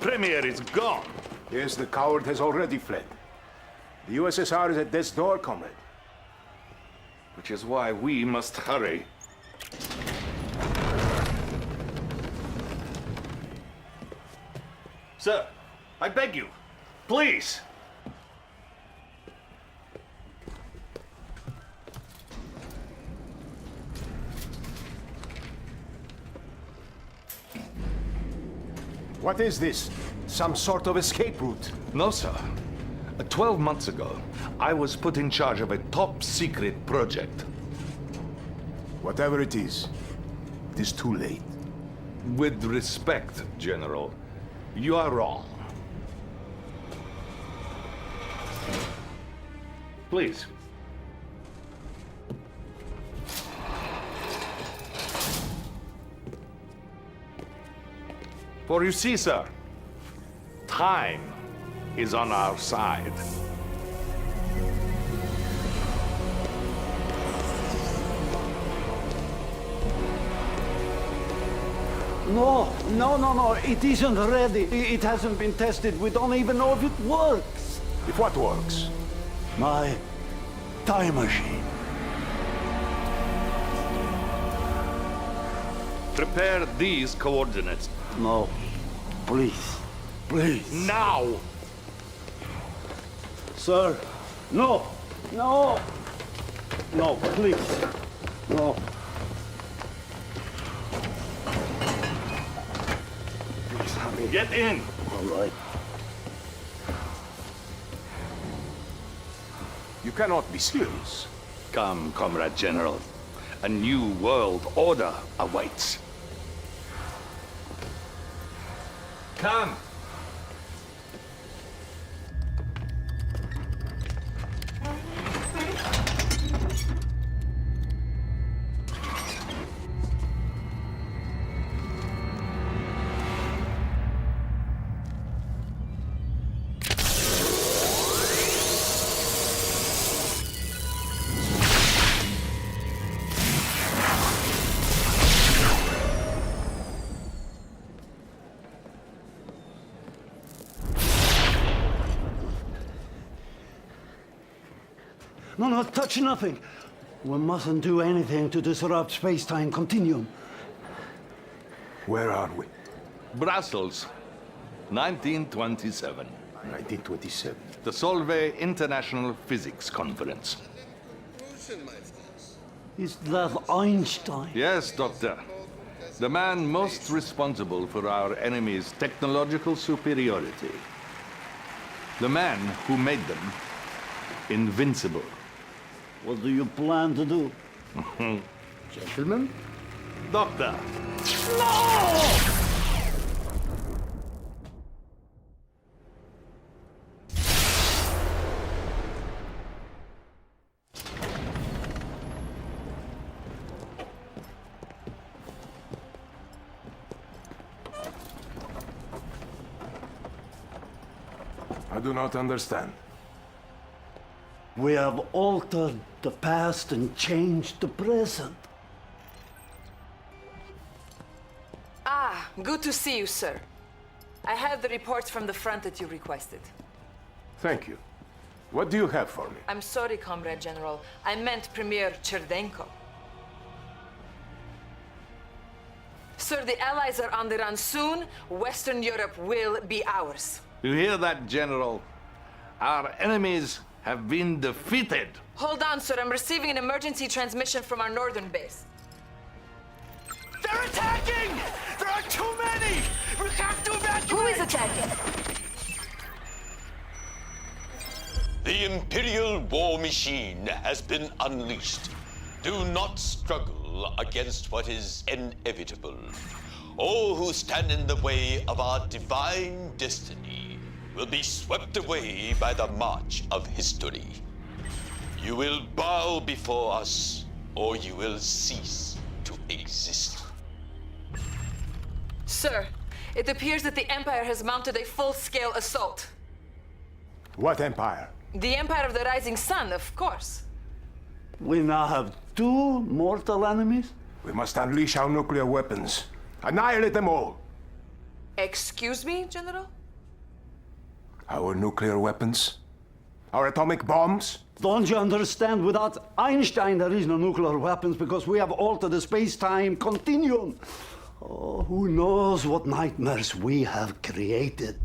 Premiere is gone. Yes, the coward has already fled. The USSR is at death's door, comrade. Which is why we must hurry. Sir, I beg you, please. What is this? Some sort of escape route? No, sir. 12 months ago, I was put in charge of a top-secret project. Whatever it is too late. With respect, General, you are wrong. Please. For you see, sir, time is on our side. No, it isn't ready. It hasn't been tested. We don't even know if it works. If what works? My time machine. Prepare these coordinates. No, please. Now! Sir, no, please, no. Please, honey. Get in! All right. You cannot be serious. Come, Comrade General. A new world order awaits. Come! No, touch nothing. We mustn't do anything to disrupt space-time continuum. Where are we? Brussels, 1927. 1927. The Solvay International Physics Conference. Is that Einstein? Yes, Doctor. The man most responsible for our enemy's technological superiority. The man who made them invincible. What do you plan to do? Gentlemen? Doctor! I do not understand. We have altered the past and changed the present. Ah, good to see you, sir. I have the reports from the front that you requested. Thank you. What do you have for me? I'm sorry, Comrade General. I meant Premiere Cherdenko. Sir, the Allies are on the run soon. Western Europe will be ours. You hear that, General? Our enemies have been defeated. Hold on, sir. I'm receiving an emergency transmission from our northern base. They're attacking! There are too many! We have to evacuate! Who is attacking? The Imperial war machine has been unleashed. Do not struggle against what is inevitable. All who stand in the way of our divine destiny will be swept away by the march of history. You will bow before us, or you will cease to exist. Sir, it appears that the Empire has mounted a full-scale assault. What empire? The Empire of the Rising Sun, of course. We now have two mortal enemies? We must unleash our nuclear weapons. Annihilate them all. Excuse me, General? Our nuclear weapons? Our atomic bombs? Don't you understand? Without Einstein, there is no nuclear weapons because we have altered the space-time continuum. Oh, who knows what nightmares we have created.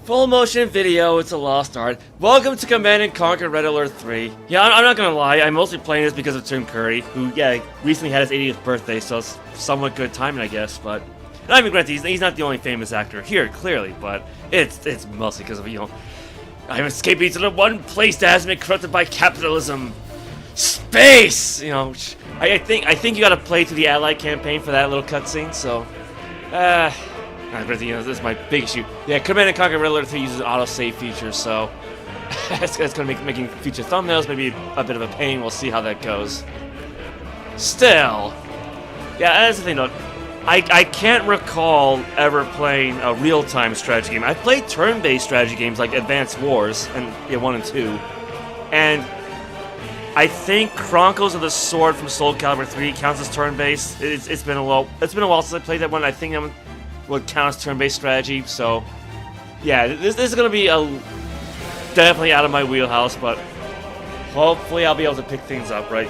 Full motion video, it's a lost art. Welcome to Command & Conquer Red Alert 3. Yeah, I'm not gonna lie, I'm mostly playing this because of Tim Curry, who, yeah, recently had his 80th birthday, so it's somewhat good timing, I guess, but... And I mean, granted, he's not the only famous actor here, clearly, but it's mostly because of, you know... I'm escaping to the one place that hasn't been corrupted by capitalism. Space! You know, I think you gotta play to the Allied campaign for that little cutscene, so... You know, this is my big issue. Yeah, Command & Conquer Red Alert 3 uses autosave features, so it's going to make making future thumbnails maybe a bit of a pain. We'll see how that goes. Still, yeah, that's the thing though. I can't recall ever playing a real-time strategy game. I've played turn-based strategy games like Advanced Wars and 1 and 2, and I think Chronicles of the Sword from Soul Calibur 3 counts as turn-based. It's been a while since I played that one. I think that would count as turn-based strategy, so yeah, this is gonna be definitely out of my wheelhouse, but hopefully I'll be able to pick things up, right?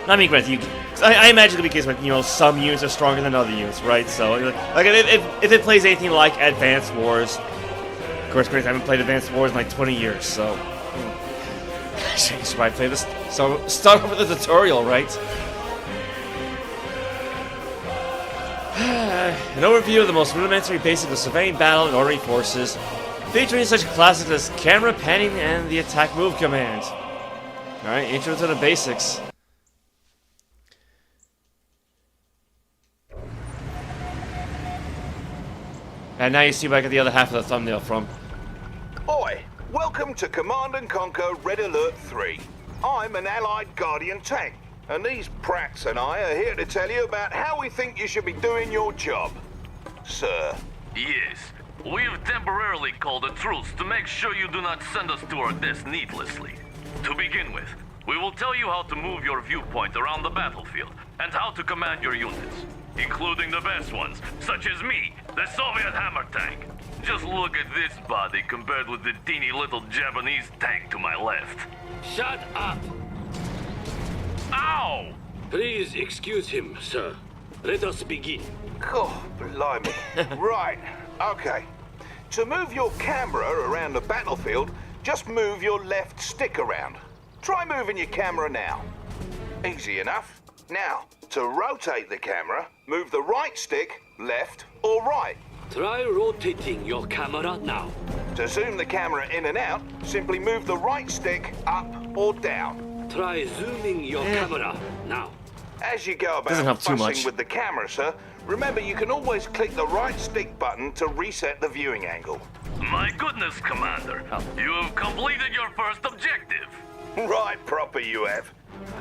I mean, granted, I imagine it'll be a case where, you know, some units are stronger than other units, right? So, like, if it plays anything like Advanced Wars, of course, granted, I haven't played Advanced Wars in like 20 years, so I should probably play this. So, start off with the tutorial, right? An overview of the most rudimentary basics of surveying battle and ordering forces, featuring such classics as camera panning and the attack move command. Alright, intro to the basics. And now you see where I get the other half of the thumbnail from. Oi! Welcome to Command & Conquer Red Alert 3. I'm an Allied Guardian tank, and these prats and I are here to tell you about how we think you should be doing your job. Sir. Yes. We've temporarily called a truce to make sure you do not send us to our death needlessly. To begin with, we will tell you how to move your viewpoint around the battlefield, and how to command your units, including the best ones, such as me, the Soviet hammer tank. Just look at this body compared with the teeny little Japanese tank to my left. Shut up! Ow! Please excuse him, sir. Let us begin. Oh, blimey. Right, okay. To move your camera around the battlefield, just move your left stick around. Try moving your camera now. Easy enough. Now, to rotate the camera, move the right stick, left or right. Try rotating your camera now. To zoom the camera in and out, simply move the right stick up or down. Try zooming your camera now. As you go Doesn't help about too fussing much. with the camera, sir, remember you can always click the right stick button to reset the viewing angle. My goodness, Commander. You have completed your first objective. Right proper you have.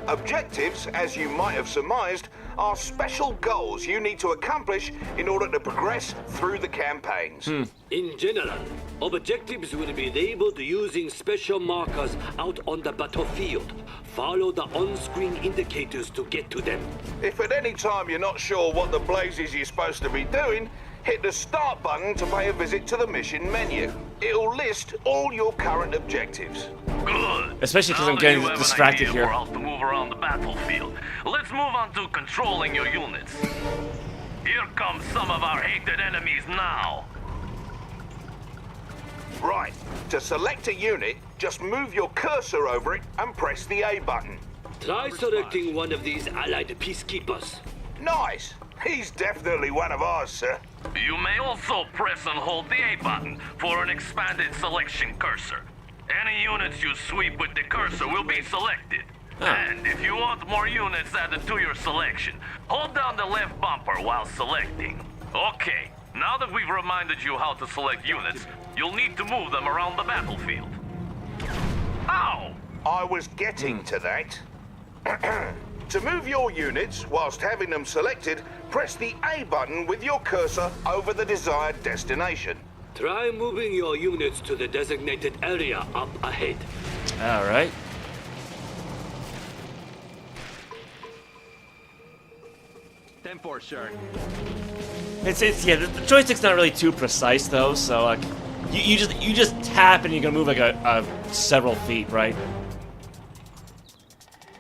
Objectives, as you might have surmised, are special goals you need to accomplish in order to progress through the campaigns. In general, objectives will be labeled using special markers out on the battlefield. Follow the on-screen indicators to get to them. If at any time you're not sure what the blazes you're supposed to be doing, hit the Start button to pay a visit to the mission menu. It'll list all your current objectives. Good. Especially because Now I'm that getting you have an distracted idea here. for how to move around the battlefield, let's move on to controlling your units. Here come some of our hated enemies now. Right, to select a unit, just move your cursor over it and press the A button. Try selecting one of these allied peacekeepers. Nice! He's definitely one of ours, sir. You may also press and hold the A button for an expanded selection cursor. Any units you sweep with the cursor will be selected. And if you want more units added to your selection, hold down the left bumper while selecting. Okay, now that we've reminded you how to select units, you'll need to move them around the battlefield. Ow! I was getting to that. To move your units whilst having them selected, press the A button with your cursor over the desired destination. Try moving your units to the designated area up ahead. Alright. It's yeah, the joystick's not really too precise though, so like you just tap and you're gonna move like a several feet, right?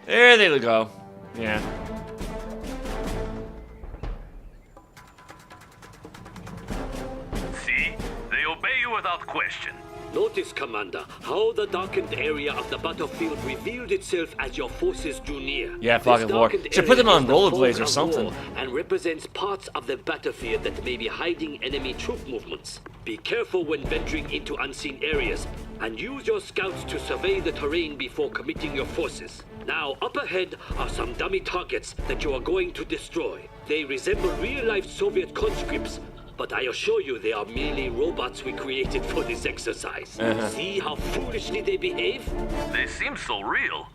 There they go. Yeah. See? They obey you without question. Notice, Commander, how the darkened area of the battlefield revealed itself as your forces drew near. Yeah, fog This of war. darkened Should put them area on is the rollerblades fog or of something. war and represents parts of the battlefield that may be hiding enemy troop movements. Be careful when venturing into unseen areas, and use your scouts to survey the terrain before committing your forces. Now, up ahead are some dummy targets that you are going to destroy. They resemble real-life Soviet conscripts, but I assure you they are merely robots we created for this exercise. See how foolishly they behave? They seem so real.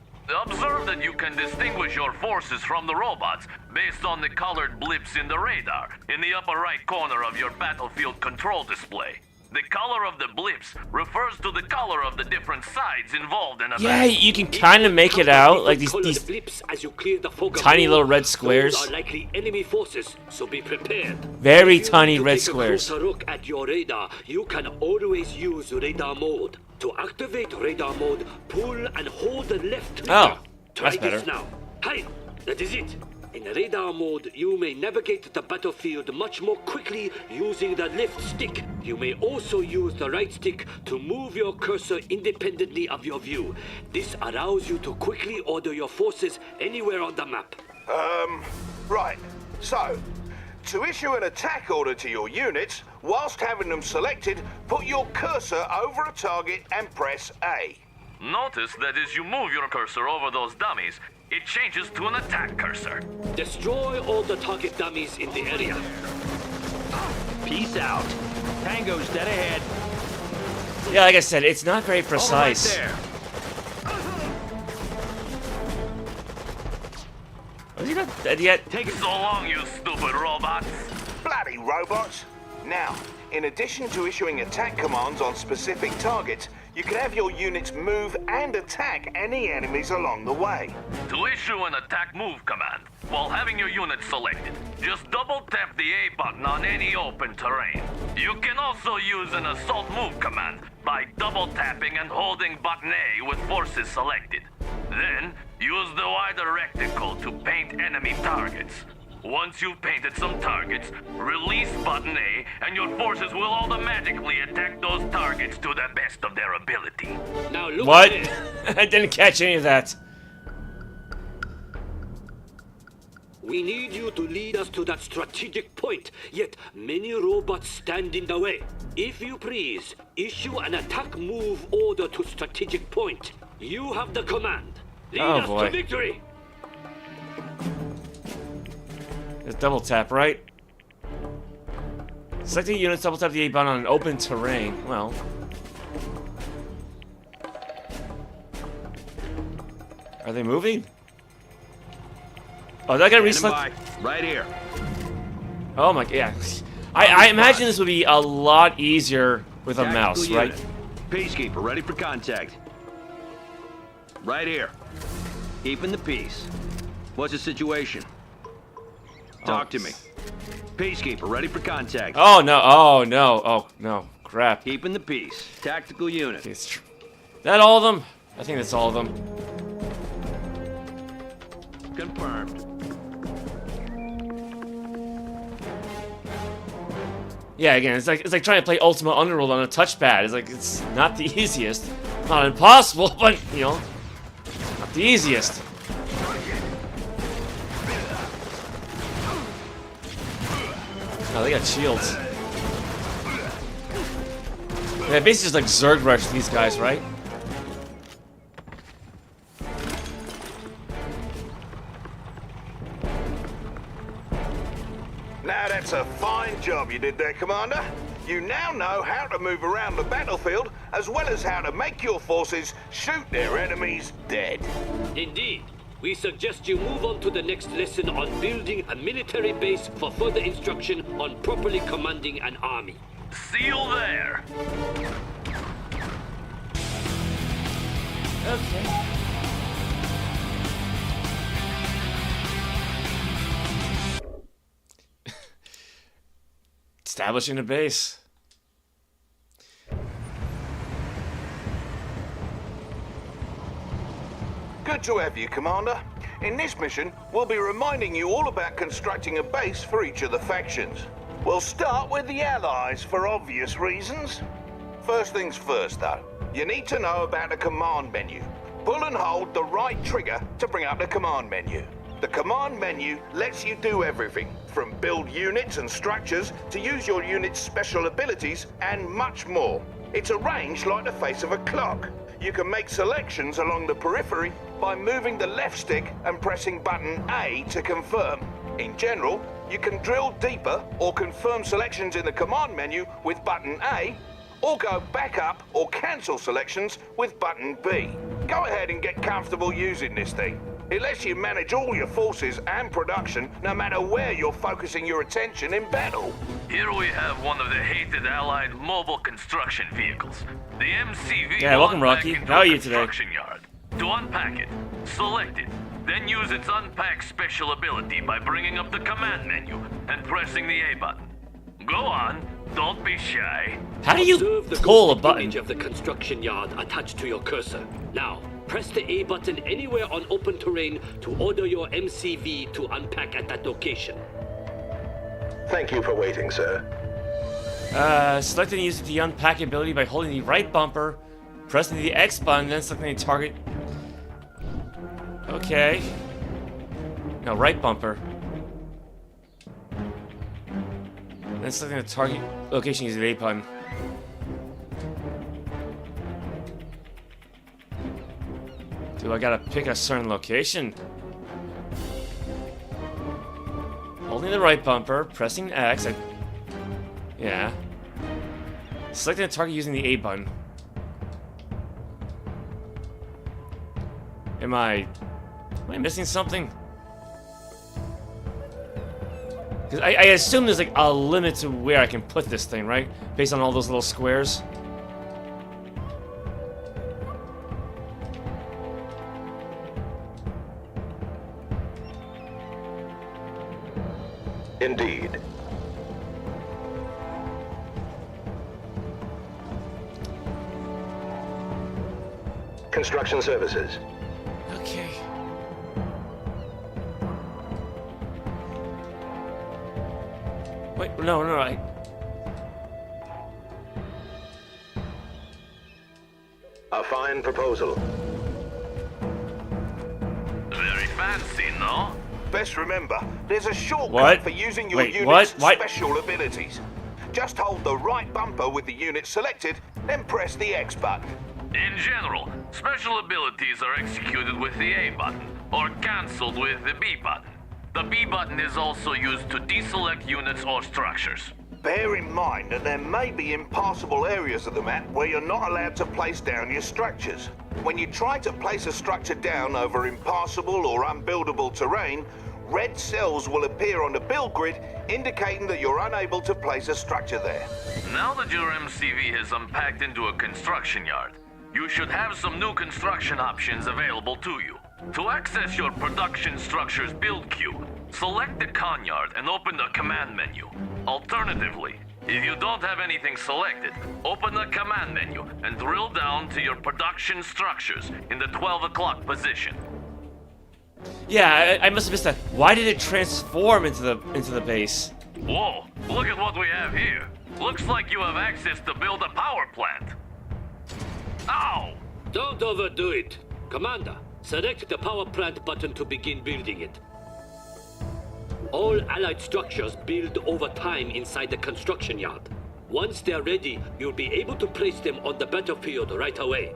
Observe that you can distinguish your forces from the robots based on the colored blips in the radar in the upper right corner of your battlefield control display. The color of the blips refers to the color of the different sides involved in a Yeah, battle. you can kind of make it out, like these blips as you clear the fog of tiny war. little red squares. Those are likely enemy forces, so be prepared. Very If you tiny want to red take squares. A closer look at your radar, you can always use radar mode. To activate radar mode, pull and hold the left trigger. Oh, Try that's this better. now. Hi, that is it. In radar mode, you may navigate the battlefield much more quickly using the left stick. You may also use the right stick to move your cursor independently of your view. This allows you to quickly order your forces anywhere on the map. Right. So, to issue an attack order to your units, whilst having them selected, put your cursor over a target and press A. Notice that as you move your cursor over those dummies, it changes to an attack cursor. Destroy all the target dummies in the area. Peace out. Tango's dead ahead. Yeah, like I said, it's not very precise. All right Was he not dead yet? Take it so long, you stupid robots. Bloody robots! Now, in addition to issuing attack commands on specific targets, you can have your units move and attack any enemies along the way. To issue an attack move command, while having your unit selected, just double tap the A button on any open terrain. You can also use an assault move command by double tapping and holding button A with forces selected. Then, use the wider rectangle to paint enemy targets. Once you've painted some targets, release button A and your forces will automatically attack those targets to the best of their ability. Now look What? ahead. I didn't catch any of that. We need you to lead us to that strategic point, yet many robots stand in the way. If you please, issue an attack move order to strategic point. You have the command. Lead Oh, us boy. to victory. Just double tap, right? Selecting units, double tap the A button on an open terrain. Well. Are they moving? Oh, did I get Standing reselect? by. Right here. Oh my, yeah. I imagine this would be a lot easier with a Tactical mouse, unit. right? Peacekeeper, ready for contact. Right here. Keeping the peace. What's the situation? Talk to me. Peacekeeper, ready for contact. Oh no, oh no, oh no, crap. Keeping the peace. Tactical unit. That all of them? I think that's all of them. Confirmed. Yeah, again, it's like trying to play Ultima Underworld on a touchpad. It's not the easiest. Not impossible, but you know, not the easiest. Oh, they got shields. Yeah, basically just like Zerg rush these guys, right? Now that's a fine job you did there, Commander. You now know how to move around the battlefield, as well as how to make your forces shoot their enemies dead. Indeed. We suggest you move on to the next lesson on building a military base for further instruction on properly commanding an army. See you there. Okay. Establishing a base. Good to have you, Commander. In this mission, we'll be reminding you all about constructing a base for each of the factions. We'll start with the Allies for obvious reasons. First things first, though. You need to know about the command menu. Pull and hold the right trigger to bring up the command menu. The command menu lets you do everything, from build units and structures to use your unit's special abilities and much more. It's arranged like the face of a clock. You can make selections along the periphery by moving the left stick and pressing button A to confirm. In general, you can drill deeper or confirm selections in the command menu with button A, or go back up or cancel selections with button B. Go ahead and get comfortable using this thing. It lets you manage all your forces and production no matter where you're focusing your attention in battle. Here we have one of the hated Allied mobile construction vehicles, the MCV. Yeah, welcome, Rocky. How are you today? Construction yard. To unpack it, select it, then use its unpack special ability by bringing up the command menu and pressing the A button. Go on, don't be shy. How do you Observe the pull a ghostly button? image of the construction yard attached to your cursor. Now, press the A button anywhere on open terrain to order your MCV to unpack at that location. Thank you for waiting, sir. Select and use the unpack ability by holding the right bumper, pressing the X button, then selecting the target. Okay. No, right bumper. Then selecting the target location using the A button. Do I gotta pick a certain location? Holding the right bumper, pressing X. Yeah. Selecting a target using the A button. Am I missing something? Because I assume there's like a limit to where I can put this thing, right? Based on all those little squares. Indeed. Construction services. Okay. Wait, no, A fine proposal. Very fancy, no? Best remember, there's a shortcut What? for using your Wait, unit's what? special abilities. Just hold the right bumper with the unit selected, then press the X button. In general, special abilities are executed with the A button, or cancelled with the B button. The B button is also used to deselect units or structures. Bear in mind that there may be impassable areas of the map where you're not allowed to place down your structures. When you try to place a structure down over impassable or unbuildable terrain, red cells will appear on the build grid, indicating that you're unable to place a structure there. Now that your MCV has unpacked into a construction yard, you should have some new construction options available to you. To access your production structure's build queue, select the con yard and open the command menu. Alternatively, if you don't have anything selected, open the command menu and drill down to your production structures in the 12 o'clock position. Yeah, I must have missed that. Why did it transform into the base? Whoa, look at what we have here. Looks like you have access to build a power plant. Ow! Don't overdo it. Commander, select the power plant button to begin building it. All allied structures build over time inside the construction yard. Once they're ready, you'll be able to place them on the battlefield right away.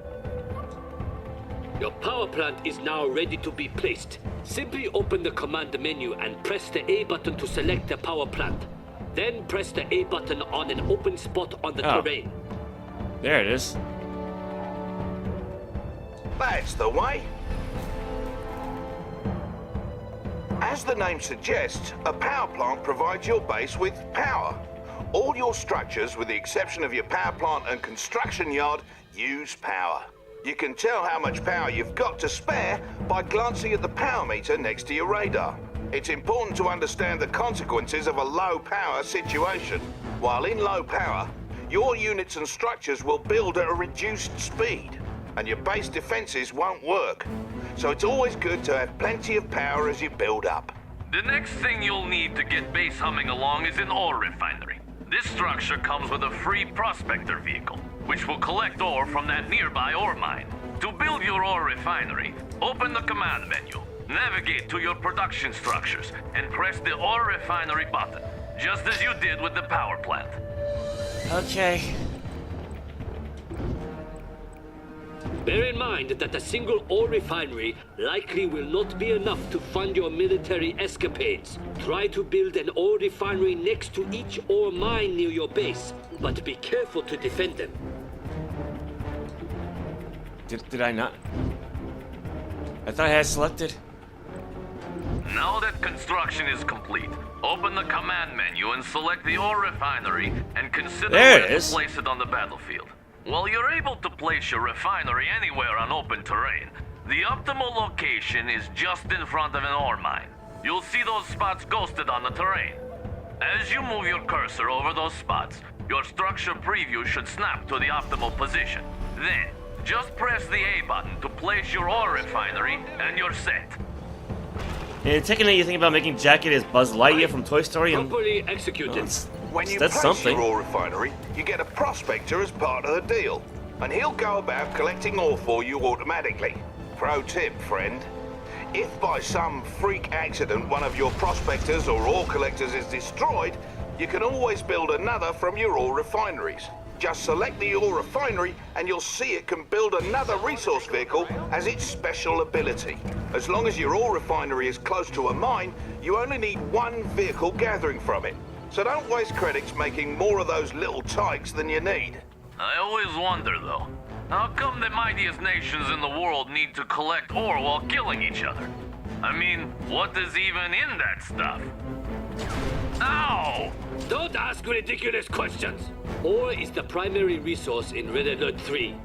Your power plant is now ready to be placed. Simply open the command menu and press the A button to select the power plant. Then press the A button on an open spot on the terrain. There it is. That's the way. As the name suggests, a power plant provides your base with power. All your structures, with the exception of your power plant and construction yard, use power. You can tell how much power you've got to spare by glancing at the power meter next to your radar. It's important to understand the consequences of a low power situation. While in low power, your units and structures will build at a reduced speed, and your base defenses won't work. So it's always good to have plenty of power as you build up. The next thing you'll need to get base humming along is an ore refinery. This structure comes with a free prospector vehicle, which will collect ore from that nearby ore mine. To build your ore refinery, open the command menu, navigate to your production structures, and press the ore refinery button, just as you did with the power plant. Okay. Bear in mind that a single ore refinery likely will not be enough to fund your military escapades. Try to build an ore refinery next to each ore mine near your base, but be careful to defend them. Did I not? I thought I had selected. Now that construction is complete, open the command menu and select the ore refinery and consider where to place it on the battlefield. While you're able to place your refinery anywhere on open terrain, the optimal location is just in front of an ore mine. You'll see those spots ghosted on the terrain. As you move your cursor over those spots, your structure preview should snap to the optimal position. Then, just press the A button to place your ore refinery and you're set. And technically, you think about making Jacket as Buzz Lightyear from Toy Story and... Properly executed. When you That's place something. your ore refinery, you get a prospector as part of the deal, and he'll go about collecting ore for you automatically. Pro tip, friend. If by some freak accident one of your prospectors or ore collectors is destroyed, you can always build another from your ore refineries. Just select the ore refinery and you'll see it can build another resource vehicle as its special ability. As long as your ore refinery is close to a mine, you only need one vehicle gathering from it. So don't waste credits making more of those little tykes than you need. I always wonder, though, how come the mightiest nations in the world need to collect ore while killing each other? I mean, what is even in that stuff? Ow! Don't ask ridiculous questions! Ore is the primary resource in Red Alert 3.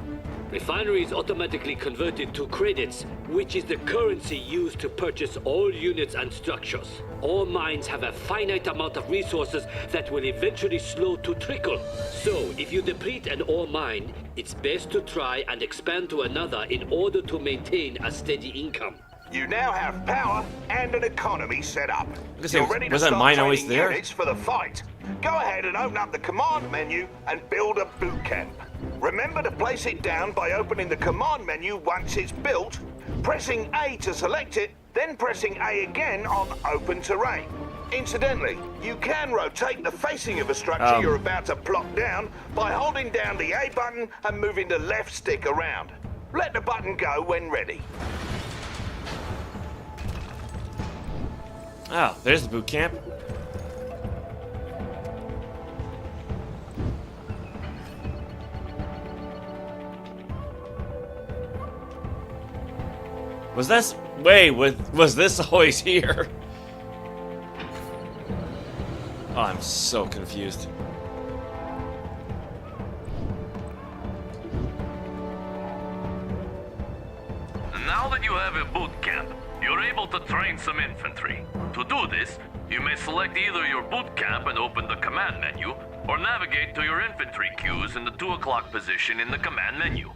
Refinery is automatically converted to credits, which is the currency used to purchase all units and structures. All mines have a finite amount of resources that will eventually slow to trickle. So, if you deplete an ore mine, it's best to try and expand to another in order to maintain a steady income. You now have power and an economy set up. You're ready to start training units for the fight. Go ahead and open up the command menu and build a boot camp. Remember to place it down by opening the command menu once it's built, pressing A to select it, then pressing A again on open terrain. Incidentally, you can rotate the facing of a structure you're about to plop down by holding down the A button and moving the left stick around. Let the button go when ready. Oh, there's the boot camp. Was this... Wait, was this always here? Oh, I'm so confused. Now that you have a boot camp, you're able to train some infantry. To do this, you may select either your boot camp and open the command menu, or navigate to your infantry queues in the 2 o'clock position in the command menu.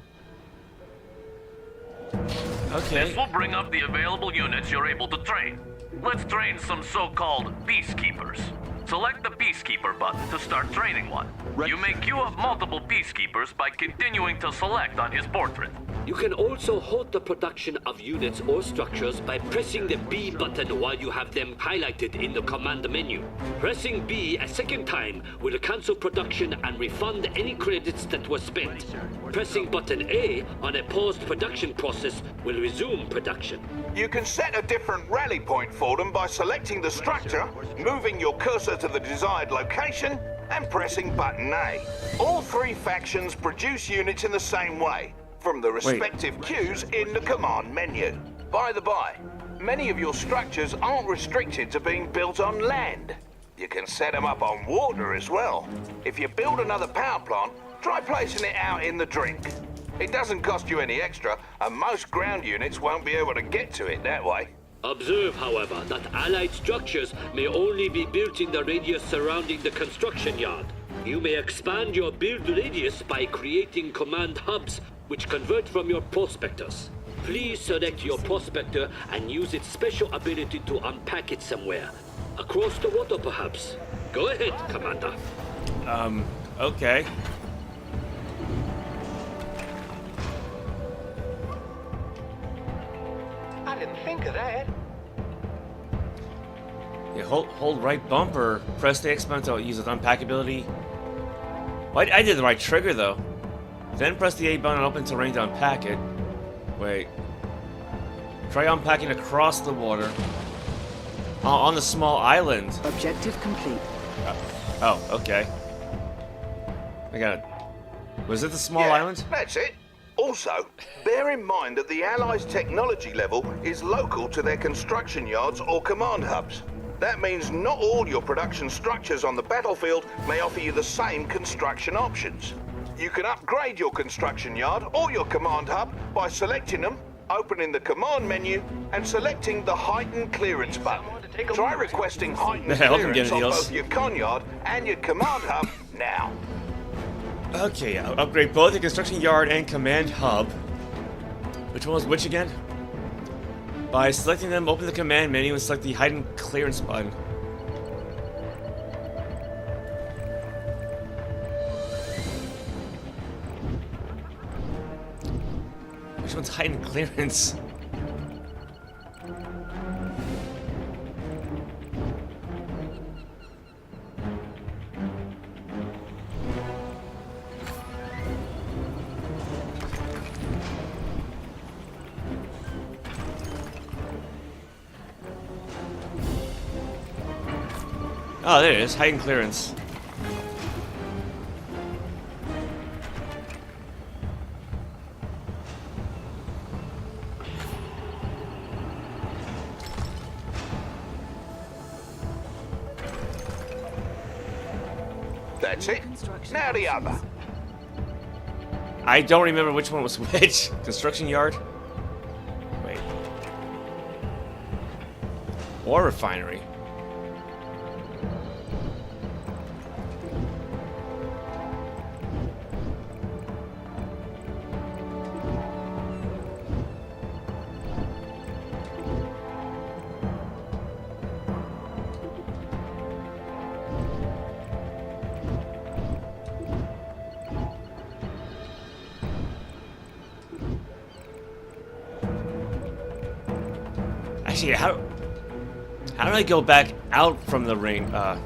Okay. This will bring up the available units you're able to train. Let's train some so-called peacekeepers. Select the Peacekeeper button to start training one. You may queue up multiple Peacekeepers by continuing to select on his portrait. You can also halt the production of units or structures by pressing the B button while you have them highlighted in the command menu. Pressing B a second time will cancel production and refund any credits that were spent. Pressing button A on a paused production process will resume production. You can set a different rally point for them by selecting the structure, moving your cursor to the desired location, and pressing button A. All 3 factions produce units in the same way, from the respective queues in the command menu. By the by, many of your structures aren't restricted to being built on land. You can set them up on water as well. If you build another power plant, try placing it out in the drink. It doesn't cost you any extra, and most ground units won't be able to get to it that way. Observe, however, that Allied structures may only be built in the radius surrounding the construction yard. You may expand your build radius by creating command hubs, which convert from your prospectors. Please select your prospector and use its special ability to unpack it somewhere. Across the water, perhaps. Go ahead, Commander. Okay. I didn't think of that. Yeah, hold right bumper, press the X button to use its unpack ability. Well, I did the right trigger though. Then press the A button and open terrain to unpack it. Wait. Try unpacking across the water. On the small island. Objective complete. Oh, okay. I got it. Was it the small Yeah, island? That's it. Also, bear in mind that the Allies' technology level is local to their construction yards or command hubs. That means not all your production structures on the battlefield may offer you the same construction options. You can upgrade your construction yard or your command hub by selecting them, opening the command menu, and selecting the heightened clearance button. Try requesting heightened clearance on both your con yard and your command hub now. Okay, I'll upgrade both the construction yard and command hub. Which one was which again? By selecting them, open the command menu and select the heightened clearance button. Which one's heightened clearance? Oh, there it is. Heightened clearance. That's it. Now the other. I don't remember which one was which. Construction yard? Wait. Or refinery. Actually, how do I go back out from the ring? Yeah,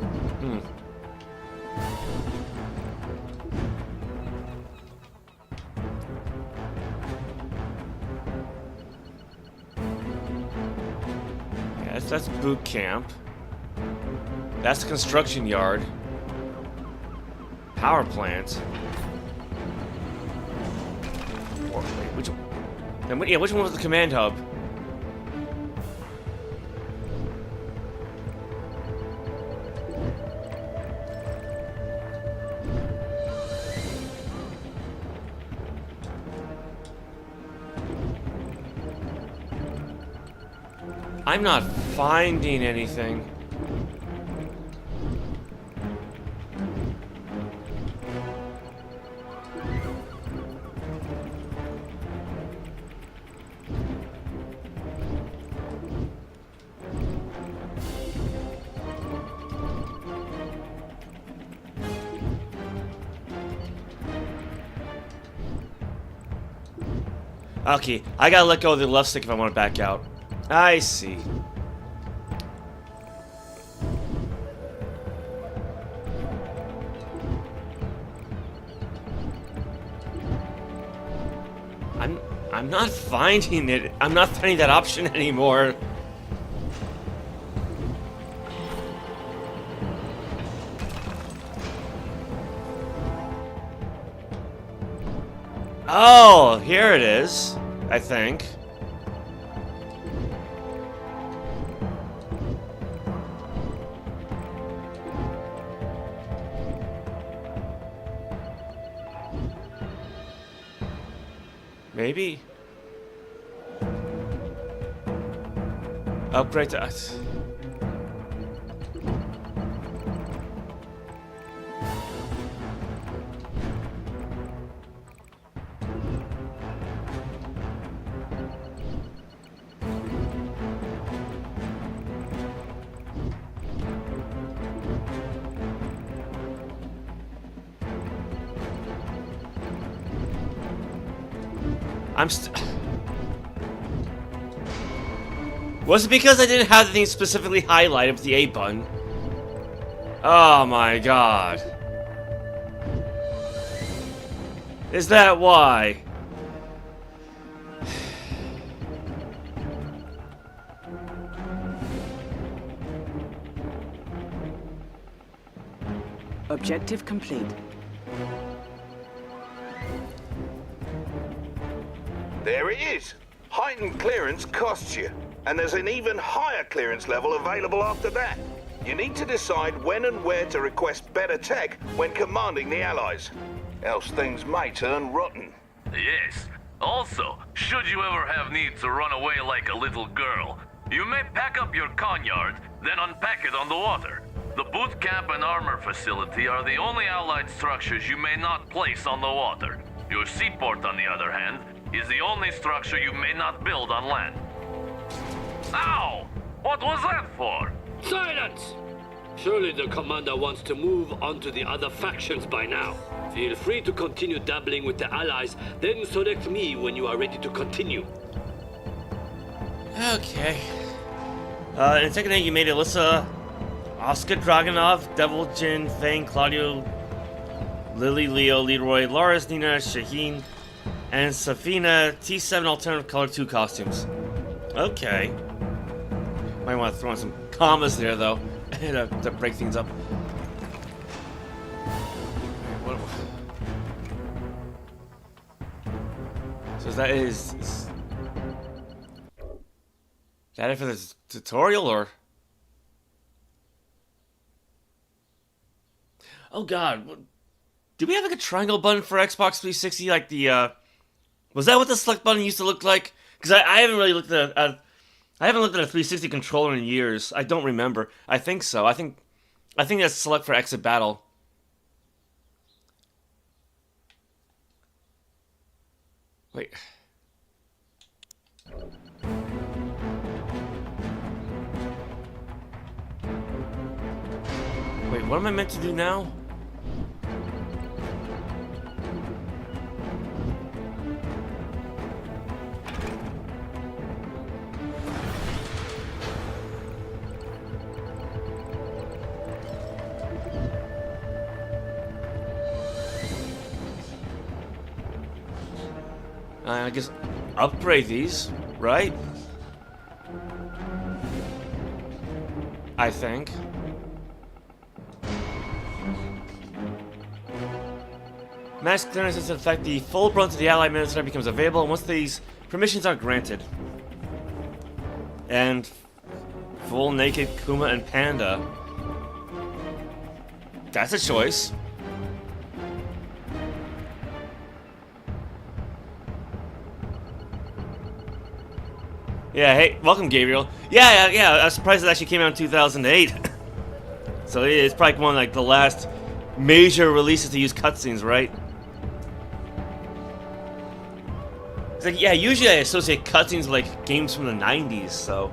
that's boot camp. That's the construction yard. Power plant. Or, wait, which one? Yeah, which one was the command hub? I'm not finding anything. Okay, I gotta let go of the left stick if I want to back out. I see. I'm not finding it. I'm not finding that option anymore. Oh, here it is, I think. Maybe. Upgrade to us. Was it because I didn't have the thing specifically highlighted with the A button? Oh my god. Is that why? Objective complete. There it is. Heightened clearance costs you, and there's an even higher clearance level available after that. You need to decide when and where to request better tech when commanding the Allies. Else things may turn rotten. Yes. Also, should you ever have need to run away like a little girl, you may pack up your conyard, then unpack it on the water. The boot camp and armor facility are the only Allied structures you may not place on the water. Your seaport, on the other hand, is the only structure you may not build on land. Ow! What was that for? Silence! Surely the commander wants to move on to the other factions by now. Feel free to continue dabbling with the Allies, then select me when you are ready to continue. Okay. In second hand, you made Alyssa, Oscar Dragunov, Devil Jin, Fang, Claudio, Lily, Leo, Leroy, Lars, Nina, Shaheen, and Safina T7 alternative color 2 costumes. Okay. Might want to throw in some commas there, though, to break things up. So that is that it for this tutorial, or? Oh God, do we have like a triangle button for Xbox 360? Like the was that what the select button used to look like? Because I haven't really looked at I haven't looked at a 360 controller in years. I don't remember. I think so. I think that's select for exit battle. Wait. Wait, what am I meant to do now? I guess upgrade these, right? I think. Mass clearance is in effect. The full brunt of the Allied military becomes available once these permissions are granted. And full naked Kuma and Panda. That's a choice. Yeah, hey, welcome, Gabriel. Yeah, I'm surprised it actually came out in 2008. So it's probably one of like the last major releases to use cutscenes, right? It's like, yeah, usually I associate cutscenes with like games from the 90s, so.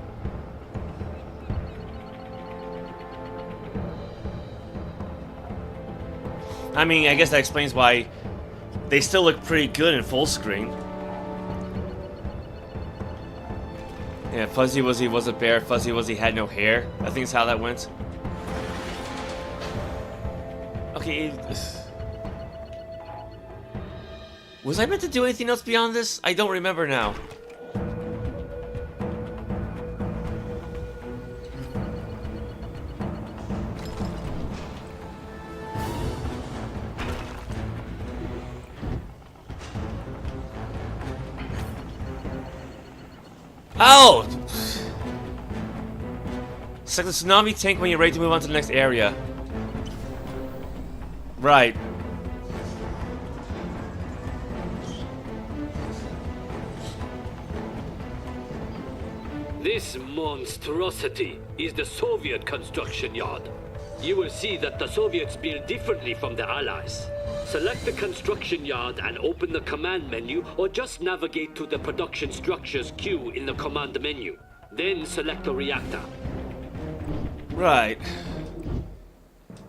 I mean, I guess that explains why they still look pretty good in full screen. Yeah, Fuzzy Wuzzy was a bear, Fuzzy Wuzzy had no hair. I think that's how that went. Okay. Was I meant to do anything else beyond this? I don't remember now. Oh! It's like the tsunami tank when you're ready to move on to the next area. Right. This monstrosity is the Soviet construction yard. You will see that the Soviets build differently from the Allies. Select the construction yard and open the command menu, or just navigate to the production structures queue in the command menu. Then select the reactor. Right.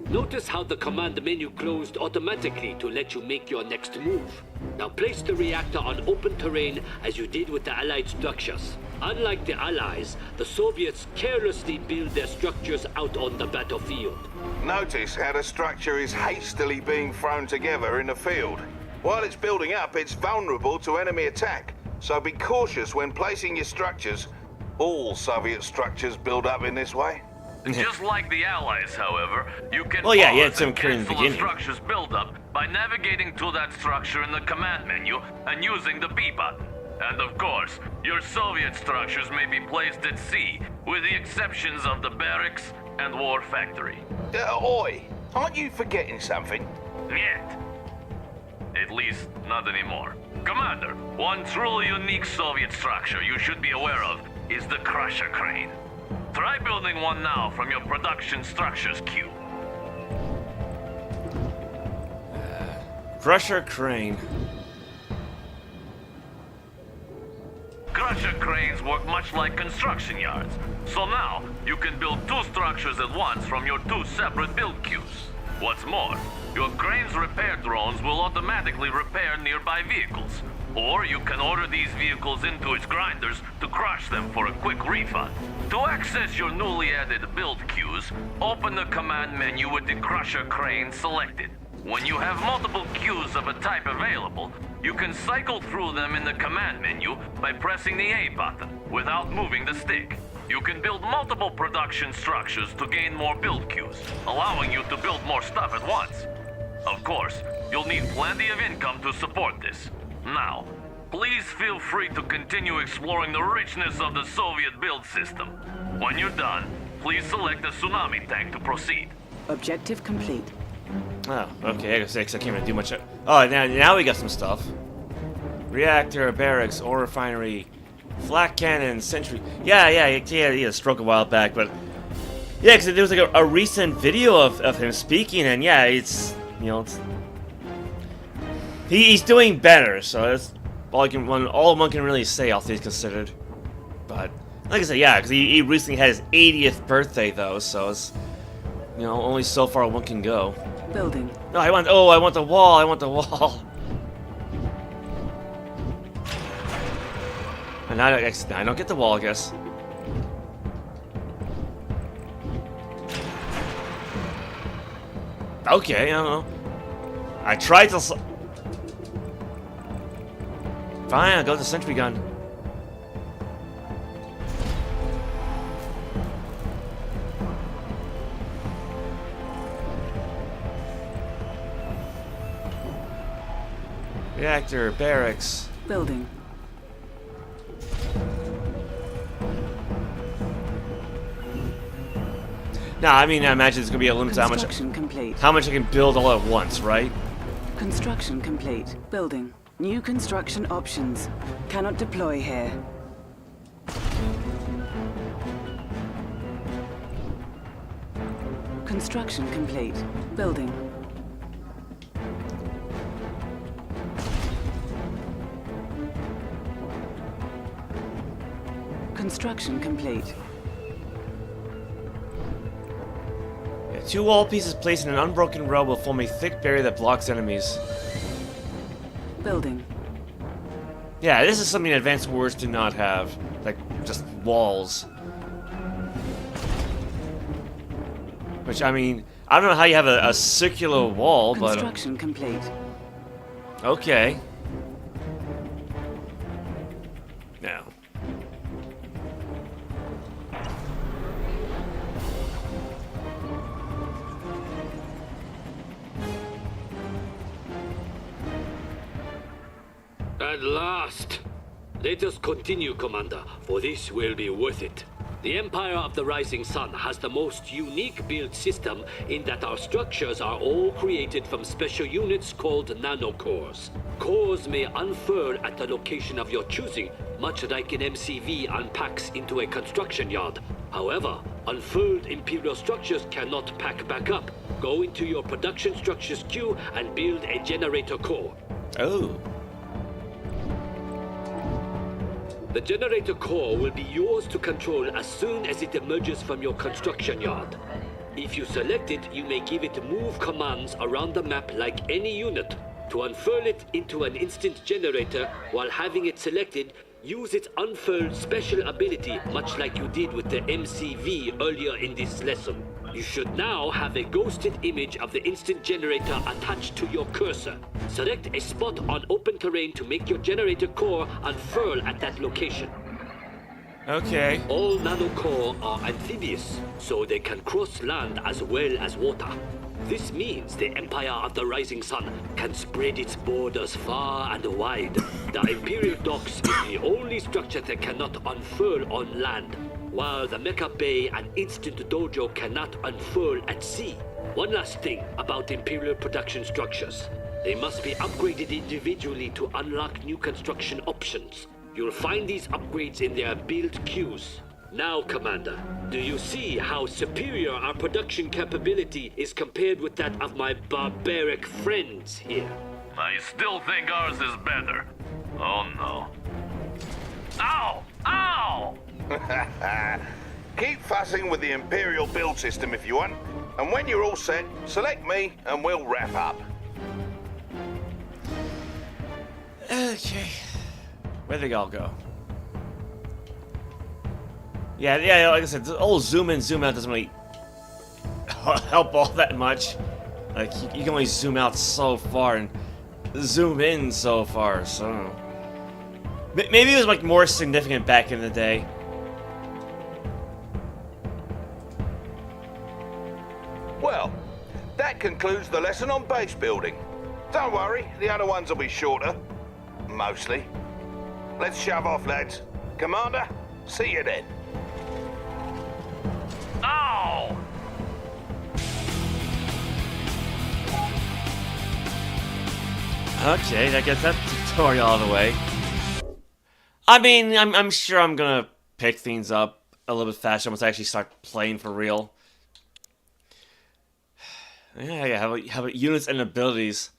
Notice how the command menu closed automatically to let you make your next move. Now place the reactor on open terrain as you did with the Allied structures. Unlike the Allies, the Soviets carelessly build their structures out on the battlefield. Notice how the structure is hastily being thrown together in the field. While it's building up, it's vulnerable to enemy attack. So be cautious when placing your structures. All Soviet structures build up in this way. Just like the Allies, however, you can well, yeah, you had pause some and clear in the cancel a beginning. structure's build-up by navigating to that structure in the command menu and using the B button. And of course, your Soviet structures may be placed at sea, with the exceptions of the barracks and war factory. Oi, aren't you forgetting something? Yet. At least, not anymore. Commander, one truly unique Soviet structure you should be aware of is the Crusher Crane. Try building one now from your production structures queue. Crusher Crane. Crusher cranes work much like construction yards. So now, you can build two structures at once from your two separate build queues. What's more, your crane's repair drones will automatically repair nearby vehicles. Or you can order these vehicles into its grinders to crush them for a quick refund. To access your newly added build queues, open the command menu with the Crusher Crane selected. When you have multiple queues of a type available, you can cycle through them in the command menu by pressing the A button without moving the stick. You can build multiple production structures to gain more build queues, allowing you to build more stuff at once. Of course, you'll need plenty of income to support this. Now, please feel free to continue exploring the richness of the Soviet build system. When you're done, please select the tsunami tank to proceed. Objective complete. Oh, okay, I guess I can't really do much. Oh, now we got some stuff. Reactor, barracks, ore refinery, flak cannon, sentry. Yeah, stroke a while back, but yeah, because there was like a recent video of him speaking, and yeah, it's, you know, he's doing better, so that's all one can really say, all things considered. But like I said, yeah, because he recently had his 80th birthday though, so it's, you know, only so far one can go. Building. No, I want the wall. I want the wall. And I don't get the wall, I guess. Okay, I don't know. I tried to. Fine, I'll go with the sentry gun. Reactor, barracks. Building. Nah, I mean, I imagine there's gonna be a limit to how much I can build all at once, right? Construction complete. Building. New construction options. Cannot deploy here. Construction complete. Building. Construction complete. Yeah, 2 wall pieces placed in an unbroken row will form a thick barrier that blocks enemies. Building. Yeah, this is something advanced wars do not have. Like, just walls. Which, I mean, I don't know how you have a circular wall, but... Construction complete. Okay. Now. At last! Let us continue, Commander, for this will be worth it. The Empire of the Rising Sun has the most unique build system in that our structures are all created from special units called nanocores. Cores may unfurl at the location of your choosing, much like an MCV unpacks into a construction yard. However, unfurled Imperial structures cannot pack back up. Go into your production structures queue and build a generator core. Oh. The generator core will be yours to control as soon as it emerges from your construction yard. If you select it, you may give it move commands around the map like any unit. To unfurl it into an instant generator while having it selected, use its unfurled special ability, much like you did with the MCV earlier in this lesson. You should now have a ghosted image of the instant generator attached to your cursor. Select a spot on open terrain to make your generator core unfurl at that location. Okay. All nanocore are amphibious, so they can cross land as well as water. This means the Empire of the Rising Sun can spread its borders far and wide. The Imperial Docks is the only structure that cannot unfurl on land, while the Mecha Bay and Instant Dojo cannot unfurl at sea. One last thing about Imperial production structures. They must be upgraded individually to unlock new construction options. You'll find these upgrades in their build queues. Now, Commander, do you see how superior our production capability is compared with that of my barbaric friends here? I still think ours is better. Oh no. Ow! Ow! Keep fussing with the Imperial build system if you want, and when you're all set, select me and we'll wrap up. Okay. Where'd they all go? Yeah, like I said, the old zoom in, zoom out doesn't really help all that much. Like, you can only zoom out so far and zoom in so far, so... Maybe it was, like, more significant back in the day. Well, that concludes the lesson on base building. Don't worry, the other ones will be shorter. Mostly. Let's shove off, lads. Commander, see you then. Ow! Okay, I guess that tutorial out of the way. I mean, I'm sure I'm gonna pick things up a little bit faster once I actually start playing for real. Yeah, how about units and abilities?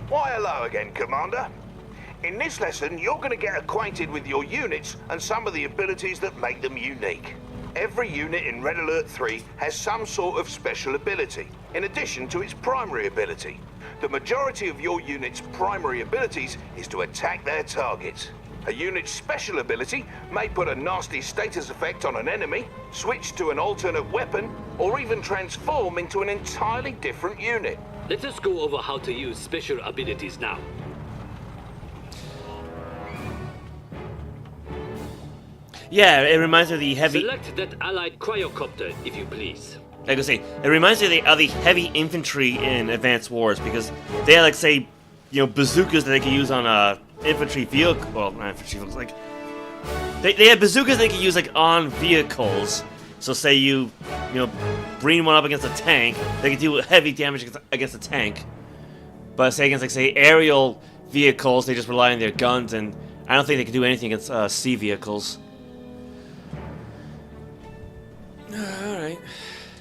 Why, hello again, Commander. In this lesson, you're going to get acquainted with your units and some of the abilities that make them unique. Every unit in Red Alert 3 has some sort of special ability, in addition to its primary ability. The majority of your unit's primary abilities is to attack their targets. A unit's special ability may put a nasty status effect on an enemy, switch to an alternate weapon, or even transform into an entirely different unit. Let us go over how to use special abilities now. Yeah, it reminds me of the heavy... Select that allied cryocopter, if you please. Like I say, it reminds me of the heavy infantry in Advanced Wars, because they had, like, say, you know, bazookas that they could use on infantry vehicle. Well, not infantry vehicles, like they had bazookas they could use like on vehicles. So say you know, bring one up against a tank, they could do heavy damage against a tank. But say against, like, say, aerial vehicles, they just rely on their guns, and I don't think they can do anything against sea vehicles. Alright.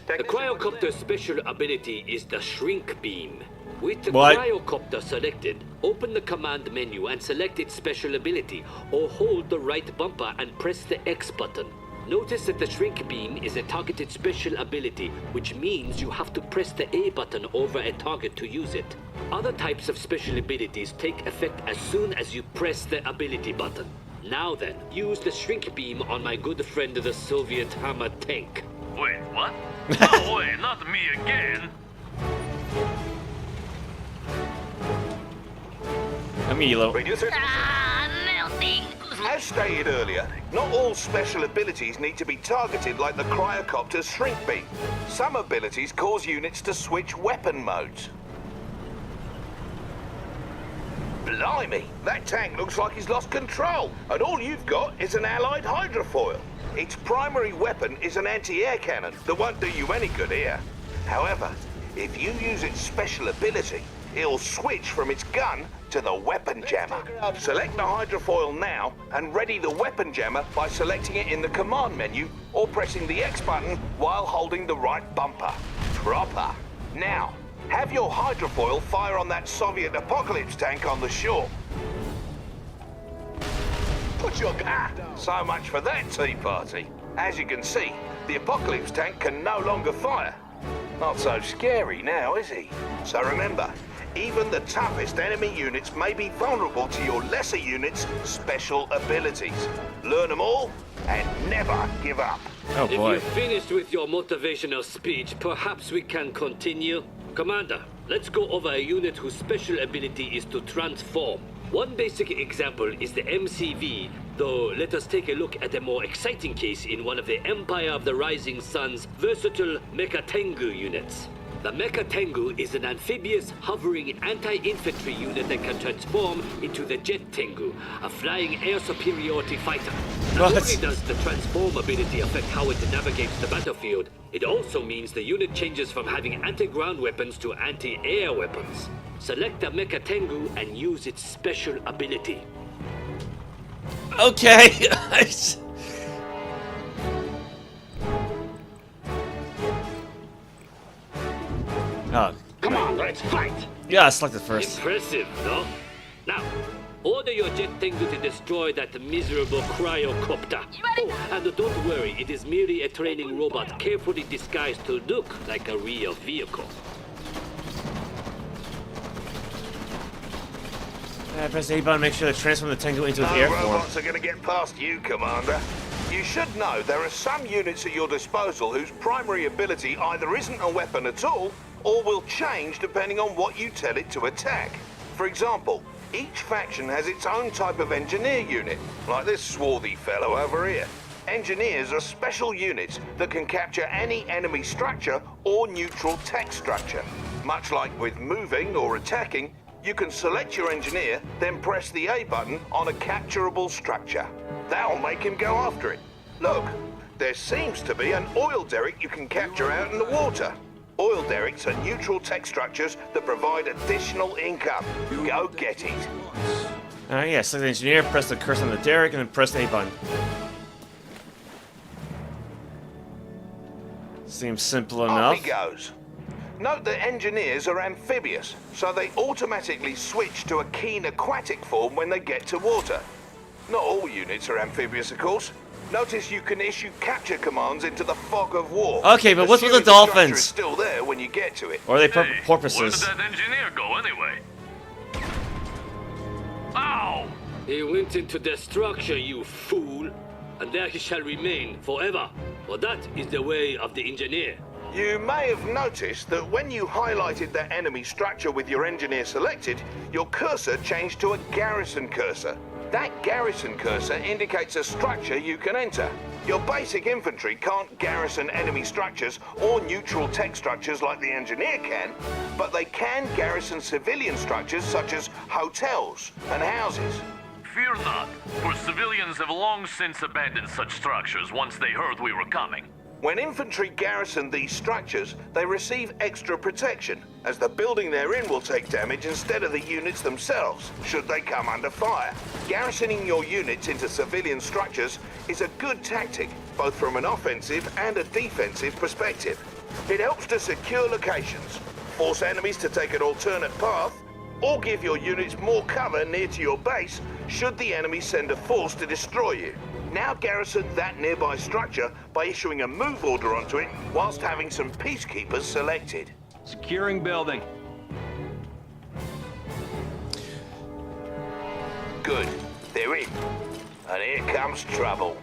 The cryocopter's special ability is the shrink beam. With the What? cryocopter selected, open the command menu and select its special ability, or hold the right bumper and press the X button. Notice that the shrink beam is a targeted special ability, which means you have to press the A button over a target to use it. Other types of special abilities take effect as soon as you press the ability button. Now then, use the shrink beam on my good friend the Soviet hammer tank. Wait, what? No way, not me again. Amilo. Reducer. As stated earlier, not all special abilities need to be targeted like the cryocopter's shrink beam. Some abilities cause units to switch weapon modes. Blimey, that tank looks like he's lost control, and all you've got is an allied hydrofoil. Its primary weapon is an anti-air cannon that won't do you any good here. However, if you use its special ability, it'll switch from its gun to the weapon jammer. Select the hydrofoil now and ready the weapon jammer by selecting it in the command menu or pressing the X button while holding the right bumper. Proper. Now, have your hydrofoil fire on that Soviet apocalypse tank on the shore. Put your gun down. So much for that tea party. As you can see, the apocalypse tank can no longer fire. Not so scary now, is he? So remember, even the toughest enemy units may be vulnerable to your lesser units' special abilities. Learn them all and never give up. Oh boy. If you're finished with your motivational speech, perhaps we can continue? Commander, let's go over a unit whose special ability is to transform. One basic example is the MCV, though let us take a look at a more exciting case in one of the Empire of the Rising Sun's versatile Mecha Tengu units. The Mecha Tengu is an amphibious, hovering anti-infantry unit that can transform into the Jet Tengu, a flying air superiority fighter. Not only does the transform ability affect how it navigates the battlefield, it also means the unit changes from having anti-ground weapons to anti-air weapons. Select the Mecha Tengu and use its special ability. Okay. Oh. Come on, let's fight! Yeah, I selected first. Impressive, no? Now, order your Jet Tengu to destroy that miserable cryocopter. Oh, and don't worry, it is merely a training robot carefully disguised to look like a real vehicle. I press A button to make sure to transform the Tengu into his air form. Robots are going to get past you, Commander. You should know there are some units at your disposal whose primary ability either isn't a weapon at all, or will change depending on what you tell it to attack. For example, each faction has its own type of engineer unit, like this swarthy fellow over here. Engineers are special units that can capture any enemy structure or neutral tech structure. Much like with moving or attacking, you can select your engineer, then press the A button on a capturable structure. That'll make him go after it. Look, there seems to be an oil derrick you can capture out in the water. Oil derricks are neutral tech structures that provide additional income. Go get it. Alright, yeah, select the engineer, press the cursor on the derrick, and then press the A button. Seems simple enough. Off he goes. Note that engineers are amphibious, so they automatically switch to a keen aquatic form when they get to water. Not all units are amphibious, of course. Notice you can issue capture commands into the fog of war. Okay, but what's with the assuming structure dolphins? is still there when you get to it. Or are they Hey, porpoises? where did that engineer go anyway? Ow! He went into the structure, you fool, and there he shall remain forever, for that is the way of the engineer. You may have noticed that when you highlighted that enemy structure with your engineer selected, your cursor changed to a garrison cursor. That garrison cursor indicates a structure you can enter. Your basic infantry can't garrison enemy structures or neutral tech structures like the engineer can, but they can garrison civilian structures such as hotels and houses. Fear not, for civilians have long since abandoned such structures once they heard we were coming. When infantry garrison these structures, they receive extra protection, as the building they're in will take damage instead of the units themselves, should they come under fire. Garrisoning your units into civilian structures is a good tactic, both from an offensive and a defensive perspective. It helps to secure locations, force enemies to take an alternate path, or give your units more cover near to your base should the enemy send a force to destroy you. Now garrison that nearby structure by issuing a move order onto it whilst having some peacekeepers selected. Securing building. Good. They're in. And here comes trouble.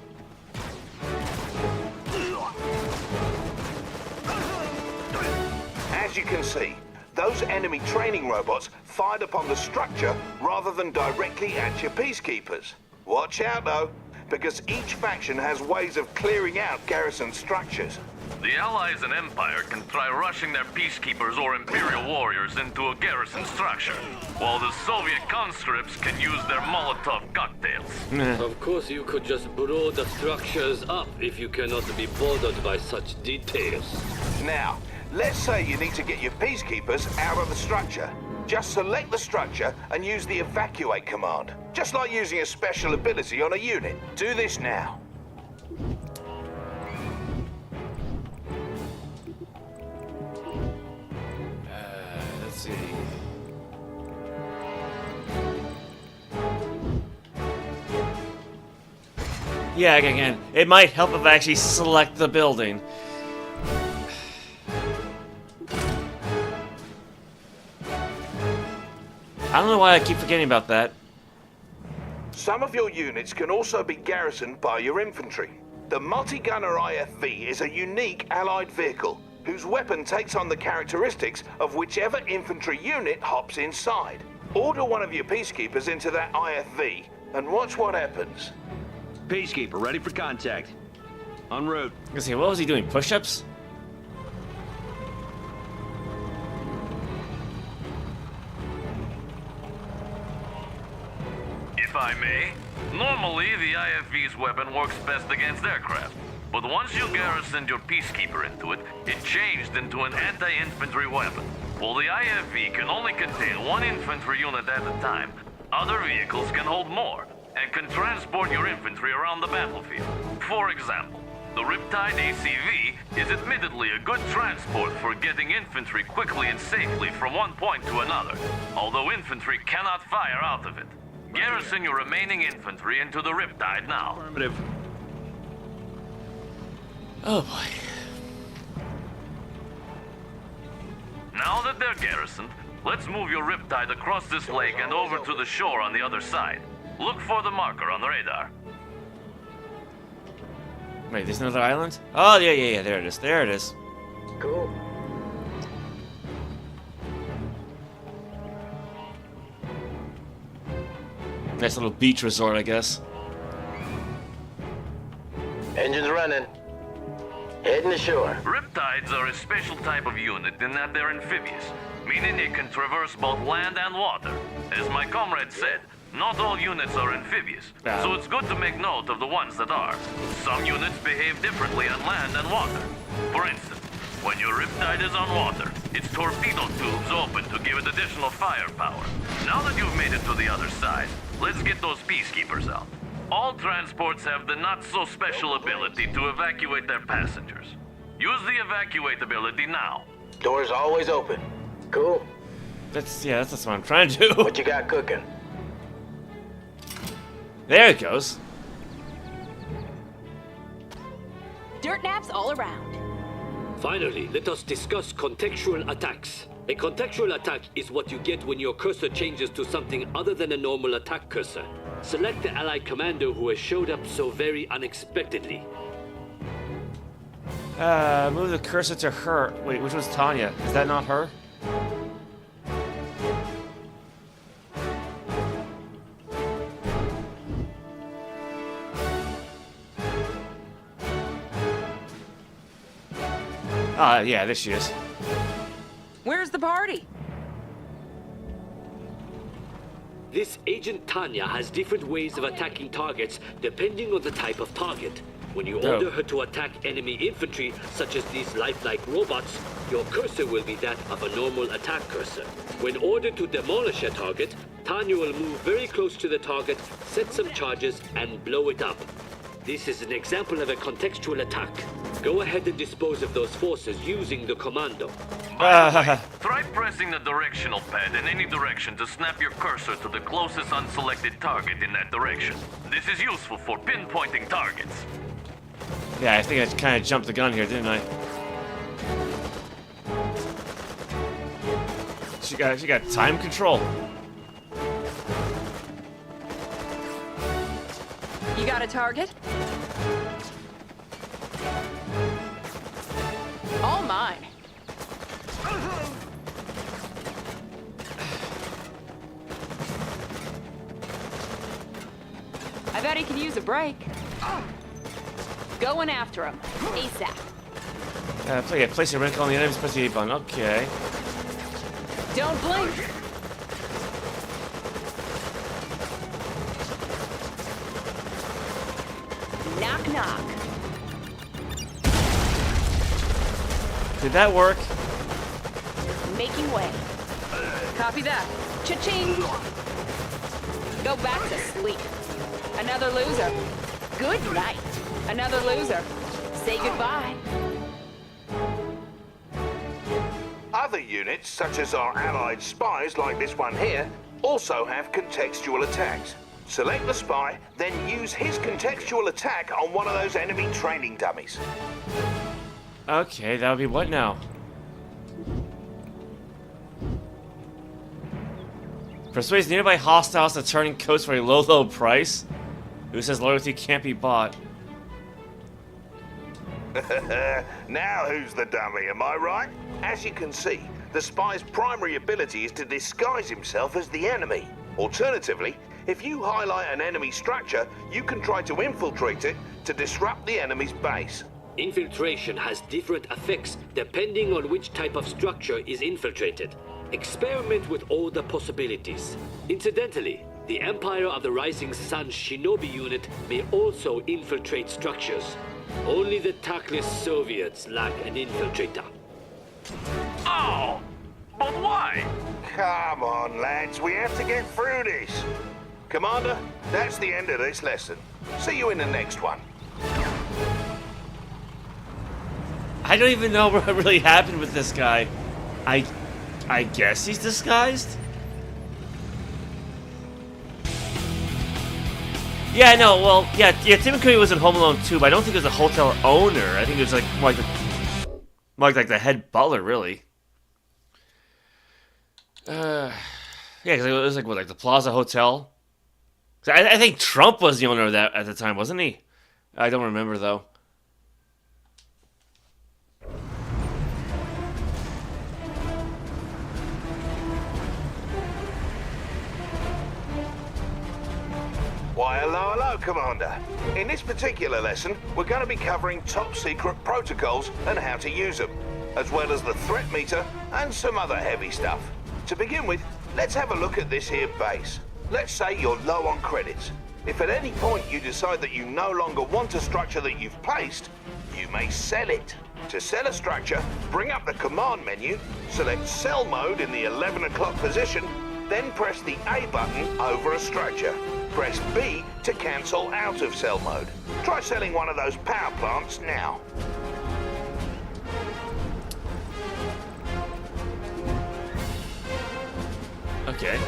As you can see, those enemy training robots fired upon the structure rather than directly at your peacekeepers. Watch out though, because each faction has ways of clearing out garrison structures. The Allies and Empire can try rushing their peacekeepers or Imperial warriors into a garrison structure, while the Soviet conscripts can use their Molotov cocktails. Of course, you could just blow the structures up if you cannot be bothered by such details. Now, let's say you need to get your peacekeepers out of the structure. Just select the structure and use the evacuate command. Just like using a special ability on a unit. Do this now. Let's see. Yeah, again, it might help if I actually select the building. I don't know why I keep forgetting about that. Some of your units can also be garrisoned by your infantry. The multi-gunner IFV is a unique allied vehicle whose weapon takes on the characteristics of whichever infantry unit hops inside. Order one of your peacekeepers into that IFV and watch what happens. Peacekeeper, ready for contact. En route. Let's see, what was he doing? Push-ups? If I may, normally the IFV's weapon works best against aircraft, but once you garrisoned your peacekeeper into it, it changed into an anti-infantry weapon. While the IFV can only contain one infantry unit at a time, other vehicles can hold more, and can transport your infantry around the battlefield. For example, the Riptide ACV is admittedly a good transport for getting infantry quickly and safely from one point to another, although infantry cannot fire out of it. Garrison your remaining infantry into the Riptide now. Affirmative. Oh boy. Now that they're garrisoned, let's move your Riptide across this lake and over to the shore on the other side. Look for the marker on the radar. Wait, there's another island? Oh, yeah, there it is. There it is. Cool. Nice little beach resort, I guess. Engines running. Heading to shore. Riptides are a special type of unit in that they're amphibious, meaning they can traverse both land and water. As my comrade said, not all units are amphibious, so it's good to make note of the ones that are. Some units behave differently on land and water. For instance, when your Riptide is on water, its torpedo tubes open to give it additional firepower. Now that you've made it to the other side, let's get those peacekeepers out. All transports have the not-so-special ability to evacuate their passengers. Use the evacuate ability now. Door's always open. Cool. That's what I'm trying to do. What you got cooking? There it goes. Dirt naps all around. Finally, let us discuss contextual attacks. A contextual attack is what you get when your cursor changes to something other than a normal attack cursor. Select the allied commander who has showed up so very unexpectedly. Move the cursor to her. Wait, which one's Tanya? Is that not her? Yeah, there she is. Where's the party? This Agent Tanya has different ways of attacking targets depending on the type of target. When you order her to attack enemy infantry, such as these lifelike robots, your cursor will be that of a normal attack cursor. When ordered to demolish a target, Tanya will move very close to the target, set some charges, and blow it up. This is an example of a contextual attack. Go ahead and dispose of those forces using the commando. By the way, try pressing the directional pad in any direction to snap your cursor to the closest unselected target in that direction. This is useful for pinpointing targets. Yeah, I think I kind of jumped the gun here, didn't I? She got time control. You got a target? All mine. I bet he could use a break. Going after him. ASAP. Place your rank on the enemy's press the A button. Okay. Don't blink. Knock, knock. Did that work? Making way. Copy that. Cha-ching. Go back to sleep. Another loser. Good night. Another loser. Say goodbye. Other units, such as our allied spies like this one here, also have contextual attacks. Select the spy, then use his contextual attack on one of those enemy training dummies. Okay, that would be what now? Persuades nearby hostiles to turn in coast for a low price? Who says loyalty can't be bought? Now who's the dummy, am I right? As you can see, the spy's primary ability is to disguise himself as the enemy. Alternatively, if you highlight an enemy structure, you can try to infiltrate it to disrupt the enemy's base. Infiltration has different effects depending on which type of structure is infiltrated. Experiment with all the possibilities. Incidentally, the Empire of the Rising Sun Shinobi unit may also infiltrate structures. Only the tactless Soviets lack an infiltrator. Oh! But why? Come on, lads, we have to get through this. Commander, that's the end of this lesson. See you in the next one. I don't even know what really happened with this guy. I guess he's disguised? Yeah, no, well, yeah, Tim Curry was in Home Alone 2, but I don't think it was a hotel owner. I think it was like more like the head butler, really. Yeah, because it was like what, like the Plaza Hotel. I think Trump was the owner of that at the time, wasn't he? I don't remember though. Why, hello, Commander. In this particular lesson, we're going to be covering top-secret protocols and how to use them, as well as the threat meter and some other heavy stuff. To begin with, let's have a look at this here base. Let's say you're low on credits. If at any point you decide that you no longer want a structure that you've placed, you may sell it. To sell a structure, bring up the command menu, select sell mode in the 11 o'clock position, then press the A button over a structure. Press B to cancel out of sell mode. Try selling one of those power plants now. Okay.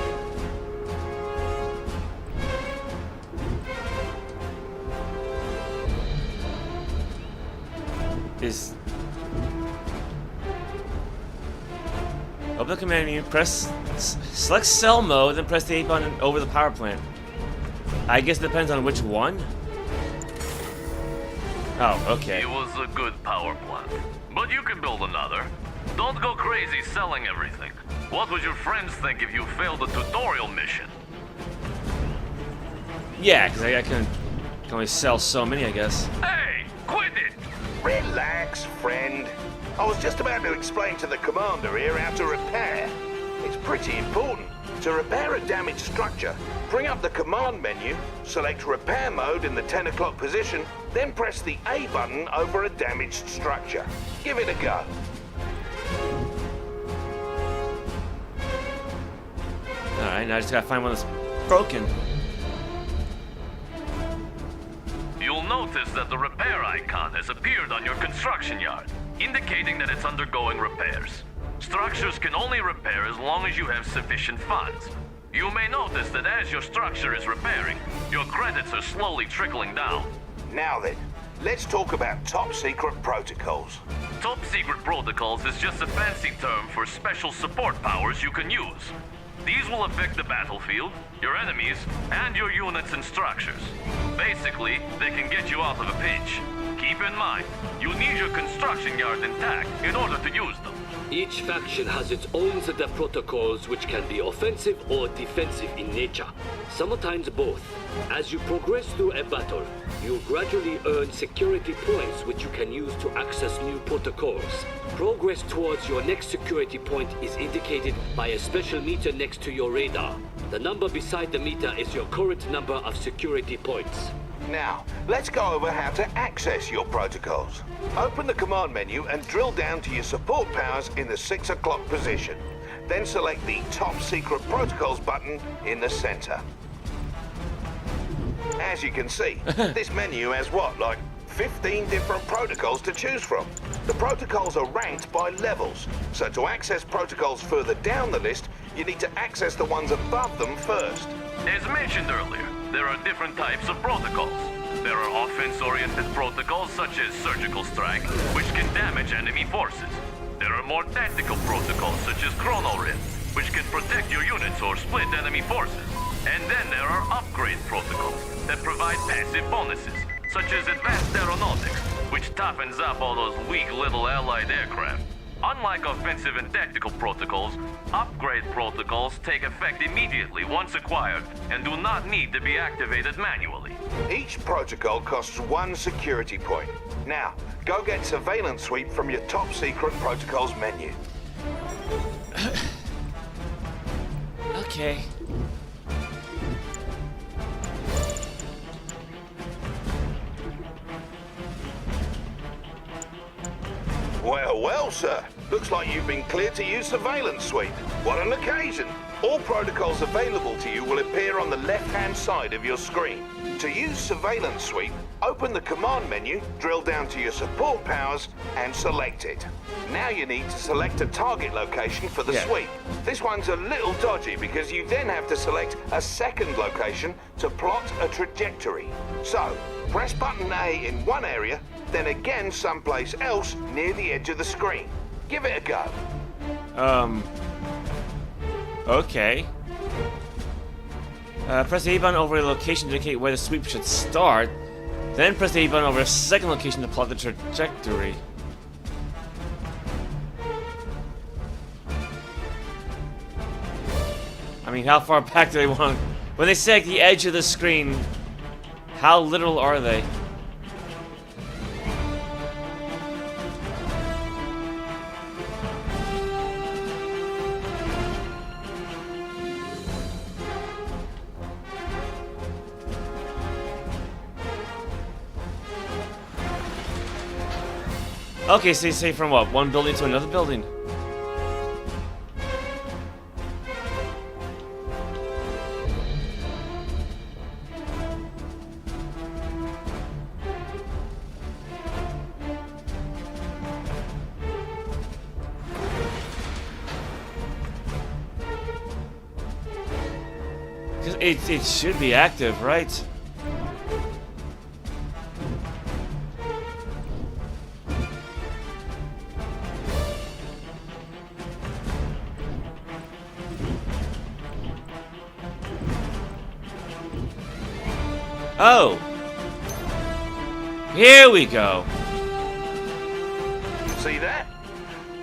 Open the command menu, select cell mode, then press the A button over the power plant. I guess it depends on which one. Oh, okay. It was a good power plant, but you can build another. Don't go crazy selling everything. What would your friends think if you failed a tutorial mission? Yeah, because I can only sell so many, I guess. Hey, quit it! Relax, friend. I was just about to explain to the commander here how to repair. It's pretty important. To repair a damaged structure, bring up the command menu, select repair mode in the 10 o'clock position, then press the A button over a damaged structure. Give it a go. Alright, now I just gotta find one that's broken. You'll notice that the repair icon has appeared on your construction yard, indicating that it's undergoing repairs. Structures can only repair as long as you have sufficient funds. You may notice that as your structure is repairing, your credits are slowly trickling down. Now then, let's talk about top secret protocols. Top secret protocols is just a fancy term for special support powers you can use. These will affect the battlefield, your enemies, and your units and structures. Basically, they can get you out of a pinch. Keep in mind, you need your construction yard intact in order to use them. Each faction has its own set of protocols which can be offensive or defensive in nature, sometimes both. As you progress through a battle, you gradually earn security points which you can use to access new protocols. Progress towards your next security point is indicated by a special meter next to your radar. The number beside the meter is your current number of security points. Now, let's go over how to access your protocols. Open the command menu and drill down to your support powers in the 6 o'clock position. Then select the Top Secret Protocols button in the center. As you can see, this menu has like 15 different protocols to choose from. The protocols are ranked by levels, so to access protocols further down the list, you need to access the ones above them first. As mentioned earlier, there are different types of protocols. There are offense-oriented protocols such as surgical strike, which can damage enemy forces. There are more tactical protocols such as chrono rim, which can protect your units or split enemy forces. And then there are upgrade protocols that provide passive bonuses, such as advanced aeronautics, which toughens up all those weak little allied aircraft. Unlike offensive and tactical protocols, upgrade protocols take effect immediately once acquired and do not need to be activated manually. Each protocol costs 1 security point. Now, go get surveillance sweep from your top secret protocols menu. Okay. Well, well, sir. Looks like you've been cleared to use surveillance sweep. What an occasion. All protocols available to you will appear on the left-hand side of your screen. To use surveillance sweep, open the command menu, drill down to your support powers, and select it. Now you need to select a target location for the sweep. This one's a little dodgy because you then have to select a second location to plot a trajectory. So, press button A in one area, then again someplace else near the edge of the screen. Give it a go. Okay. Press the A button over a location to indicate where the sweep should start. Then press the A button over a second location to plot the trajectory. I mean, how far back do they want? When they say like, the edge of the screen, how literal are they? Okay, so you say from what? One building to another building? It should be active, right? Oh! Here we go! See that?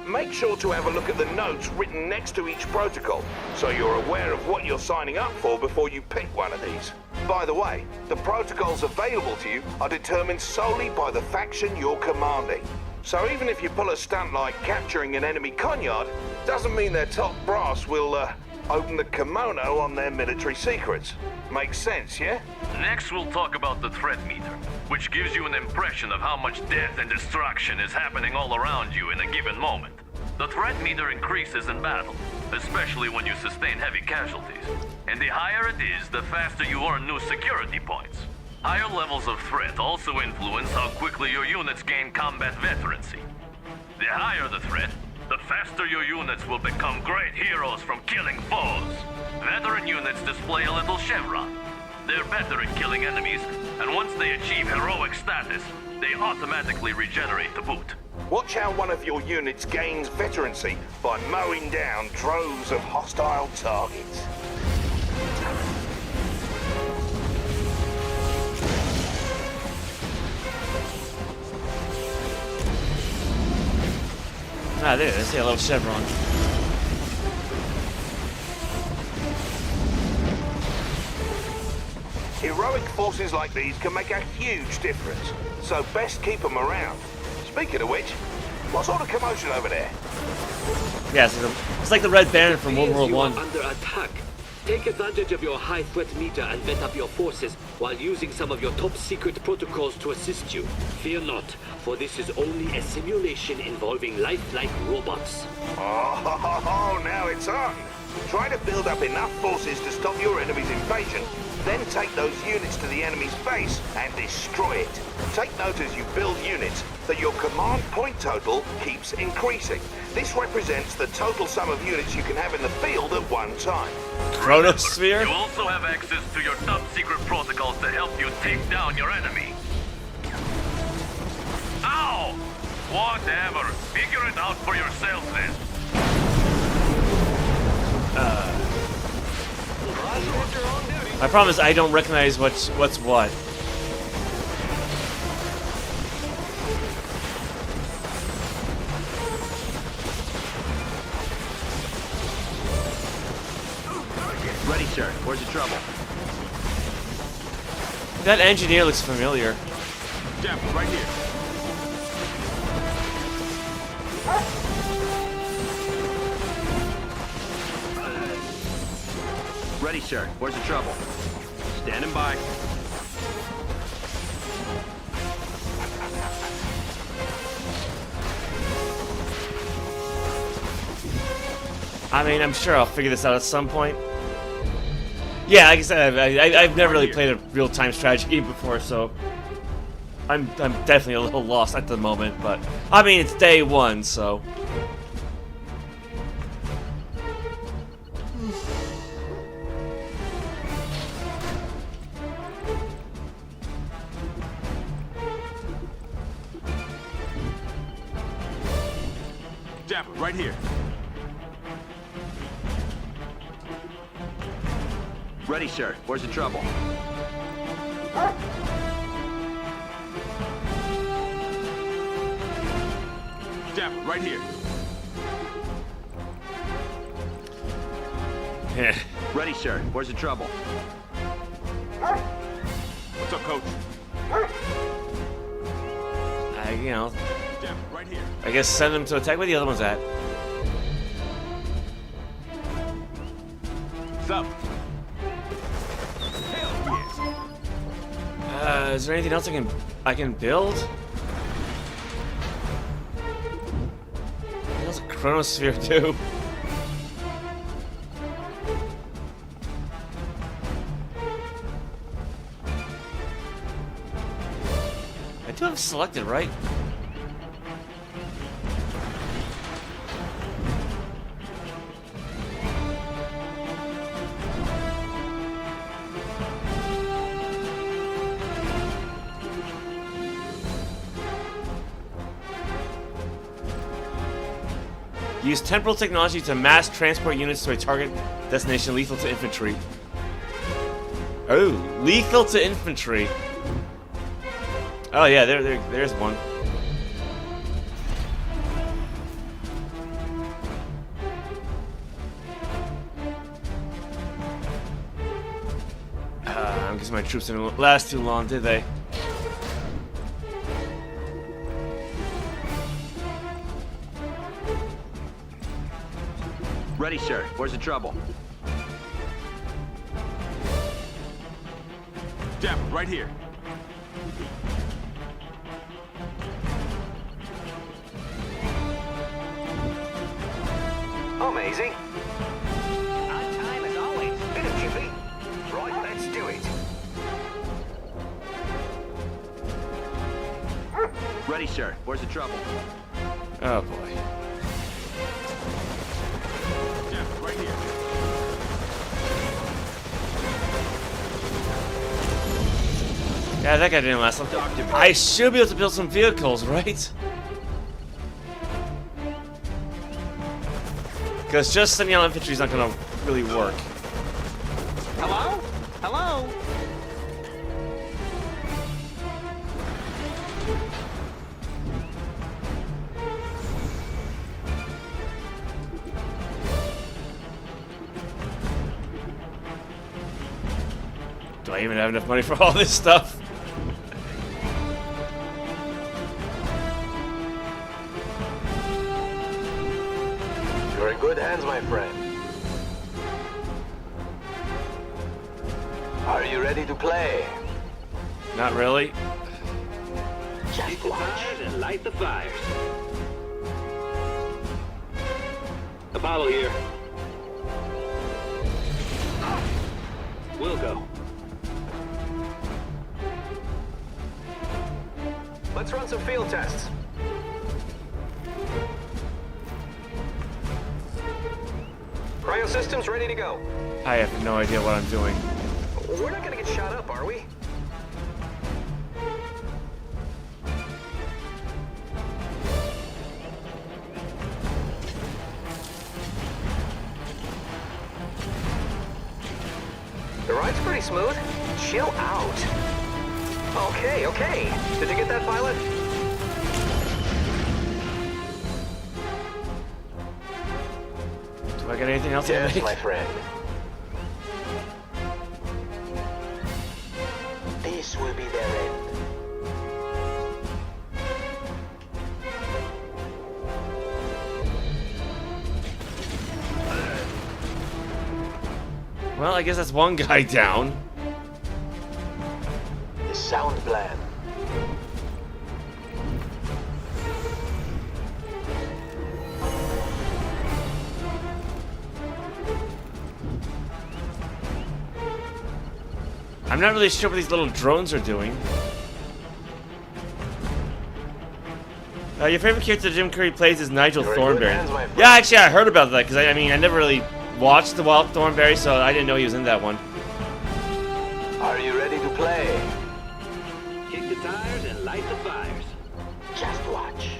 Make sure to have a look at the notes written next to each protocol, so you're aware of what you're signing up for before you pick one of these. By the way, the protocols available to you are determined solely by the faction you're commanding. So even if you pull a stunt like capturing an enemy conyard, doesn't mean their top brass will, open the kimono on their military secrets. Makes sense, yeah? Next, we'll talk about the threat meter, which gives you an impression of how much death and destruction is happening all around you in a given moment. The threat meter increases in battle, especially when you sustain heavy casualties. And the higher it is, the faster you earn new security points. Higher levels of threat also influence how quickly your units gain combat veterancy. The higher the threat, the faster your units will become great heroes from killing foes. Veteran units display a little chevron. They're better at killing enemies, and once they achieve heroic status, they automatically regenerate to boot. Watch how one of your units gains veterancy by mowing down droves of hostile targets. Ah, there, I see a little chevron. Heroic forces like these can make a huge difference, so best keep them around. Speaking of which, what sort of commotion over there? Yeah, it's like the Red Baron from World War You are I. under attack. Take advantage of your high threat meter and vet up your forces while using some of your top secret protocols to assist you. Fear not, for this is only a simulation involving lifelike robots. Oh, now it's on. Try to build up enough forces to stop your enemy's invasion, then take those units to the enemy's base and destroy it. Take note as you build units that your command point total keeps increasing. This represents the total sum of units you can have in the field at one time. Chronosphere? You also have access to your top secret protocols to help you take down your enemy. Ow! Whatever. Figure it out for yourself then. My problem is I don't recognize what's what. Ready, sir. Where's the trouble? That engineer looks familiar. Jeff, right here. Ready, sir. Where's the trouble? Standing by. I mean, I'm sure I'll figure this out at some point. Yeah, like I said, I've never really played a real-time strategy game before, so I'm definitely a little lost at the moment. But I mean, it's day one, so. Dapper, right here. Ready, sir. Where's the trouble? Dapper, right here. Yeah. Ready, sir. Where's the trouble? What's up, Coach? You know, Dapper, right here. I guess send them to attack. Where the other one's at? What's up? Is there anything else I can build? There's a chronosphere too. I do have selected, right? Use temporal technology to mass transport units to a target destination lethal to infantry. Oh, lethal to infantry. Oh yeah, there's one. I'm guessing my troops didn't last too long, did they? Ready, sir. Where's the trouble? Dapper, right here. Amazing. On time as always. Bit of Jiffy. Right, let's do it. Ready, sir. Where's the trouble? Oh boy. Dapper, right here. Yeah, that guy didn't last long. I should be able to build some vehicles, right? Because just sending out infantry is not going to really work. Hello? Hello? Do I even have enough money for all this stuff? You're in good hands, my friend. Are you ready to play? Not really. Just watch and light the fires. Apollo here. We'll go. Let's run some field tests. Cryo systems ready to go. I have no idea what I'm doing. We're not gonna get shot up, are we? The ride's pretty smooth. Chill out. Okay, okay. Did you get that, pilot? Do I get anything else Yes, to make? my friend. This will be their end. Well, I guess that's one guy down. The sound plan. I'm not really sure what these little drones are doing. Your favorite character Jim Curry plays is Nigel Thornberry. Yeah, actually, I heard about that because I mean, I never really watched the Wild Thornberry, so I didn't know he was in that one. Are you ready to play? Kick the tires and light the fires. Just watch.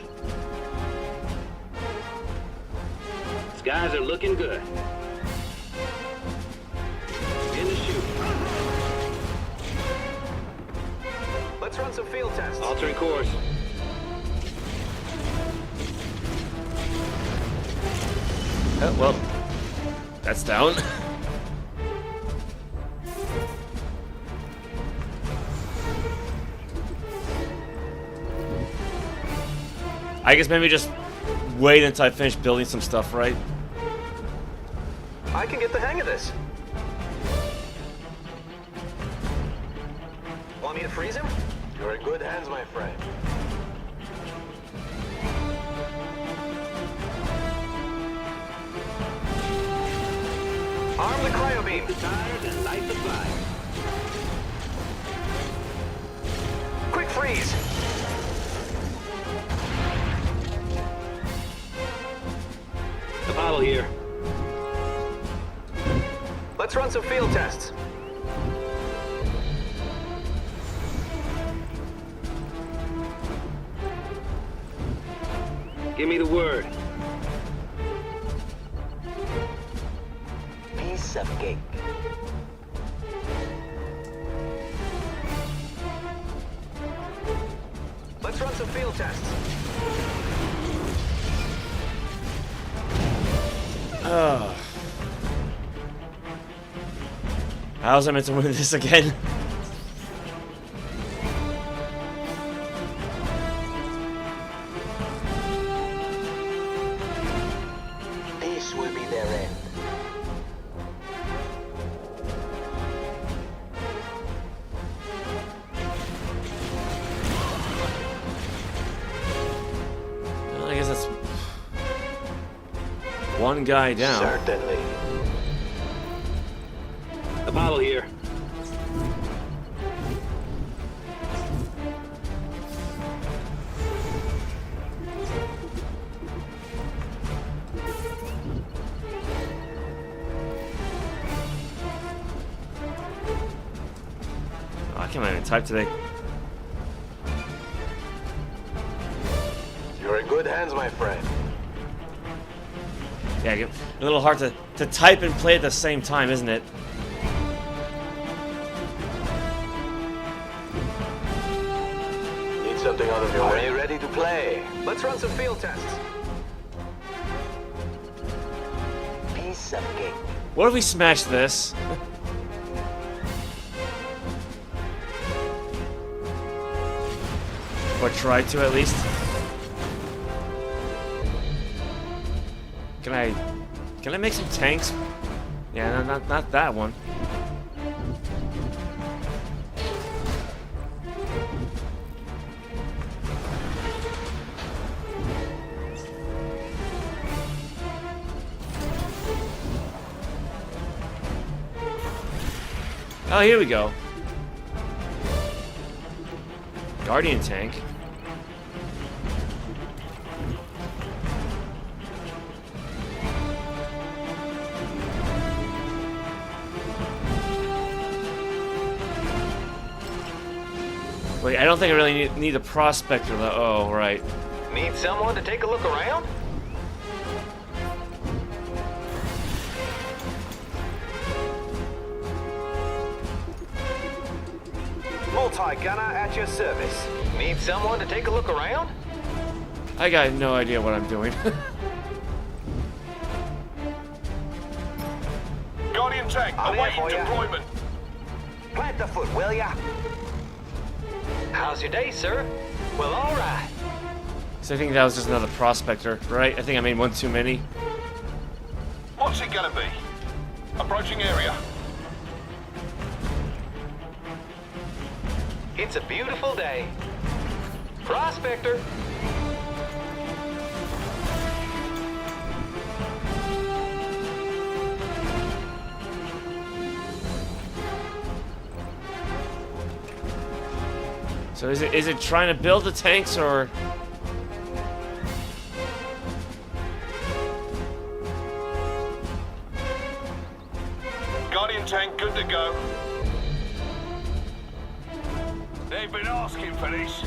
Skies are looking good. In the chute. Let's run some field tests. Altering course. Oh, well, that's down. I guess maybe just wait until I finish building some stuff, right? I can get the hang of this. Want me to freeze him? You're in good hands, my friend. Arm the cryo beam. The tires and light the fire. Quick freeze. Apollo here. Let's run some field tests. Give me the word. Piece of cake. Let's run some field tests. Oh. How was I meant to win this again? This will be their end. one guy down. Certainly. A bottle here. I can't even type today. You're in good hands, my friend. Yeah, a little hard to type and play at the same time, isn't it? Need something out of your way? Are you ready to play? Let's run some field tests. Piece of cake. What if we smash this? Or try to, at least. Can I make some tanks? Yeah, no, not that one. Oh, here we go. Guardian tank. Wait, I don't think I really need a prospector though. Oh, right. Need someone to take a look around? Multi-gunner at your service. Need someone to take a look around? I got no idea what I'm doing. Guardian tank, awaiting deployment. Plant the foot, will ya? How's your day, sir? Well, all right. So I think that was just another prospector, right? I think I made one too many. What's it gonna be? Approaching area. It's a beautiful day. Prospector. So is it trying to build the tanks or? Guardian tank good to go. They've been asking for this.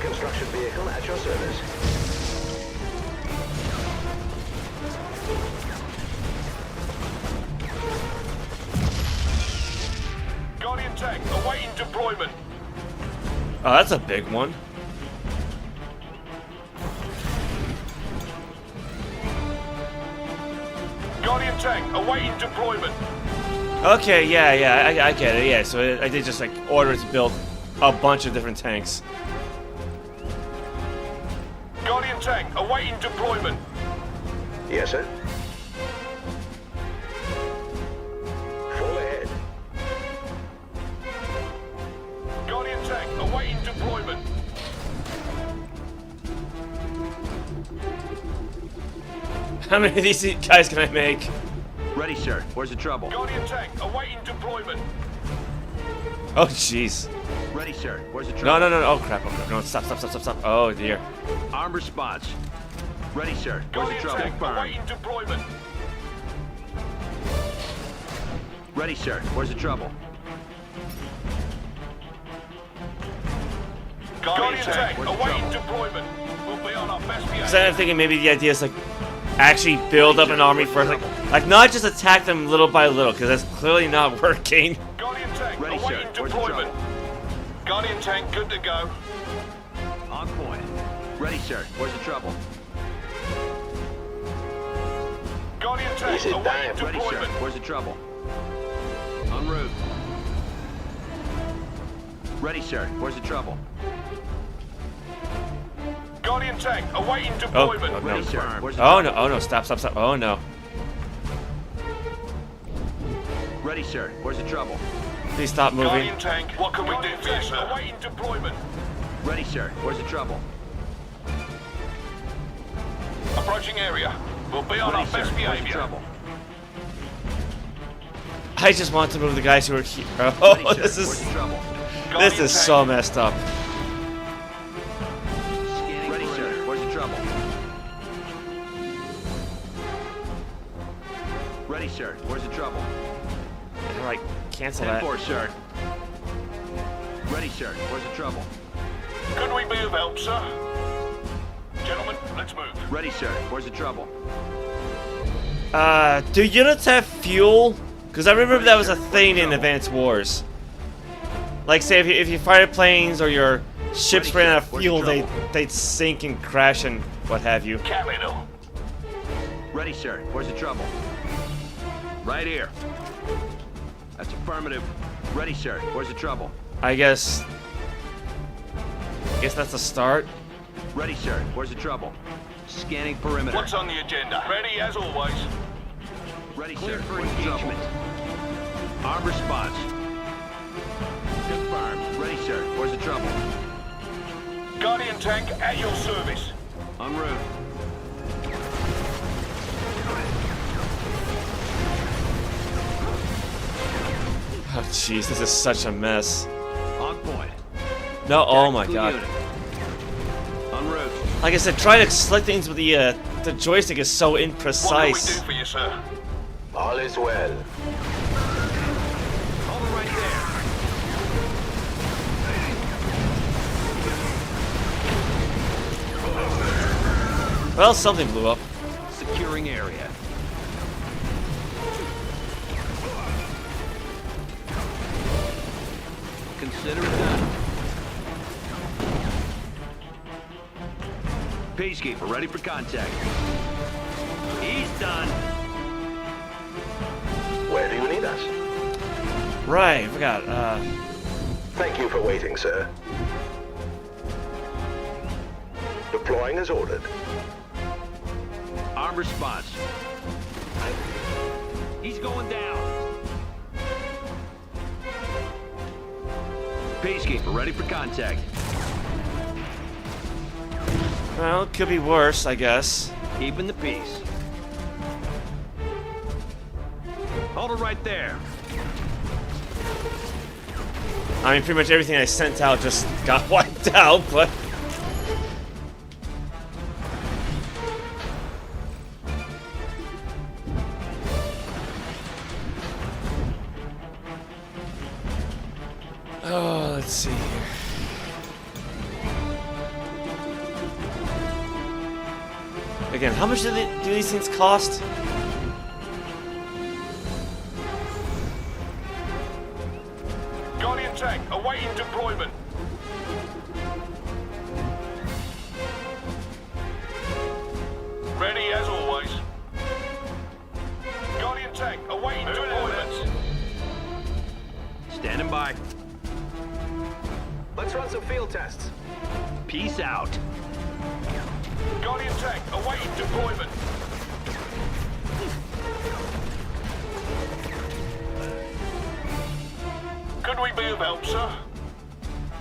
Construction vehicle at your service. Guardian tank awaiting deployment. Oh, that's a big one. Guardian tank awaiting deployment. Okay, yeah, I get it. Yeah, so I did just like order to build a bunch of different tanks. Guardian tank awaiting deployment. Yes, sir. Full ahead. Guardian tank awaiting deployment. How many of these guys can I make? Ready, sir. Where's the trouble? Guardian tank awaiting deployment. Oh, jeez. Ready, sir. Where's the trouble? No. Oh, crap. No, stop. Oh, dear. Armed response. Ready, sir. Where's the Guardian trouble? tank awaiting deployment. Ready, sir. Where's the trouble? Guardian tank awaiting deployment. We'll be on our best behavior. So I'm thinking maybe the idea is like actually build up an army first, like not just attack them little by little, because that's clearly not working. Guardian tank Ready, sir. awaiting Where's the deployment. trouble? Guardian tank good to go. On point. Ready, sir. Where's the trouble? Guardian tank awaiting Ready, sir. deployment. Where's the trouble? En route. Ready, sir. Where's the trouble? Guardian tank awaiting Oh, deployment. no. Ready, sir. Where's the Oh trouble? no, stop. Oh no. Ready, sir. Where's the trouble? Please stop moving. Guardian tank, what can we do for you, sir? Awaiting deployment. Ready, sir. Where's the trouble? Approaching area. We'll be on our Ready, sir. best Where's the behavior. trouble? I just want to move the guys who are here. Oh, Ready, sir. this Where's the is trouble? this is so messed up. Scanning. Ready, sir. Where's the trouble? Ready, sir. Where's the trouble? All right, cancel that. 10-4, sir. Ready, sir. Where's the trouble? Could we be of help, sir? Gentlemen, let's move. Ready, sir. Where's the trouble? Do units have fuel? Because I remember that was a thing in Advanced Wars. Like, say, if your fighter planes or your ships ran out of fuel, they'd sink and crash and what have you. Capital. Ready, sir. Where's the trouble? Right here. That's affirmative. Ready, sir. Where's the trouble? I guess that's the start. Ready, sir. Where's the trouble? Scanning perimeter. What's on the agenda? Ready as always. Ready, sir. Where's the trouble? Arm response. Confirmed. Ready, sir. Where's the trouble? Guardian tank at your service. En route. Oh jeez, this is such a mess. On point. No, oh my god. Unit. En route. Like I said, trying to select things with the joystick is so What can we imprecise. do for you, sir? All is well. Hold it right there. Well, something blew up. Securing area. Consider it done. Peacekeeper, ready for contact. He's done. Where do you need us? Right, I forgot. Thank you for waiting, sir. Deploying as ordered. Arm response. He's going down. Peacekeeper, ready for contact. Well, it could be worse, I guess. Keeping the peace. Hold it right there. I mean, pretty much everything I sent out just got wiped out, but... Oh, let's see here. Again, how much do these things cost? Guardian tank awaiting deployment. Ready as always. Guardian tank awaiting deployment. Standing by. Let's run some field tests. Peace out. Guardian tank awaiting deployment. Could we be of help, sir?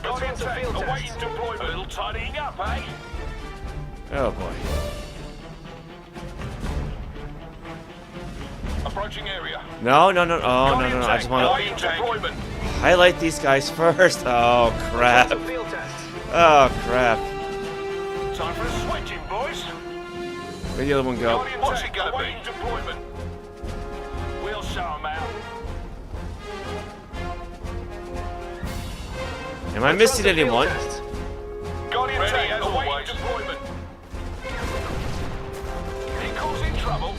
Guardian tank awaiting deployment. A little tidying up, eh? Oh boy. Approaching area. No. Oh, no. I just want Awaiting deployment. to highlight these guys first. Oh, crap. Oh, crap. Time for a switching, boys. Where'd the other one go? What's it gonna be? Deployment. We'll show 'em out. Am I missing anyone? Guardian tank as always. Deployment. Ain't causing trouble.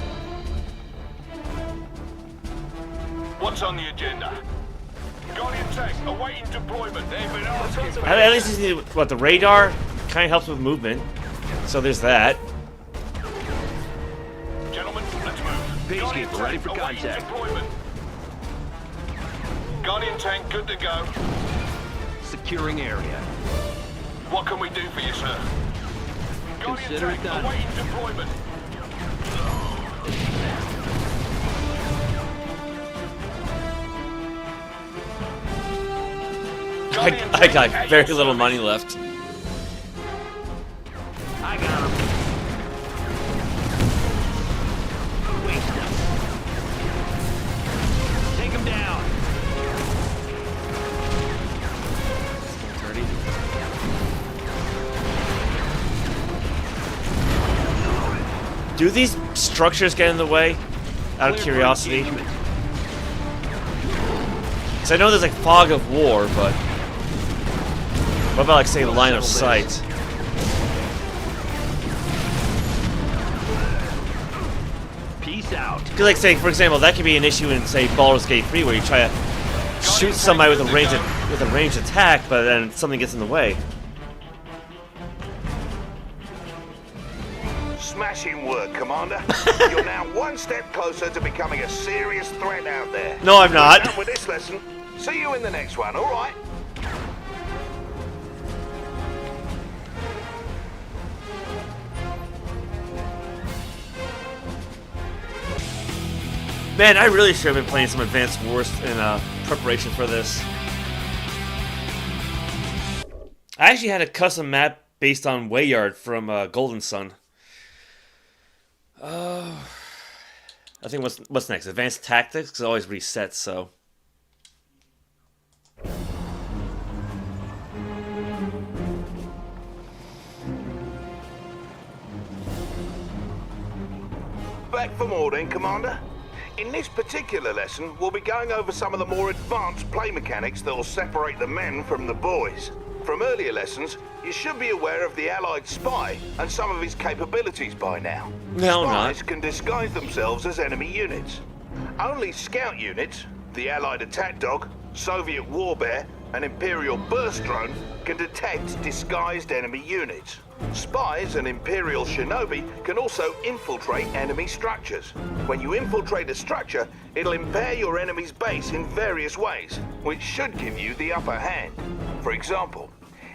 What's on the agenda? Guardian tank awaiting deployment. They've been asking for At least you see what the radar kind of helps with movement. So there's that. Gentlemen, let's move. Peacekeeper, ready for awaiting contact. deployment. Guardian tank good to go. Securing area. What can we do for you, sir? Guardian Consider it tank done. awaiting deployment. I got very little money left. I got him. Waste him. Take him down. Dirty. Do these structures get in the way? Out of curiosity. Because I know there's like fog of war, but what about like say line of sight? Peace out. Because like say, for example, that could be an issue in say Baldur's Gate 3 where you try to shoot somebody with a ranged attack, but then something gets in the way. Smashing work, Commander. You're now one step closer to becoming a serious threat out there. No, I'm not. We're done with this lesson. See you in the next one, all right? Man, I really should have been playing some Advanced Wars in preparation for this. I actually had a custom map based on Wayyard from Golden Sun. I think what's next? Advanced Tactics? 'Cause it always resets, so. Back for more then, Commander. In this particular lesson, we'll be going over some of the more advanced play mechanics that will separate the men from the boys. From earlier lessons, you should be aware of the Allied spy and some of his capabilities by now. No, Spies not. can disguise themselves as enemy units. Only scout units, the Allied attack dog, Soviet war bear, and Imperial burst drone can detect disguised enemy units. Spies and Imperial shinobi can also infiltrate enemy structures. When you infiltrate a structure, it'll impair your enemy's base in various ways, which should give you the upper hand. For example,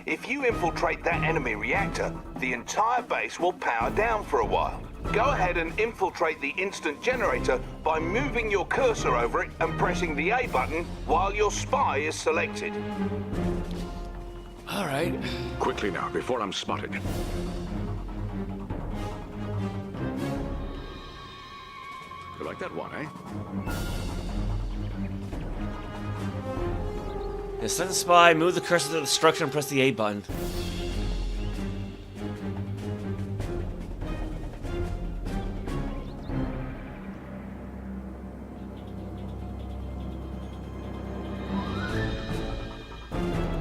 if you infiltrate that enemy reactor, the entire base will power down for a while. Go ahead and infiltrate the instant generator by moving your cursor over it and pressing the A button while your spy is selected. Alright. Quickly now, before I'm spotted. You like that one, eh? Yeah, select the spy, move the cursor to the structure, and press the A button.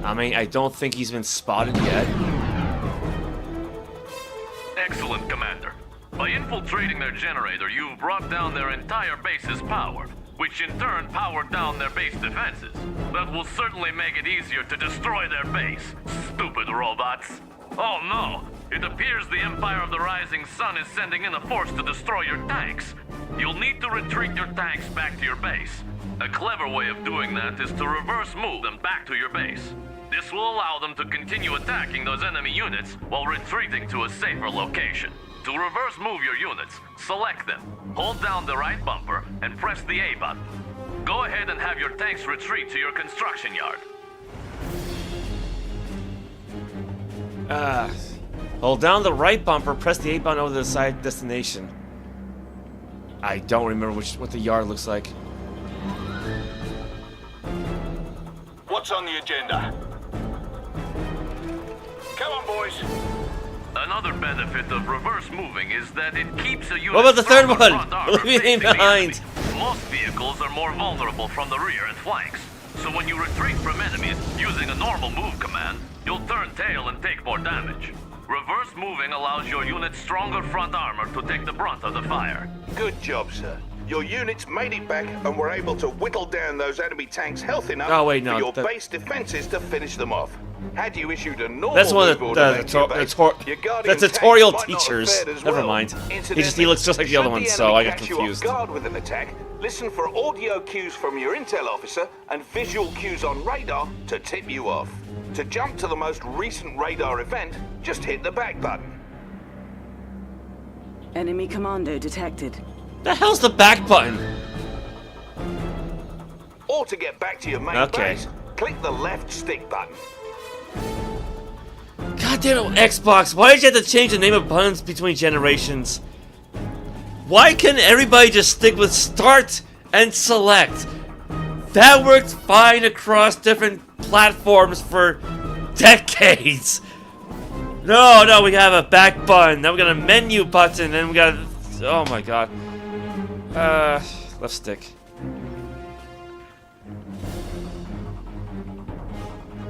I mean, I don't think he's been spotted yet. Excellent, Commander. By infiltrating their generator, you've brought down their entire base's power, which in turn powered down their base defenses. That will certainly make it easier to destroy their base. Stupid robots. Oh no! It appears the Empire of the Rising Sun is sending in a force to destroy your tanks. You'll need to retreat your tanks back to your base. A clever way of doing that is to reverse move them back to your base. This will allow them to continue attacking those enemy units while retreating to a safer location. To reverse move your units, select them, hold down the right bumper, and press the A button. Go ahead and have your tanks retreat to your construction yard. Hold down the right bumper, press the A button over the side destination. I don't remember what the yard looks like. What's on the agenda? Come on, boys. Another benefit of reverse moving is that it keeps a unit. What about the third from one? front armor Leave me facing the behind. enemy. Most vehicles are more vulnerable from the rear and flanks. So when you retreat from enemies using a normal move command, you'll turn tail and take more damage. Reverse moving allows your unit's stronger front armor to take the brunt of the fire. Good job, sir. Your units made it back and were able to whittle down those enemy tanks health enough Oh, wait, no, for your the- base defenses to finish them off. Had you issued a normal That's one of move the order back to your base, your guardian the tutorial tanks might not have teachers. fared as Never well. mind. Incidentally, He looks just like the other should one, the so enemy I got catch confused. You off guard with an attack, listen for audio cues from your intel officer and visual cues on radar to tip you off. To jump to the most recent radar event, just hit the back button. Enemy commando detected. The hell's the back button? Or to get back to your main Okay. base, click the left stick button. Goddamn Xbox, why did you have to change the name of buttons between generations? Why couldn't everybody just stick with start and select? That worked fine across different platforms for decades. No, we have a back button, then we got a menu button, then we got a... Oh my god. Left stick.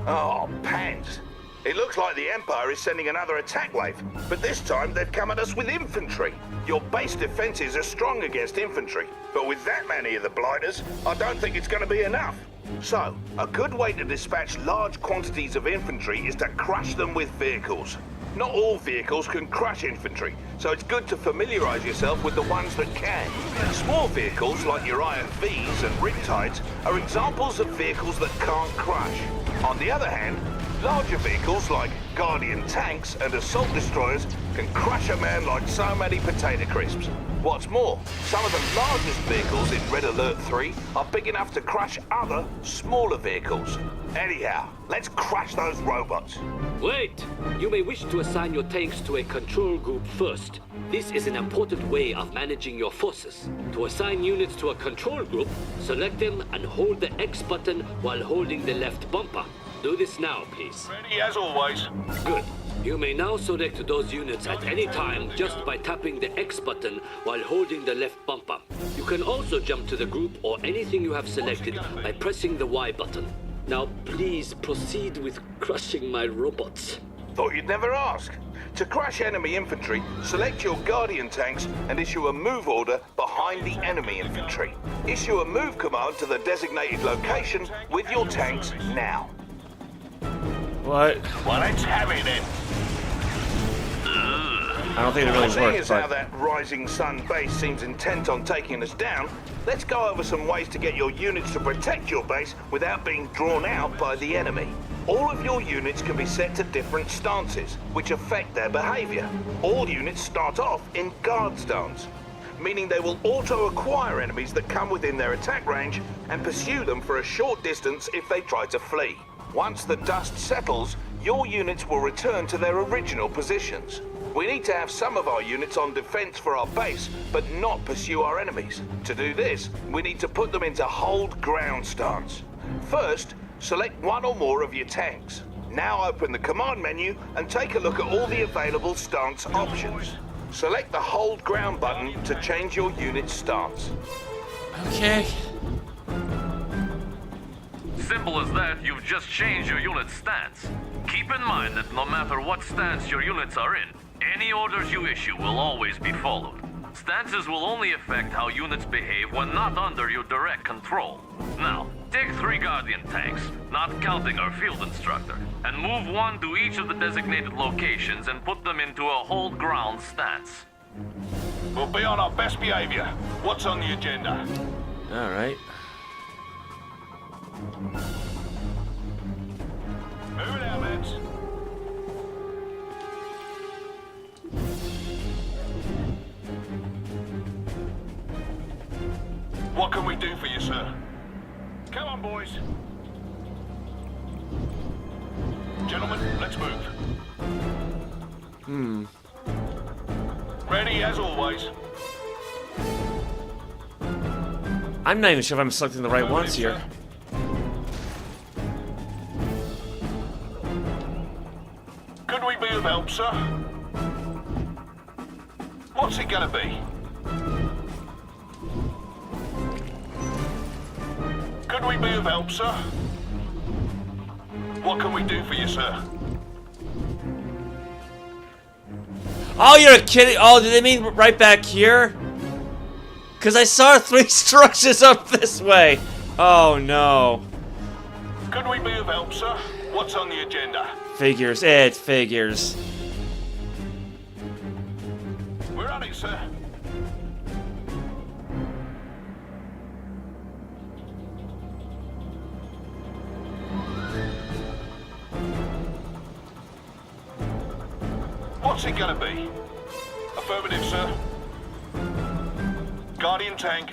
Oh, pants. It looks like the Empire is sending another attack wave, but this time they've come at us with infantry. Your base defenses are strong against infantry, but with that many of the blighters, I don't think it's going to be enough. So, a good way to dispatch large quantities of infantry is to crush them with vehicles. Not all vehicles can crush infantry, so it's good to familiarize yourself with the ones that can. Small vehicles like your IFVs and Riptides are examples of vehicles that can't crush. On the other hand, larger vehicles like Guardian tanks and assault destroyers can crush a man like so many potato crisps. What's more, some of the largest vehicles in Red Alert 3 are big enough to crush other, smaller vehicles. Anyhow, let's crush those robots. Wait! You may wish to assign your tanks to a control group first. This is an important way of managing your forces. To assign units to a control group, select them and hold the X button while holding the left bumper. Do this now, please. Ready as always. Good. You may now select those units at any time just by tapping the X button while holding the left bumper. You can also jump to the group or anything you have selected by pressing the Y button. Now please proceed with crushing my robots. Thought you'd never ask. To crush enemy infantry, select your Guardian tanks and issue a move order behind the enemy infantry. Issue a move command to the designated location with your tanks now. What? Well, let's have it then. I don't think it really Seeing works, as how but... that Rising Sun base seems intent on taking us down, let's go over some ways to get your units to protect your base without being drawn out by the enemy. All of your units can be set to different stances, which affect their behavior. All units start off in guard stance, meaning they will auto-acquire enemies that come within their attack range and pursue them for a short distance if they try to flee. Once the dust settles, your units will return to their original positions. We need to have some of our units on defense for our base, but not pursue our enemies. To do this, we need to put them into hold ground stance. First, select one or more of your tanks. Now open the command menu and take a look at all the available stance options. Select the hold ground button to change your unit's stance. Okay. Simple as that, you've just changed your unit's stance. Keep in mind that no matter what stance your units are in, any orders you issue will always be followed. Stances will only affect how units behave when not under your direct control. Now, take 3 Guardian tanks, not counting our field instructor, and move 1 to each of the designated locations and put them into a hold ground stance. We'll be on our best behavior. What's on the agenda? Alright. Move it out, lads. What can we do for you, sir? Come on, boys. Gentlemen, let's move. Ready as always. I'm not even sure if I'm selecting the right ones here. Could we be of help, sir? What's it gonna be? Could we be of help, sir? What can we do for you, sir? Oh, you're kidding! Oh, did they mean right back here? Because I saw 3 structures up this way. Oh no. Could we be of help, sir? What's on the agenda? Figures. It figures. We're on it, sir. What's it gonna be? Affirmative, sir. Guardian tank.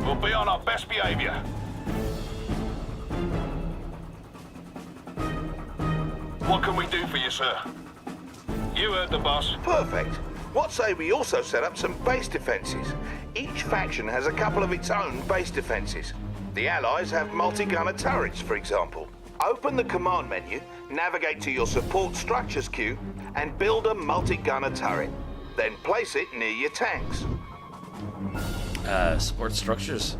We'll be on our best behavior. What can we do for you, sir? You heard the boss. Perfect. What say we also set up some base defenses? Each faction has a couple of its own base defenses. The Allies have multi-gunner turrets, for example. Open the command menu, navigate to your support structures queue, and build a multi-gunner turret. Then place it near your tanks. Support structures.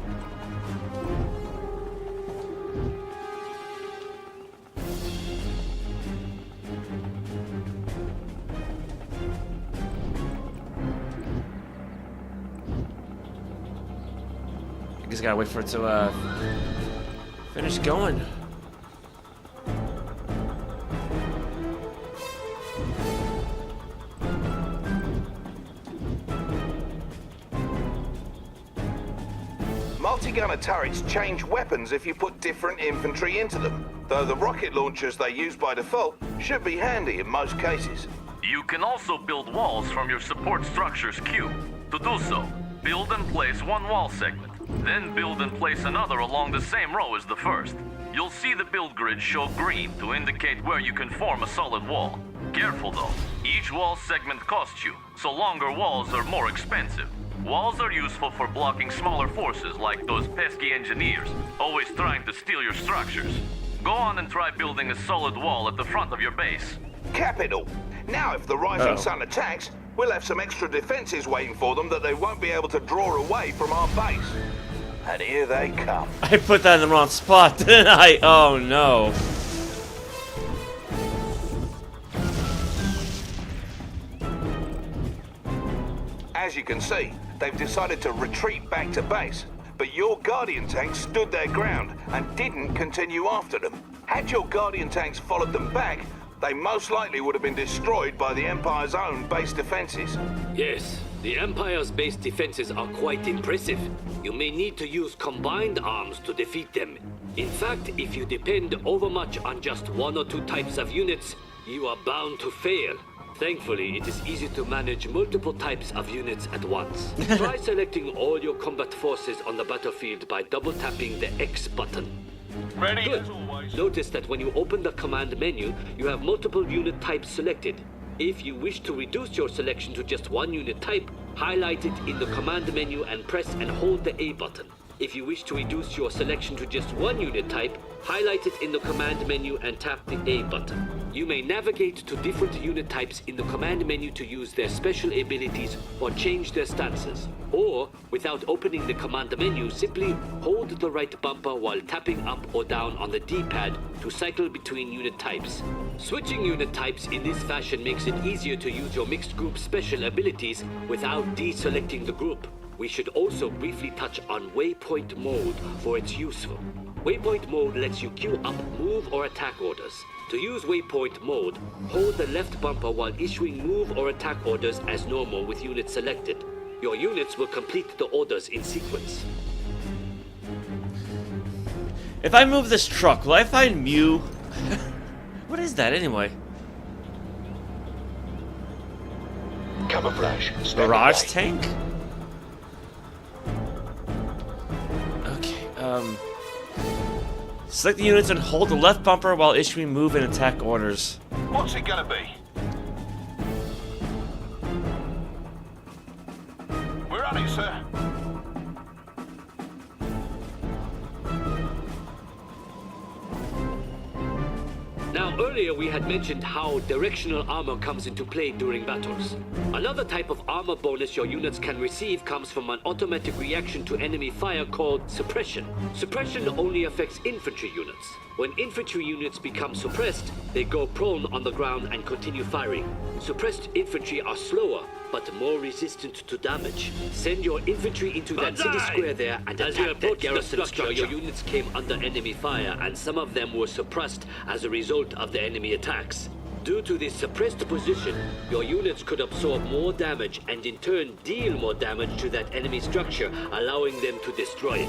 I guess I gotta wait for it to finish going. Multi-gunner turrets change weapons if you put different infantry into them, though the rocket launchers they use by default should be handy in most cases. You can also build walls from your support structures queue. To do so, build and place one wall segment, then build and place another along the same row as the first. You'll see the build grid show green to indicate where you can form a solid wall. Careful though, each wall segment costs you, so longer walls are more expensive. Walls are useful for blocking smaller forces like those pesky engineers, always trying to steal your structures. Go on and try building a solid wall at the front of your base. Capital! Now if the rising sun attacks, we'll have some extra defenses waiting for them that they won't be able to draw away from our base. And here they come. I put that in the wrong spot, didn't I? Oh no. As you can see, they've decided to retreat back to base, but your Guardian tanks stood their ground and didn't continue after them. Had your Guardian tanks followed them back, they most likely would have been destroyed by the Empire's own base defenses. Yes, the Empire's base defenses are quite impressive. You may need to use combined arms to defeat them. In fact, if you depend overmuch on just one or two types of units, you are bound to fail. Thankfully, it is easy to manage multiple types of units at once. Try selecting all your combat forces on the battlefield by double-tapping the X button. Ready Good. Notice that when you open the command menu, you have multiple unit types selected. If you wish to reduce your selection to just one unit type, highlight it in the command menu and press and hold the A button. If you wish to reduce your selection to just one unit type, highlight it in the command menu and tap the A button. You may navigate to different unit types in the command menu to use their special abilities or change their stances. Or, without opening the command menu, simply hold the right bumper while tapping up or down on the D-pad to cycle between unit types. Switching unit types in this fashion makes it easier to use your mixed group special abilities without deselecting the group. We should also briefly touch on waypoint mode for its useful. Waypoint mode lets you queue up move or attack orders. To use waypoint mode, hold the left bumper while issuing move or attack orders as normal with units selected. Your units will complete the orders in sequence. If I move this truck, will I find Mew? What is that anyway? Camouflage. Barrage tank? Select the units and hold the left bumper while issuing move and attack orders. What's it gonna be? We're on it, sir. Now, earlier we had mentioned how directional armor comes into play during battles. Another type of armor bonus your units can receive comes from an automatic reaction to enemy fire called suppression. Suppression only affects infantry units. When infantry units become suppressed, they go prone on the ground and continue firing. Suppressed infantry are slower, but more resistant to damage. Send your infantry into that city square there and attack that garrison structure. Your units came under enemy fire, and some of them were suppressed as a result of the enemy attacks. Due to this suppressed position, your units could absorb more damage and in turn deal more damage to that enemy structure, allowing them to destroy it.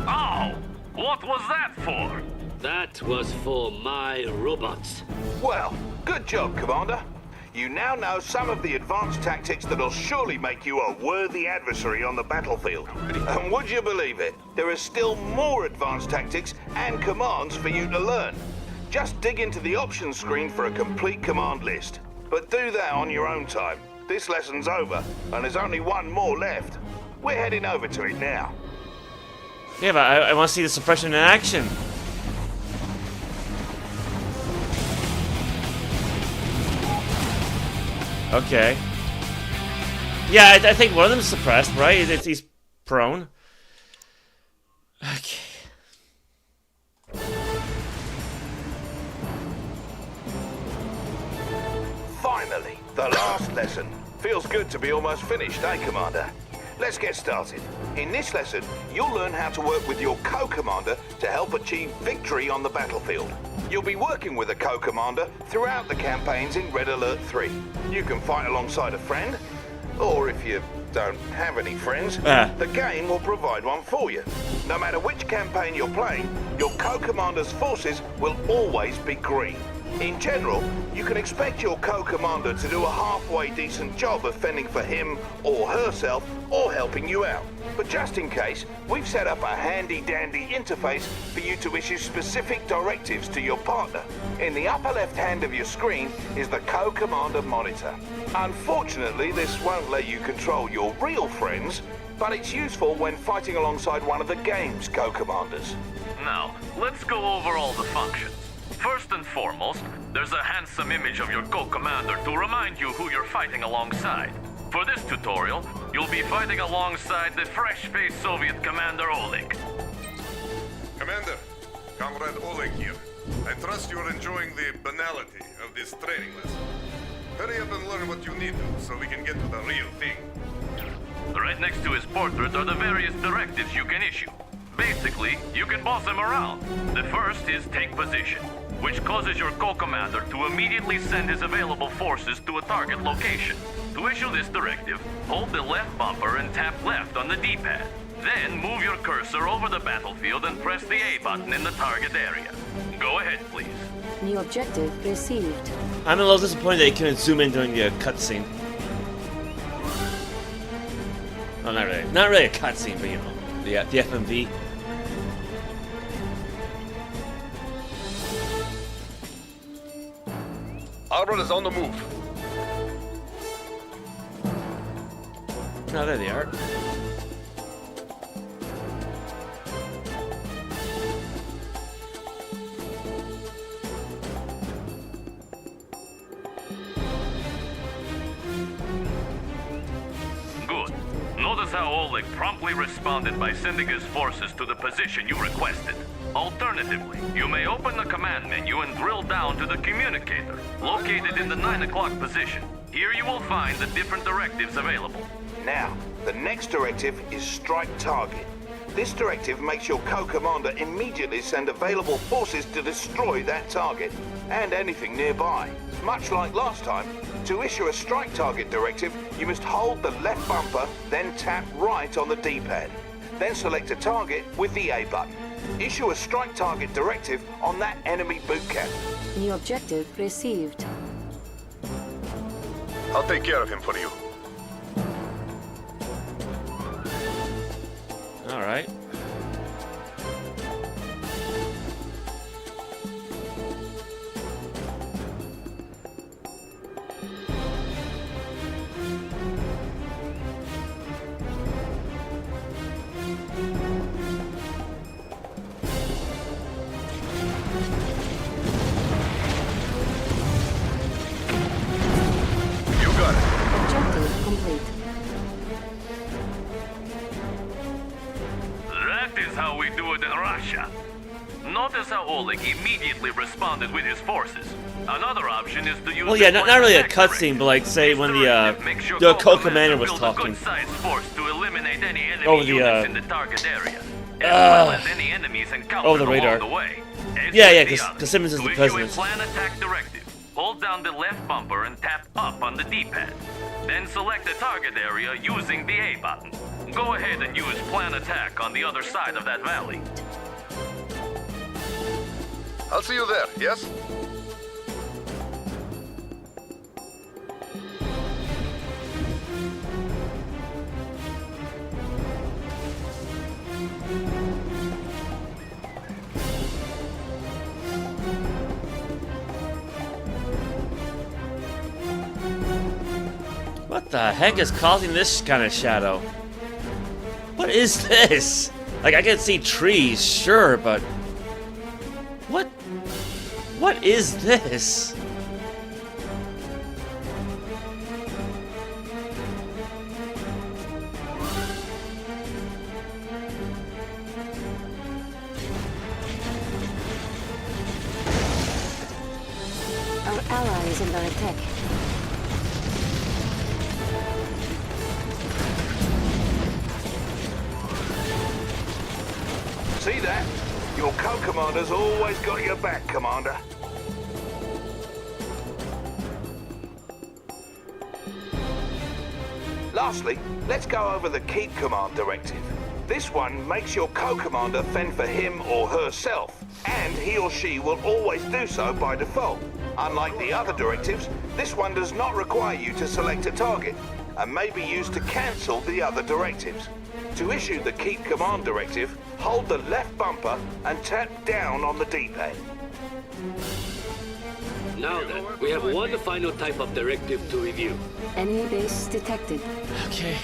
Ow! What was that for? That was for my robots. Well, good job, Commander. You now know some of the advanced tactics that'll surely make you a worthy adversary on the battlefield. And would you believe it? There are still more advanced tactics and commands for you to learn. Just dig into the options screen for a complete command list. But do that on your own time. This lesson's over, and there's only one more left. We're heading over to it now. Yeah, but I want to see the suppression in action. Okay. Yeah, I think one of them's suppressed, right? He's prone. Okay. Finally, the last lesson. Feels good to be almost finished, eh, Commander? Let's get started. In this lesson, you'll learn how to work with your co-commander to help achieve victory on the battlefield. You'll be working with a co-commander throughout the campaigns in Red Alert 3. You can fight alongside a friend, or if you don't have any friends, the game will provide one for you. No matter which campaign you're playing, your co-commander's forces will always be green. In general, you can expect your co-commander to do a halfway decent job of fending for him or herself or helping you out. But just in case, we've set up a handy-dandy interface for you to issue specific directives to your partner. In the upper left hand of your screen is the co-commander monitor. Unfortunately, this won't let you control your real friends, but it's useful when fighting alongside one of the game's co-commanders. Now, let's go over all the functions. First and foremost, there's a handsome image of your co-commander to remind you who you're fighting alongside. For this tutorial, you'll be fighting alongside the fresh-faced Soviet commander Oleg. Commander, Comrade Oleg here. I trust you're enjoying the banality of this training lesson. Hurry up and learn what you need to, so we can get to the real thing. Right next to his portrait are the various directives you can issue. Basically, you can boss him around. The first is take position, which causes your co-commander to immediately send his available forces to a target location. To issue this directive, hold the left bumper and tap left on the D-pad. Then move your cursor over the battlefield and press the A button in the target area. Go ahead, please. New objective received. I'm a little disappointed that you couldn't zoom in during the cutscene. Well, not really a cutscene, but you know, the FMV. Albert is on the move. Oh, there they are. Good. Notice how Oleg promptly responded by sending his forces to the position you requested. Alternatively, you may open the command menu and drill down to the communicator, located in the 9 o'clock position. Here you will find the different directives available. Now, the next directive is strike target. This directive makes your co-commander immediately send available forces to destroy that target, and anything nearby. Much like last time, to issue a strike target directive, you must hold the left bumper, then tap right on the D-pad. Then select a target with the A button. Issue a strike target directive on that enemy boot camp. New objective received. I'll take care of him for you. All right. Objective complete. That is how we do it in Russia. Notice how Oleg immediately responded with his forces. Another option is to use. Well, yeah, not really a cutscene, but like say when the co-commander was talking force to eliminate any enemy over the units in the target area, as well as any enemies encountered over the radar. along the way. Yeah, because Simmons is the president. To issue a plan attack directive, hold down the left bumper and tap up on the D-pad. Then select the target area using the A button. Go ahead and use plan attack on the other side of that valley. I'll see you there, yes? What the heck is causing this kind of shadow? What is this? Like, I can see trees, sure, but... What is this? Our ally is under attack. See that? Your co-commander's always got your back, Commander. Lastly, let's go over the Keep Command Directive. This one makes your co-commander fend for him or herself, and he or she will always do so by default. Unlike the other directives, this one does not require you to select a target, and may be used to cancel the other directives. To issue the Keep Command Directive, hold the left bumper and tap down on the D-pad. Now then, we have one final type of directive to review. Enemy base detected. Okay.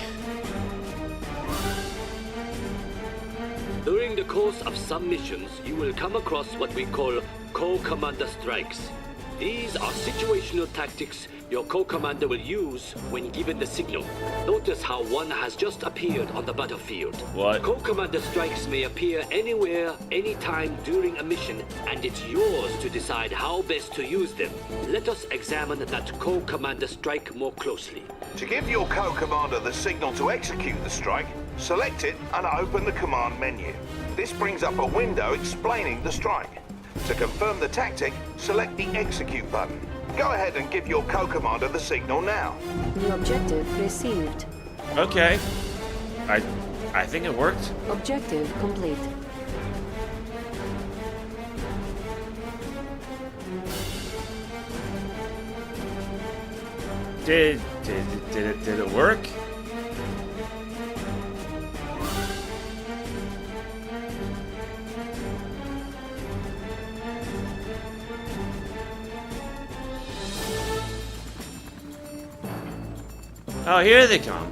During the course of some missions, you will come across what we call co-commander strikes. These are situational tactics your co-commander will use when given the signal. Notice how one has just appeared on the battlefield. What? Co-commander strikes may appear anywhere, anytime during a mission, and it's yours to decide how best to use them. Let us examine that co-commander strike more closely. To give your co-commander the signal to execute the strike, select it and open the command menu. This brings up a window explaining the strike. To confirm the tactic, select the execute button. Go ahead and give your co-commander the signal now. New objective received. Okay. I think it worked. Objective complete. Did it work? Oh, here they come.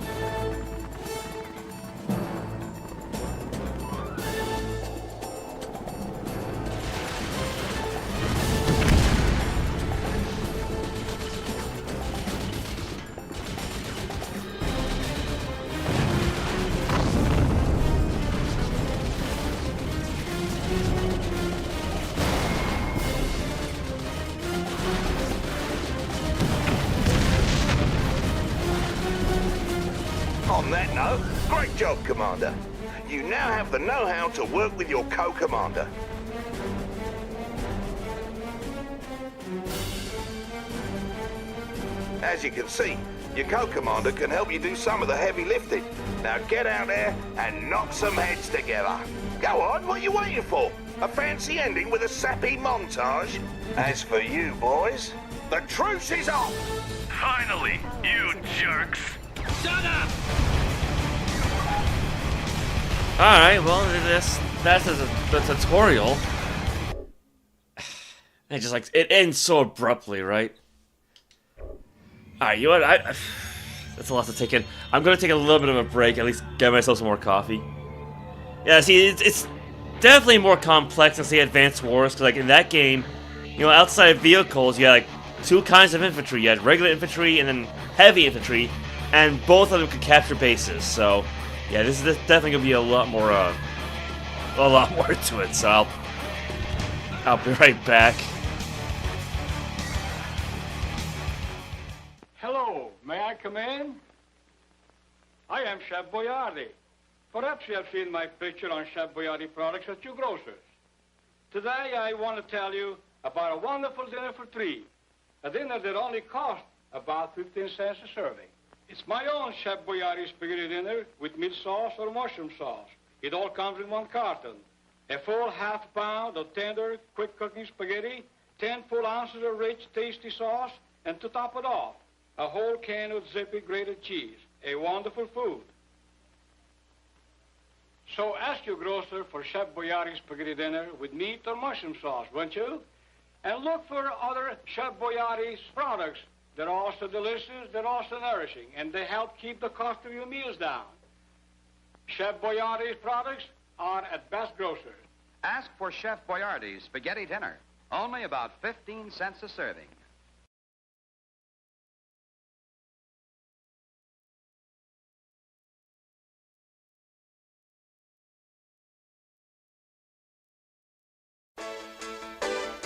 On that note, great job, Commander. You now have the know-how to work with your co-commander. As you can see, your co-commander can help you do some of the heavy lifting. Now get out there and knock some heads together. Go on, what are you waiting for? A fancy ending with a sappy montage? As for you, boys, the truce is on! Finally, you jerks! Shut up! Alright, well, that's the tutorial. It just like, it ends so abruptly, right? Alright, you know what, that's a lot to take in. I'm gonna take a little bit of a break, at least get myself some more coffee. Yeah, see, it's definitely more complex than, say, Advanced Wars, because, like, in that game, you know, outside of vehicles, you had, like, two kinds of infantry. You had regular infantry and then heavy infantry, and both of them could capture bases, so... Yeah, this is definitely gonna be a lot more to it. So I'll be right back. Hello, may I come in? I am Chef Boyardee. Perhaps you have seen my picture on Chef Boyardee products at your grocers. Today I want to tell you about a wonderful dinner for three. A dinner that only costs about 15 cents a serving. It's my own Chef Boyardee spaghetti dinner with meat sauce or mushroom sauce. It all comes in one carton. A full half pound of tender, quick cooking spaghetti, 10 full ounces of rich, tasty sauce, and to top it off, a whole can of zippy grated cheese. A wonderful food. So ask your grocer for Chef Boyardee spaghetti dinner with meat or mushroom sauce, won't you? And look for other Chef Boyardee products They're also delicious, they're also nourishing, and they help keep the cost of your meals down. Chef Boyardee's products are at Best Grocers. Ask for Chef Boyardee's spaghetti dinner. Only about 15 cents a serving.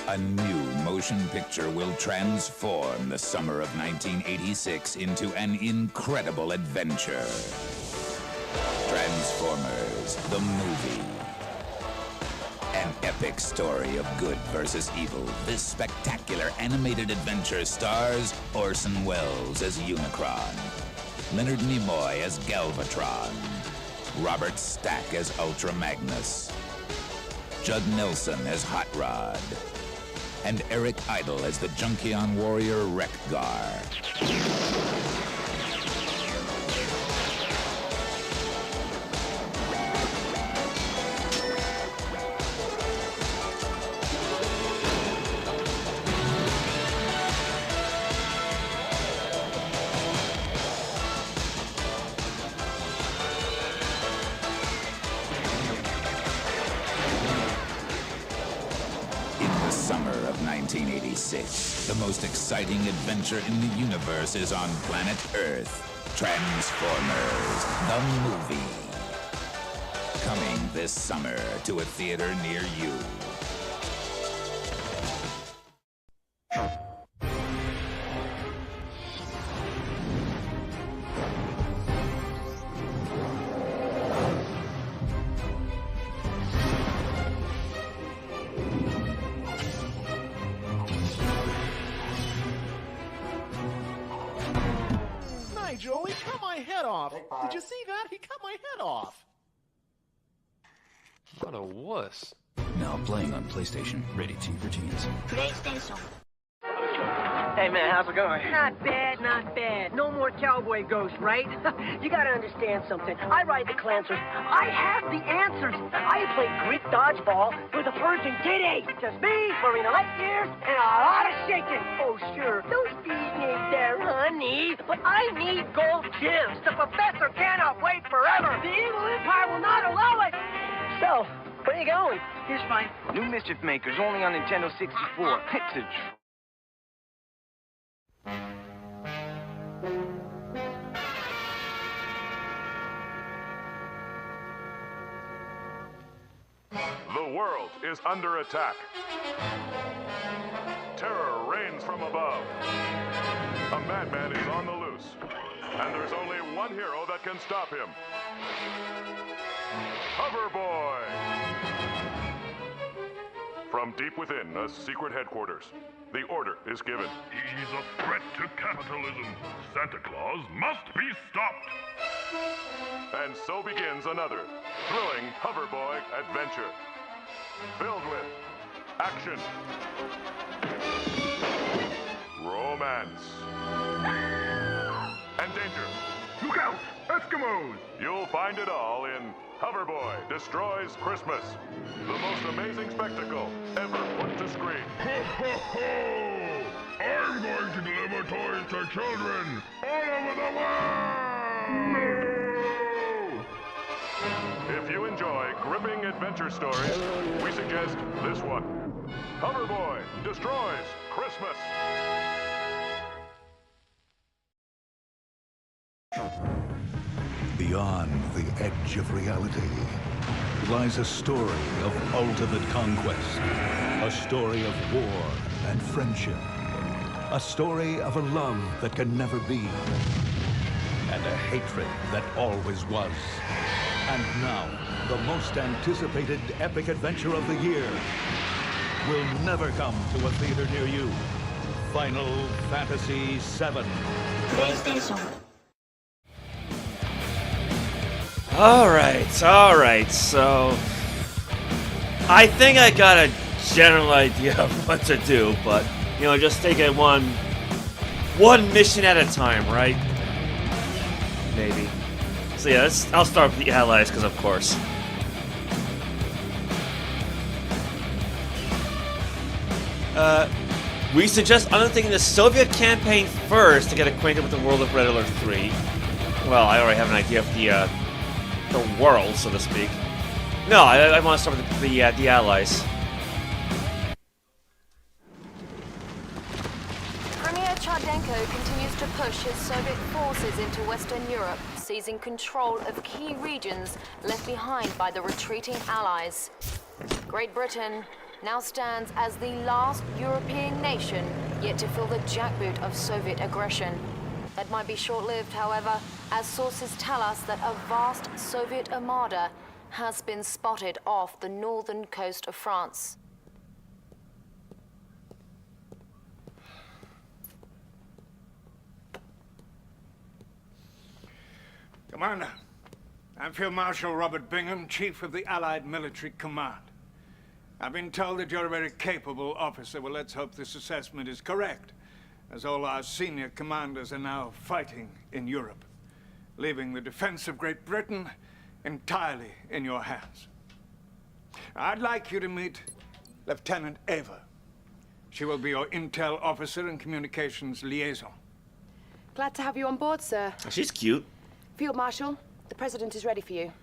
A new motion picture will transform the summer of 1986 into an incredible adventure. Transformers, the movie. An epic story of good versus evil. This spectacular animated adventure stars Orson Welles as Unicron, Leonard Nimoy as Galvatron, Robert Stack as Ultra Magnus, Judd Nelson as Hot Rod, and Eric Idle as the Junkion warrior Wreck-Gar. Summer of 1986, the most exciting adventure in the universe is on planet Earth. Transformers, the movie. Coming this summer to a theater near you. Joe, he cut my head off. Did you see that? He cut my head off. What a wuss. Now playing on PlayStation, rated T for teens. PlayStation. Hey man, how's it going? Not bad, not bad. No more cowboy ghosts, right? You gotta understand something. I ride the Clancers. I have the answers. I play grit dodgeball with a virgin titty. Just me, Marina Light Years, and a lot of shaking. Oh, sure, those bees need their honey, but I need gold gems. The professor cannot wait forever. The evil empire will not allow it. So, where you going? Here's mine. New Mischief Makers, only on Nintendo 64. It's a The world is under attack. Terror reigns from above. A madman is on the loose, and there's only one hero that can stop him. Hoverboy! From deep within a secret headquarters, the order is given. He's a threat to capitalism. Santa Claus must be stopped. And so begins another thrilling Hoverboy adventure. Filled with action, romance, and danger. Look out! Eskimos! You'll find it all in Hoverboy Destroys Christmas, the most amazing spectacle ever put to screen. Ho, ho, ho! I'm going to deliver toys to children all over the world! If you enjoy gripping adventure stories, we suggest this one. Hoverboy Destroys Christmas. Beyond the edge of reality lies a story of ultimate conquest, a story of war and friendship, a story of a love that can never be, and a hatred that always was. And now, the most anticipated epic adventure of the year will never come to a theater near you. Final Fantasy VII. PlayStation. Alright, so I think I got a general idea of what to do, but you know, just take it one mission at a time, right? Maybe. So yeah, I'll start with the allies, because of course. We suggest undertaking the Soviet campaign first to get acquainted with the world of Red Alert 3. Well, I already have an idea of the world, so to speak. No, I want to start with the Allies. Premiere Cherdenko continues to push his Soviet forces into Western Europe, seizing control of key regions left behind by the retreating Allies. Great Britain now stands as the last European nation yet to feel the jackboot of Soviet aggression. That might be short-lived, however, as sources tell us that a vast Soviet armada has been spotted off the northern coast of France. Commander, I'm Field Marshal Robert Bingham, Chief of the Allied Military Command. I've been told that you're a very capable officer. Well, let's hope this assessment is correct, as all our senior commanders are now fighting in Europe, leaving the defense of Great Britain entirely in your hands. I'd like you to meet Lieutenant Ava. She will be your intel officer and communications liaison. Glad to have you on board, sir. She's cute. Field Marshal, the President is ready for you.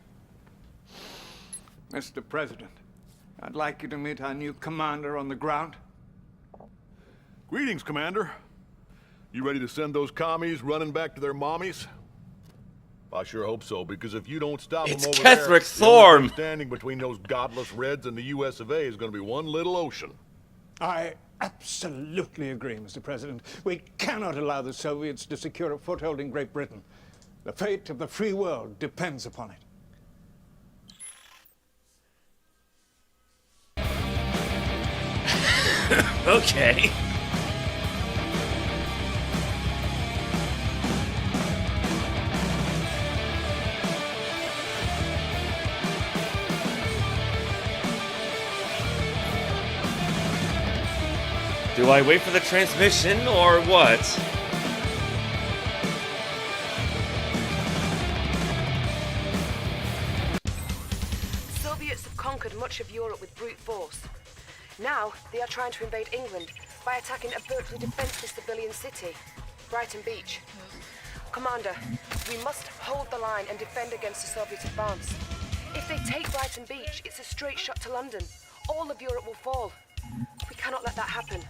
Mr. President, I'd like you to meet our new commander on the ground. Greetings, Commander. You ready to send those commies running back to their mommies? I sure hope so, because if you don't stop them over Catherick there, the only Thorne. thing standing between those godless Reds and the US of A is going to be one little ocean. I absolutely agree, Mr. President. We cannot allow the Soviets to secure a foothold in Great Britain. The fate of the free world depends upon it. Okay. Do I wait for the transmission or what? Soviets have conquered much of Europe with brute force. Now, they are trying to invade England by attacking a virtually defenseless civilian city, Brighton Beach. Commander, we must hold the line and defend against the Soviet advance. If they take Brighton Beach, it's a straight shot to London. All of Europe will fall. We cannot let that happen.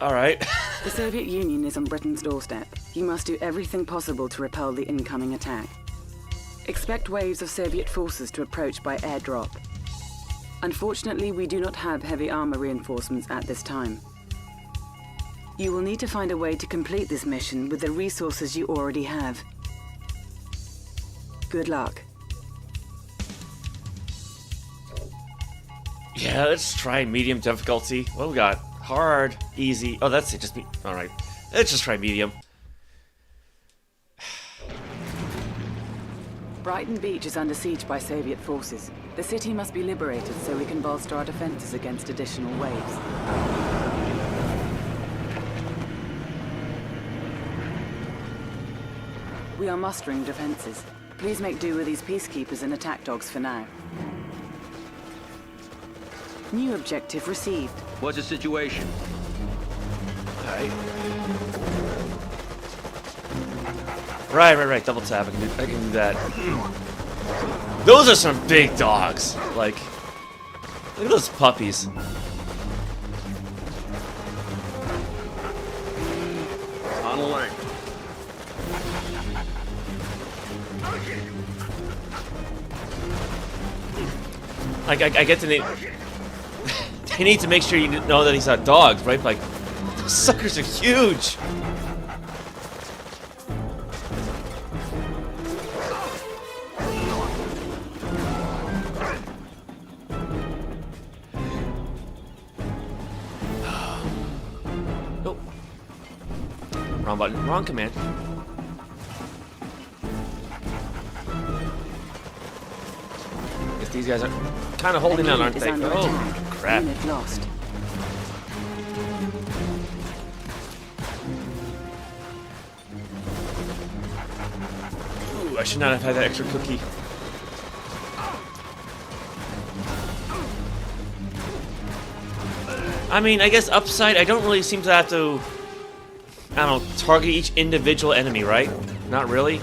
All right. The Soviet Union is on Britain's doorstep. You must do everything possible to repel the incoming attack. Expect waves of Soviet forces to approach by airdrop. Unfortunately, we do not have heavy armor reinforcements at this time. You will need to find a way to complete this mission with the resources you already have. Good luck. Yeah, let's try medium difficulty. What do we got? Hard, easy. Oh, that's it. Just me. All right. Let's just try medium. Brighton Beach is under siege by Soviet forces. The city must be liberated so we can bolster our defenses against additional waves. We are mustering defenses. Please make do with these peacekeepers and attack dogs for now. New objective received. What's the situation? Right. Double tap. I can do that. Those are some big dogs. Like, look at those puppies. On the leg. Like, I get to name. They need to make sure you know that he's not dogs, right? Like, those suckers are huge. Oh. Wrong button. Wrong command. Guess these guys are kind of holding on, aren't they? Oh, crap. Unit lost. Ooh, I should not have had that extra cookie. I mean, I guess upside, I don't really seem to have to, I don't know, target each individual enemy, right? Not really.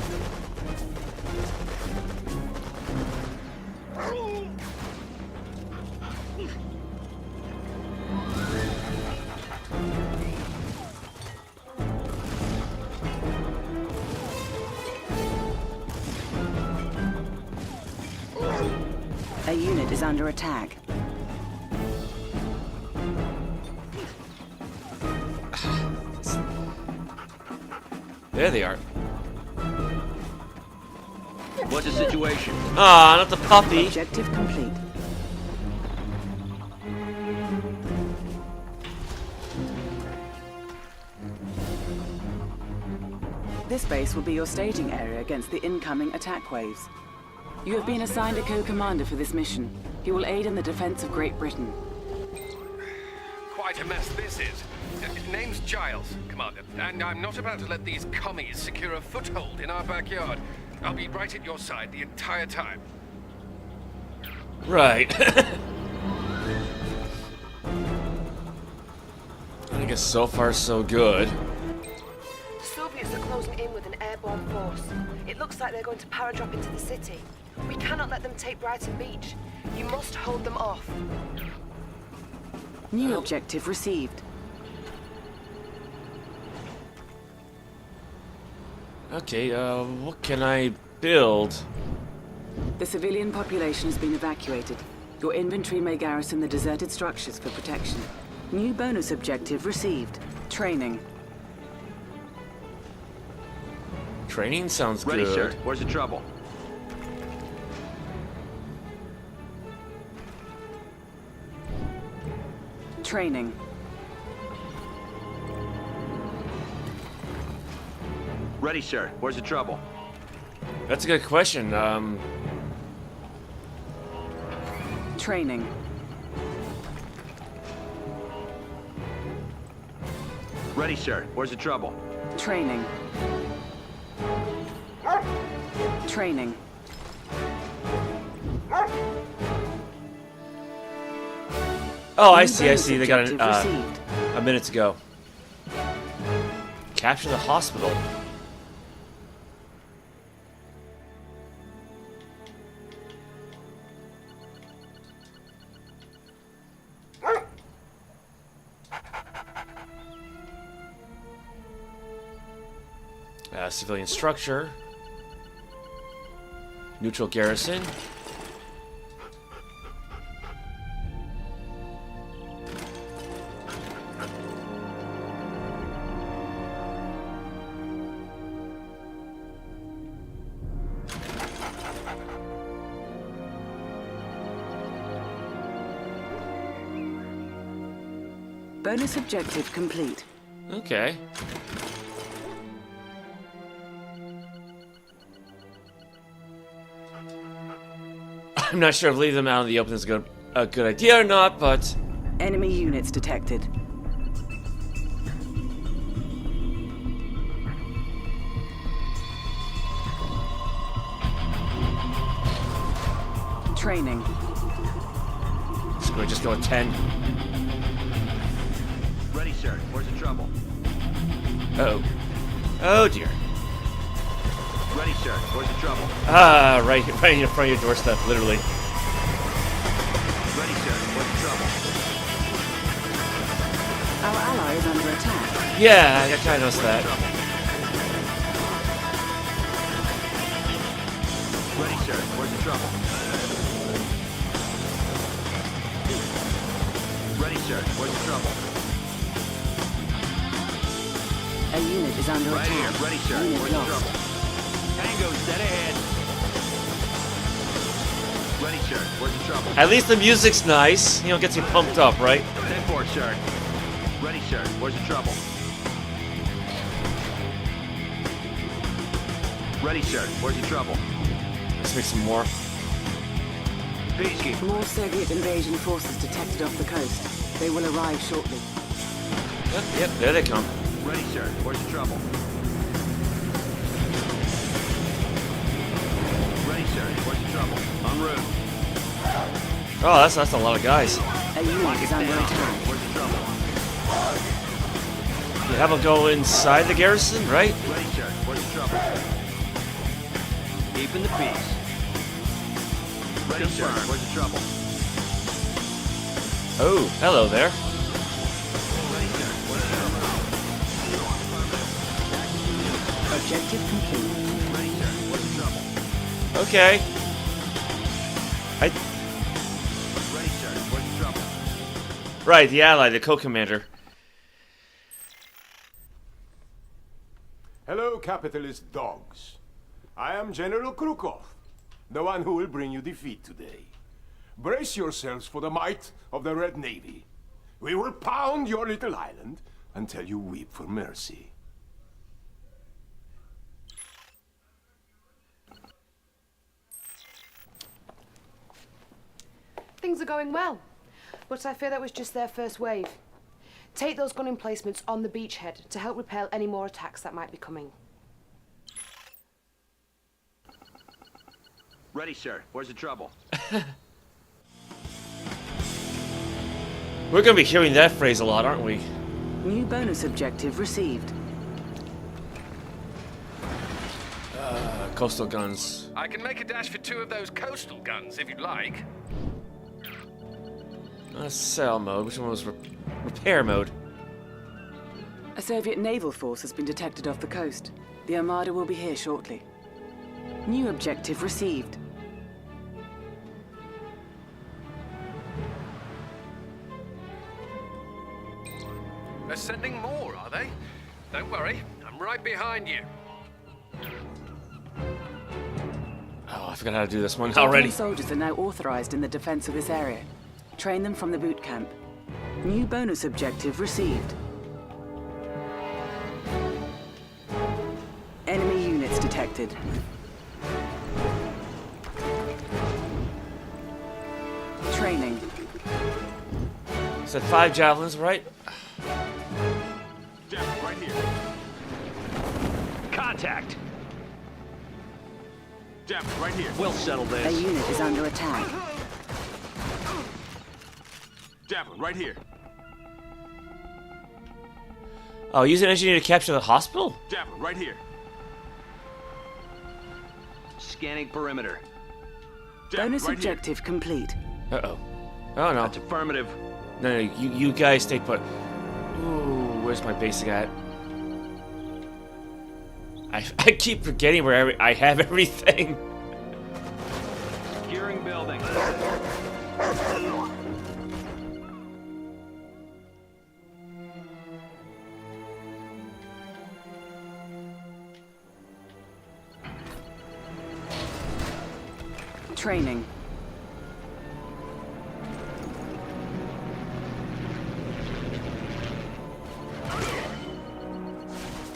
A unit is under attack. There they are. What's the situation? Ah, not the puppy. Objective complete. This base will be your staging area against the incoming attack waves. You have been assigned a co-commander for this mission. He will aid in the defense of Great Britain. Quite a mess this is. Name's Giles, Commander, and I'm not about to let these commies secure a foothold in our backyard. I'll be right at your side the entire time. Right. I guess so far so good. The Soviets are closing in with an airborne force. It looks like they're going to paradrop into the city. We cannot let them take Brighton Beach. You must hold them off. New objective received. Okay, what can I build? The civilian population has been evacuated. Your inventory may garrison the deserted structures for protection. New bonus objective received. Training. Training sounds Ready, good. sir. Where's the trouble? Training. Ready, sir. Where's the trouble? That's a good question. Training. Ready, sir. Where's the trouble? Training. Training. Oh, I see. They got Objective received. a minute to go. Capture the hospital. Civilian structure. Neutral garrison. Bonus objective complete. Okay. I'm not sure if leaving them out in the open is a good idea or not, but... Enemy units detected. Training. So we just go with 10. Ready, sir. Where's the trouble? Uh-oh. Oh, dear. Ready, sir. Where's the trouble? Ah, right in front of your doorstep, literally. Ready, sir. Where's the trouble? Our ally is under attack. Yeah, I kind of noticed that. Ready, sir. Where's the trouble? Ready, sir. Where's the trouble? A unit is under Right attack. here. Ready, sir. Unit Where's the lost. trouble? Tango, dead ahead. Ready, sir. Where's the trouble? At least the music's nice. You know, gets you pumped up, right? 10-4, sir. Ready, sir. Where's the trouble? Ready, sir. Where's the trouble? Let's make some more. Peacekeeper. More Soviet invasion forces detected off the coast. They will arrive shortly. Yep, there they come. Ready, sir. Where's the trouble? Ready, sir. Where's the trouble? En route. Oh, that's a lot of guys. A unit is under attack. Where's the the trouble? Yeah, how about go inside the garrison, right? Ready, sir. What's the trouble? Keeping the peace. Ready, sir. What's the trouble? Oh, hello there. Ready, sir. What's the trouble? Objective complete. Ready, sir. What's the trouble? Okay. Ready, sir. What's the trouble? Right, the ally, the co-commander. Hello, capitalist dogs. I am General Krukov, the one who will bring you defeat today. Brace yourselves for the might of the Red Navy. We will pound your little island until you weep for mercy. Things are going well, but I fear that was just their first wave. Take those gun emplacements on the beachhead to help repel any more attacks that might be coming. Ready, sir. Where's the trouble? We're gonna be hearing that phrase a lot, aren't we? New bonus objective received. Coastal guns. I can make a dash for 2 of those coastal guns, if you'd like. Sell mode. Which one was repair mode? A Soviet naval force has been detected off the coast. The Armada will be here shortly. New objective received. They're sending more, are they? Don't worry, I'm right behind you. Oh, I forgot how to do this one already. Soldiers are now authorized in the defense of this area. Train them from the boot camp. New bonus objective received. Enemy units detected. Training. Said 5 javelins, right? Jeff, right here. Contact. Jeff, right here. We'll settle this. A unit is under attack. Javelin, right here. Oh, use an engineer to capture the hospital? Javelin, right here. Scanning perimeter. Bonus objective complete. Uh-oh. Oh, no. That's affirmative. No, you guys stay put. Ooh, where's my basic at? I keep forgetting where I have everything. Securing building. Training.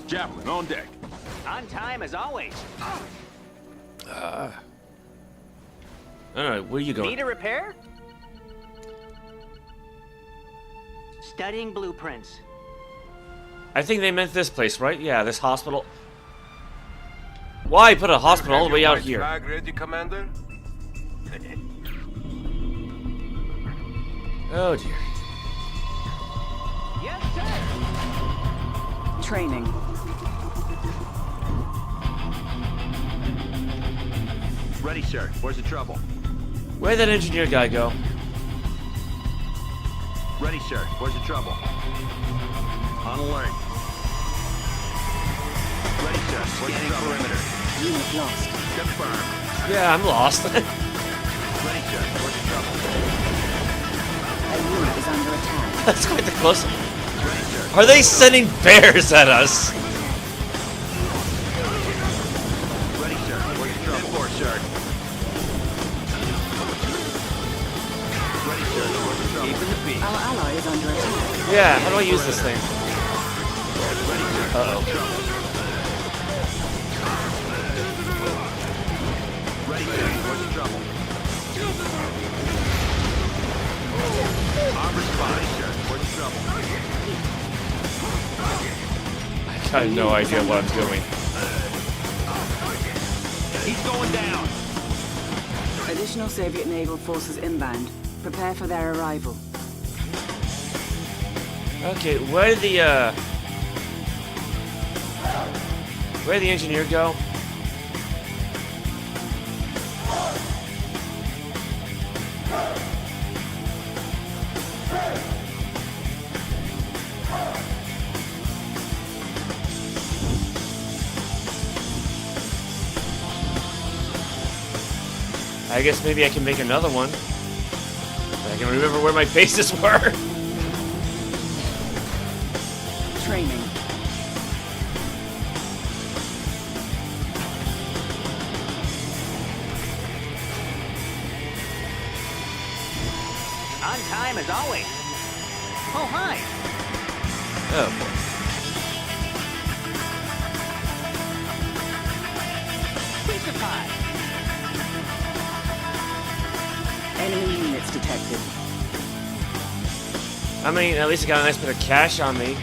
Javelin, on deck. On time as always. I don't know, where are you going? Need a repair? Studying blueprints. I think they meant this place, right? Yeah, this hospital. Why put a hospital all the way out here? Flag ready, Commander? Oh dear. Yes, sir. Training. Ready, sir. Where's the trouble? Where'd that engineer guy go? Ready, sir. Where's the trouble? On alert. Ready, sir. Where's the trouble? Perimeter. Unit lost. Confirmed. Yeah, I'm lost. Ready, sir. Where's the trouble? A unit is under attack. That's quite the close. Are they sending bears at us? Ready, sir. Where's the trouble? For, sir. Ready, sir. Where's the trouble? Keeping the peace. Our ally is under attack. Yeah, how do I use this thing? Ready, sir. Uh-oh. Ready, sir. Where's the trouble? I'm responding, sir. Where's the trouble? I have no idea what I'm doing. He's going down. Additional Soviet naval forces inbound. Prepare for their arrival. Okay, where did the engineer go? I guess maybe I can make another one. I can remember where my bases were. Training. On time as always. Oh, hi. Oh boy. Piece of pie. Enemy units detected. I mean, at least I got a nice bit of cash on me.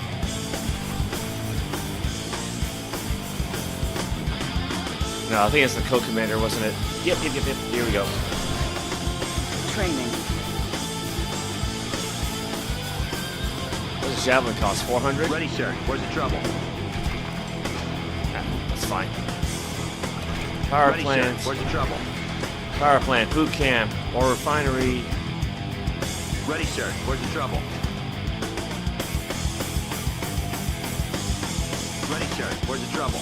No, I think it's the co-commander, wasn't it? Yep. Here we go. Training. What does javelin cost? 400? Ready, sir. Where's the trouble? That's fine. Power Ready, plants. sir. Where's the trouble? Power plant, boot camp, or refinery. Ready, sir. Where's the trouble? Ready, sir. Where's the trouble?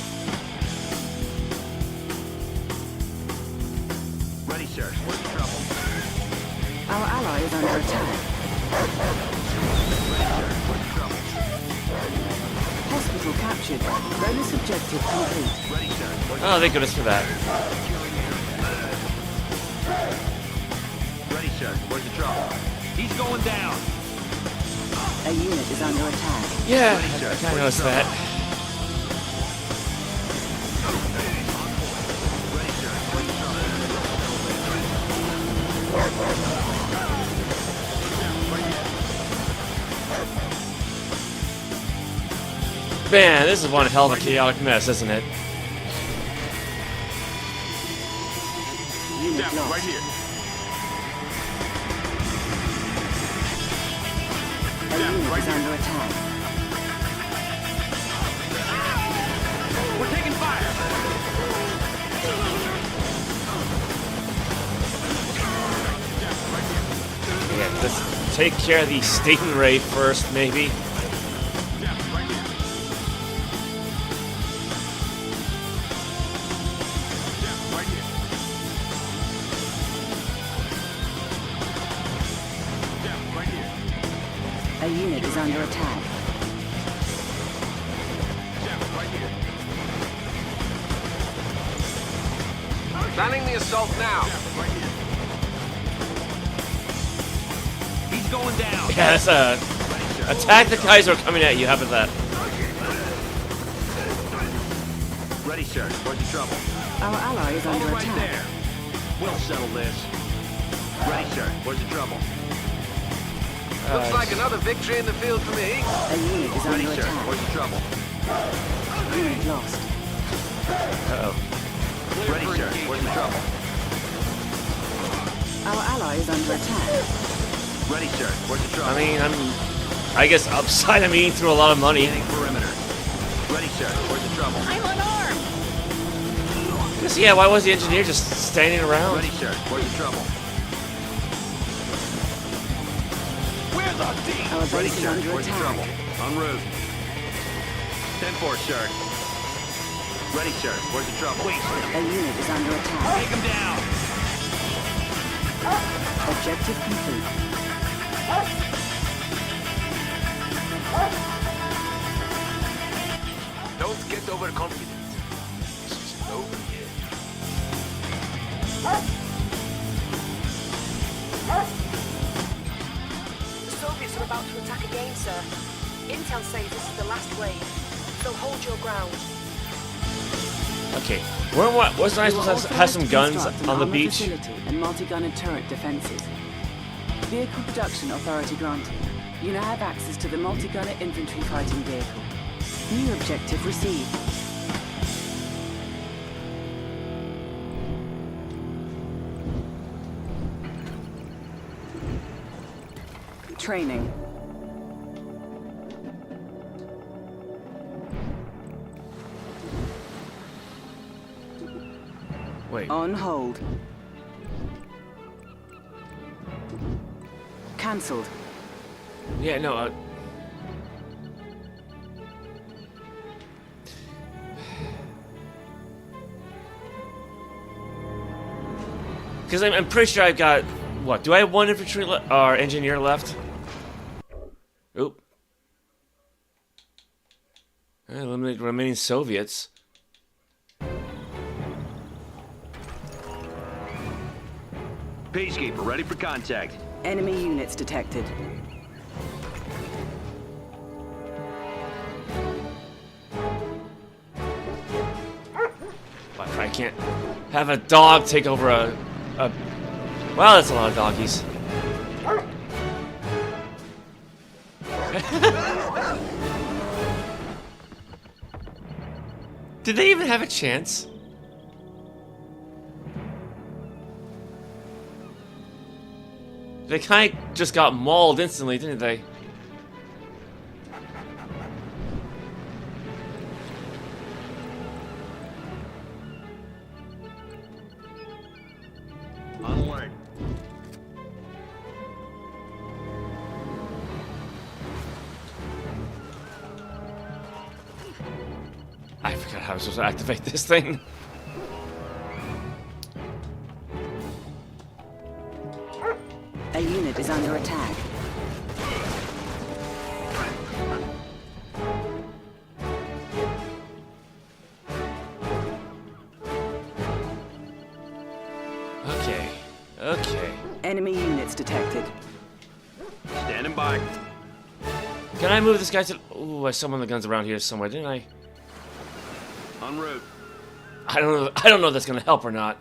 Ready, sir. Where's the trouble? Our ally is under attack. Ready, sir. Where's the trouble? Hospital captured. Bonus objective complete. Ready, sir. Where's Oh, thank goodness for that. Ready, sir. Where's the trouble? He's going down. A unit is under attack. Yeah, Ready, sir. I kind of noticed that. Ready, sir. Where's the trouble? Man, this is one hell of a chaotic mess, isn't it? Unit lost. Right here. A unit is under attack. We're taking fire. Yeah, let's take care of the stingray first, maybe. A unit is under attack. Planning the assault now. He's going down. Yeah, that's attack the guys who are coming at you. How about that? Ready, sir. Where's the trouble? Our ally is under Right attack. there. We'll settle this. Ready, sir. Where's the trouble? Looks like another victory in the field for me. A unit is Ready, under sir. attack. Where's the trouble? Unit lost. Uh-oh. Ready, sir. Where's the trouble? Our ally is under attack. Ready, sir. Where's the trouble? I mean, I guess upside I'm eating through a lot of money. Scanning perimeter. Ready, sir. Where's the trouble? I'm unarmed. Just, yeah, why was the engineer just standing around? Ready, sir. Where's the trouble? Our Ready, base is sir. under Where's the attack. trouble? En route. 10-4, sir. Ready, sir. Where's the trouble? A unit is under attack. Take him down. Objective complete. Don't get overconfident. This is over yet. The Soviets are about to attack again, sir. Intel says this is the last wave, so hold your ground. Okay, wasn't I supposed to have some guns on the beach? Facility and multi-gunner turret defenses. Vehicle production authority granted. You now have access to the multi-gunner infantry fighting vehicle. New objective received. Training. Wait. On hold. Cancelled. Yeah, no, because I'm pretty sure I've got, what, do I have one infantry or engineer left? Oop. Eliminate remaining Soviets. Peacekeeper, ready for contact. Enemy units detected. But I can't have a dog take over a... Well, that's a lot of doggies. Did they even have a chance? They kind of just got mauled instantly, didn't they? On the way. I forgot how I was supposed to activate this thing. A unit is under attack. Okay. Okay. Enemy units detected. Standing by. Can I move this guy to... Ooh, I summoned the guns around here somewhere, didn't I? En route. I don't know if that's gonna help or not.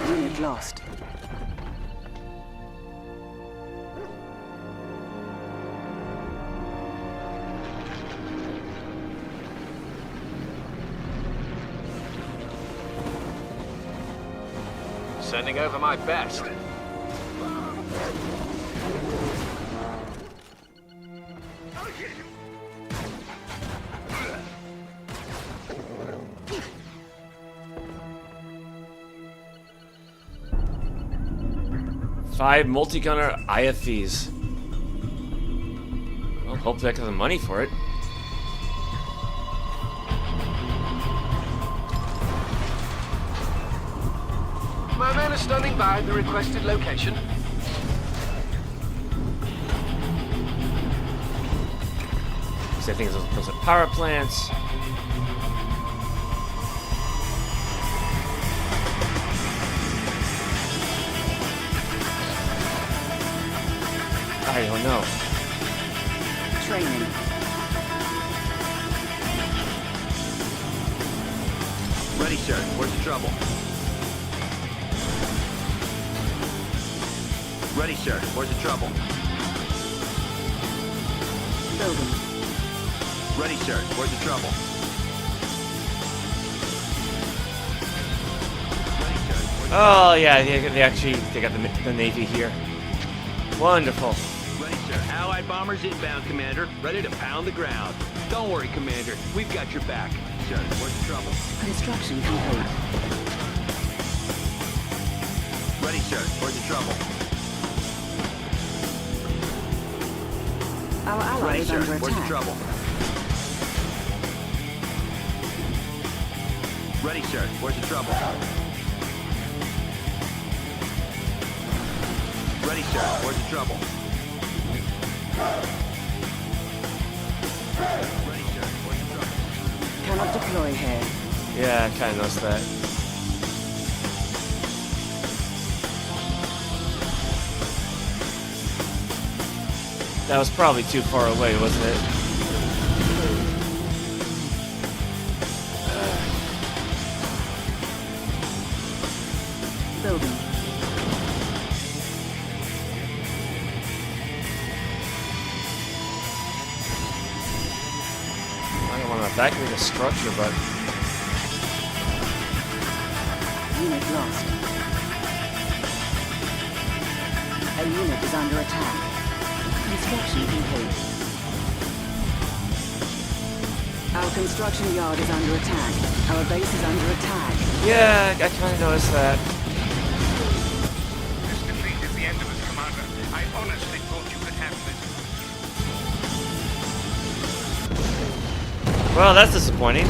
Unit lost. Sending over my best. Five multi-gunner IFVs. Well, hopefully I got the money for it. My men are standing by at the requested location. So I think those are power plants. I don't know. Training. Ready, sir. Where's the trouble? Ready, sir. Where's the trouble? Building. Ready, sir. Where's the trouble? Ready, sir. Oh yeah, they got the Navy here. Wonderful. Ready, sir. Allied bombers inbound, Commander. Ready to pound the ground. Don't worry, Commander. We've got your back. Sir, where's the trouble? Construction complete. Ready, sir. Where's the trouble? Our ally Ready, is sir. under Where's the attack. trouble? Ready, sir. Where's the trouble? Ready, sir. Where's the trouble? Ready, sir. Where's the trouble? Cannot deploy here. Yeah, I kind of noticed that. That was probably too far away, wasn't it? Building. I don't want to evacuate the structure, but... Unit lost. A unit is under attack. Construction complete. Our construction yard is under attack. Our base is under attack. Yeah, I kind of noticed that. This defeat is the end of us, Commander. I honestly thought you could handle it. Well, that's disappointing.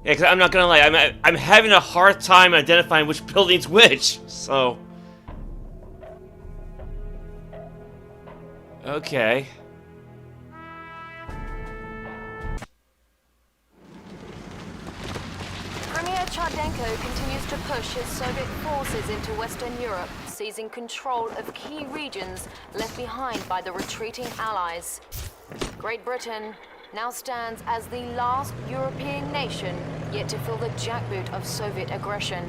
Yeah, because I'm not gonna lie, I'm having a hard time identifying which building's which. So, okay. Premiere Cherdenko continues to push his Soviet forces into Western Europe, seizing control of key regions left behind by the retreating Allies. Great Britain now stands as the last European nation yet to fill the jackboot of Soviet aggression.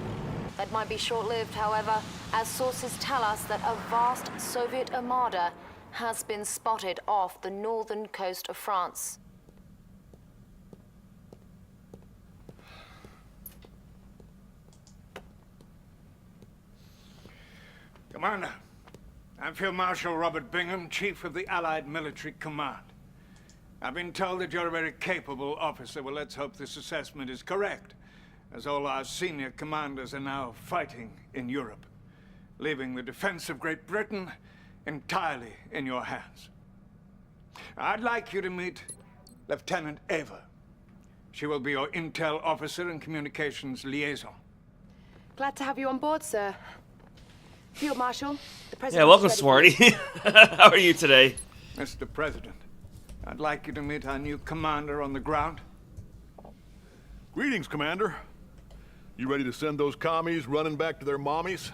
That might be short-lived, however, as sources tell us that a vast Soviet armada has been spotted off the northern coast of France. Commander, I'm Field Marshal Robert Bingham, Chief of the Allied Military Command. I've been told that you're a very capable officer. Well, let's hope this assessment is correct, as all our senior commanders are now fighting in Europe, leaving the defense of Great Britain entirely in your hands. I'd like you to meet Lieutenant Eva. She will be your intel officer and communications liaison. Glad to have you on board, sir. Field Marshal, the President. Yeah, welcome, Smarty. How are you today? Mr. President, I'd like you to meet our new commander on the ground. Greetings, Commander. You ready to send those commies running back to their mommies?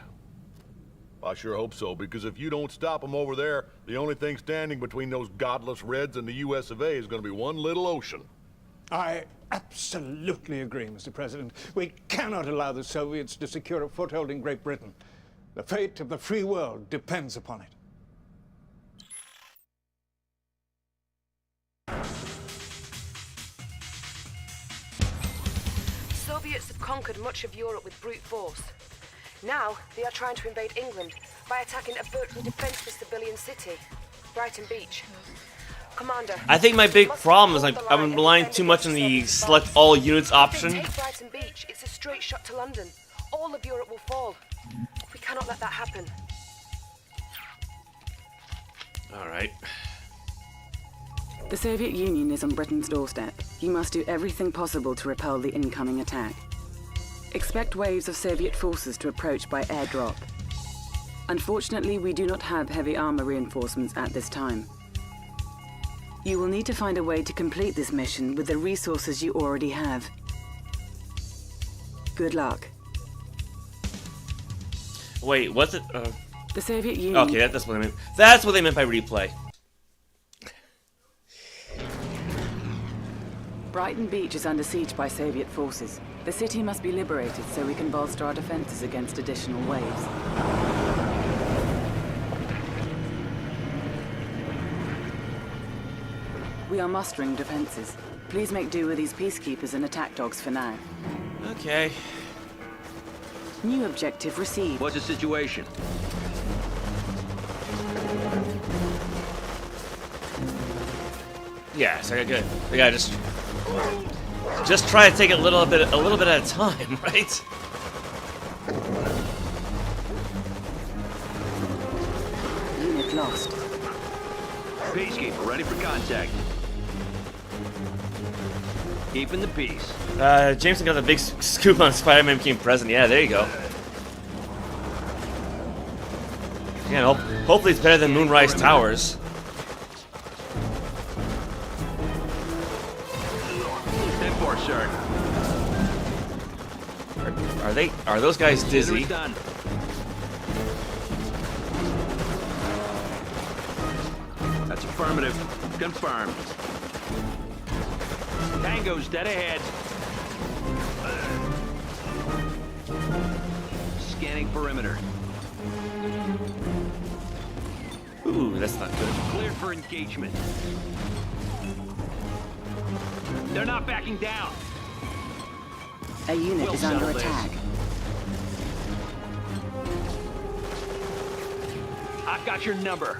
I sure hope so, because if you don't stop them over there, the only thing standing between those godless Reds and the US of A is going to be one little ocean. I absolutely agree, Mr. President. We cannot allow the Soviets to secure a foothold in Great Britain. The fate of the free world depends upon it. Soviets have conquered much of Europe with brute force. Now, they are trying to invade England by attacking a virtually defenseless civilian city, Brighton Beach. Commander, I think my big problem is I'm relying too much on the select all units option. if they take Brighton Beach, it's a straight shot to London. All of Europe will fall. We cannot let that happen. All right. The Soviet Union is on Britain's doorstep. You must do everything possible to repel the incoming attack. Expect waves of Soviet forces to approach by airdrop. Unfortunately, we do not have heavy armor reinforcements at this time. You will need to find a way to complete this mission with the resources you already have. Good luck. Wait, what's it? The Soviet Union... Okay, that's what I meant. That's what they meant by replay. Brighton Beach is under siege by Soviet forces. The city must be liberated so we can bolster our defenses against additional waves. We are mustering defenses. Please make do with these peacekeepers and attack dogs for now. Okay. New objective received. What's the situation? Yes, I got good. I gotta just try to take it a little bit at a time, right? Unit lost. Peacekeeper, ready for contact. Keeping the peace. Jameson got the big scoop on Spider-Man became president. Yeah, there you go. Yeah, hopefully it's better than Moonrise Towers. Sir. Are those guys dizzy? Done. That's affirmative. Confirmed. Tango's dead ahead. Scanning perimeter. Ooh, that's not good. Cleared for engagement. They're not backing down. A unit is under attack. I've got your number.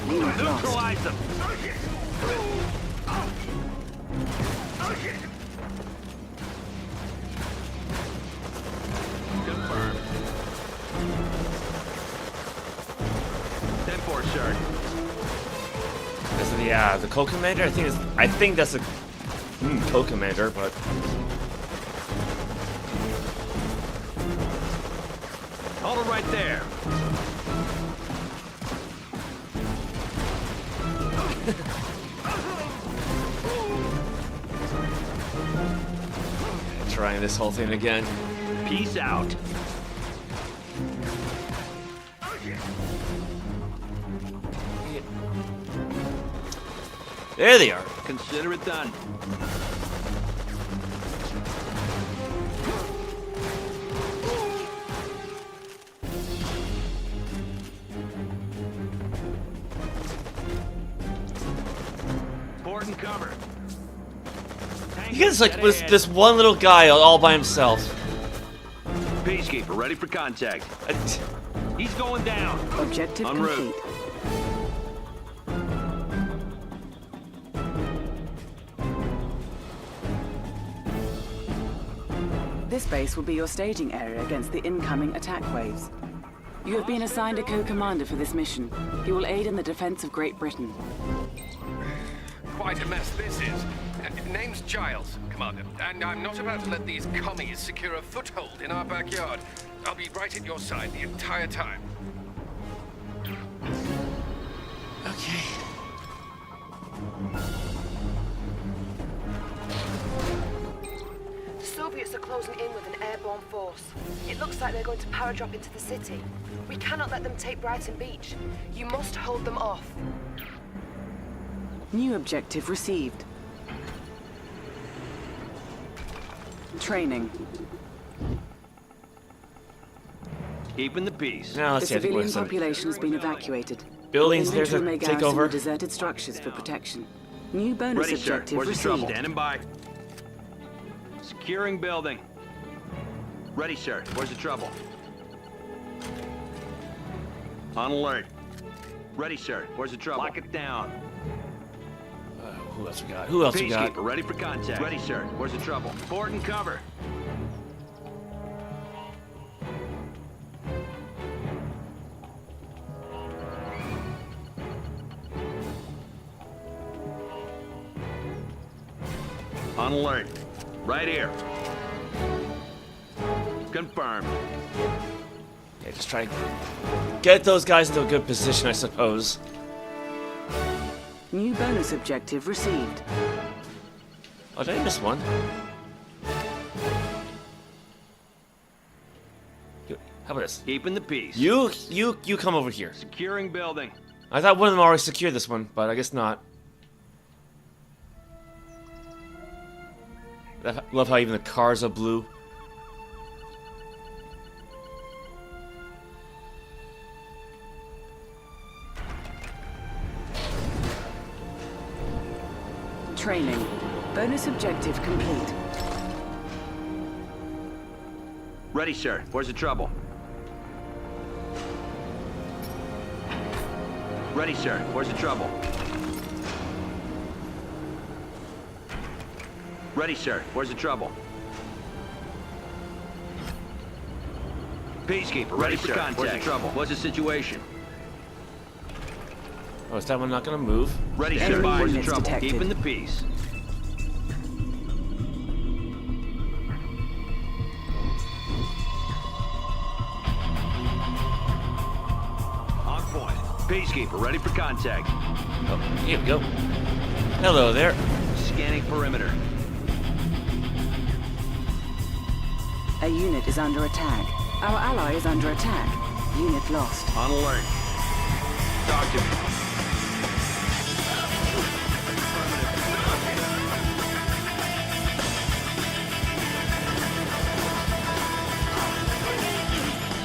Unit lost. Neutralize them. Confirmed. 10-4, sir. Is it the co-commander? I think that's a co-commander, but Hold it right there. trying this whole thing again. Peace out. There they are. Consider it done. Port and cover. You guys like this one little guy all by himself. Peacekeeper ready for contact. He's going down. Objective en route. complete. This base will be your staging area against the incoming attack waves. You have been assigned a co-commander for this mission. He will aid in the defense of Great Britain. Quite a mess this is. Name's Giles, Commander, and I'm not about to let these commies secure a foothold in our backyard. I'll be right at your side the entire time. Okay. The Soviets are closing in with an airborne force. It looks like they're going to paradrop into the city. We cannot let them take Brighton Beach. You must hold them off. New objective received. Training. Keeping the peace. Now let's The see. I think civilian we're some population has been evacuated. buildings there Infantry to may take garrison over. the deserted structures for protection. New bonus Ready, sir. objective Where's the trouble? received. Standing by. Securing building. Ready, sir. Where's the trouble? On alert. Ready, sir. Where's the trouble? Lock it down. Who else we got? Who else we got? Peacekeeper, ready for contact. Ready, sir. Where's the trouble? Port and cover. On alert. Right here. Confirmed. Okay, just try to get those guys into a good position, I suppose. New bonus objective received. Oh, did I miss one? How about this? Keeping the peace. You come over here. Securing building. I thought one of them already secured this one, but I guess not. I love how even the cars are blue. Training. Bonus objective complete. Ready, sir. Where's the trouble? Ready, sir. Where's the trouble? Ready, sir. Where's the trouble? Peacekeeper, ready for contact. Where's the trouble? What's the situation? Oh, is that one not gonna move? Ready, sir. Where's the trouble? Keeping the peace. On point. Peacekeeper, ready for contact. Oh, here we go. Hello there. Scanning perimeter. A unit is under attack. Our ally is under attack. Unit lost. On alert. Talk to me.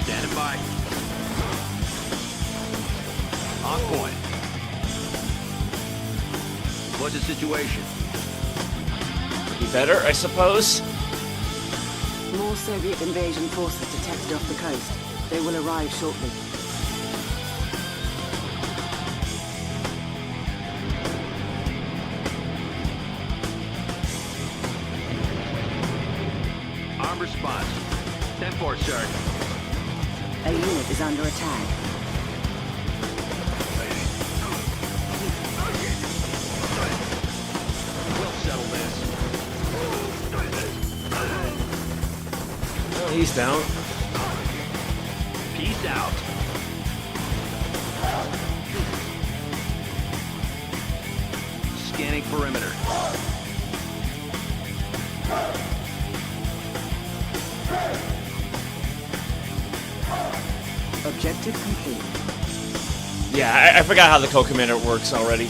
Standing by. On point. What's the situation? be better, I suppose. More Soviet invasion forces detected off the coast. They will arrive shortly. Armed response. 10-4, sir. A unit is under attack. We'll settle this. Well, he's down. Peace out. Scanning perimeter. Objective complete. Yeah, I forgot how the co-commander works already.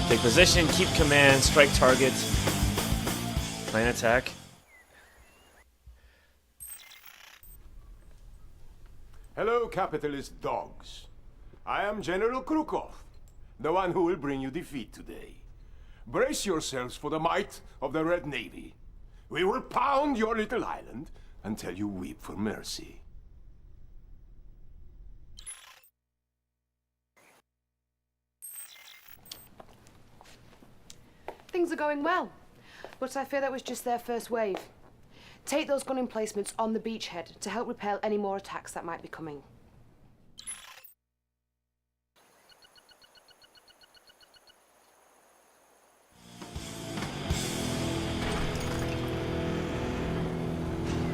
Take position, keep command, strike target, plan attack. Hello, capitalist dogs. I am General Krukov, the one who will bring you defeat today. Brace yourselves for the might of the Red Navy. We will pound your little island until you weep for mercy. Things are going well, but I fear that was just their first wave. Take those gun emplacements on the beachhead to help repel any more attacks that might be coming.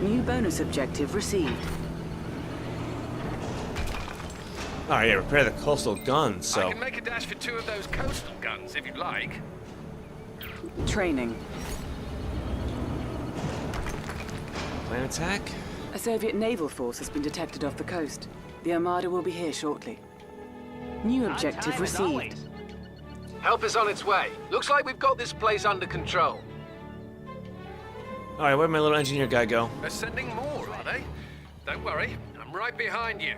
New bonus objective received. Oh yeah, repair the coastal guns, so... I can make a dash for 2 of those coastal guns, if you'd like. Training. Plan attack? A Soviet naval force has been detected off the coast. The Armada will be here shortly. New objective received. Help is on its way. Looks like we've got this place under control. Alright, where'd my little engineer guy go? They're sending more, are they? Don't worry, I'm right behind you.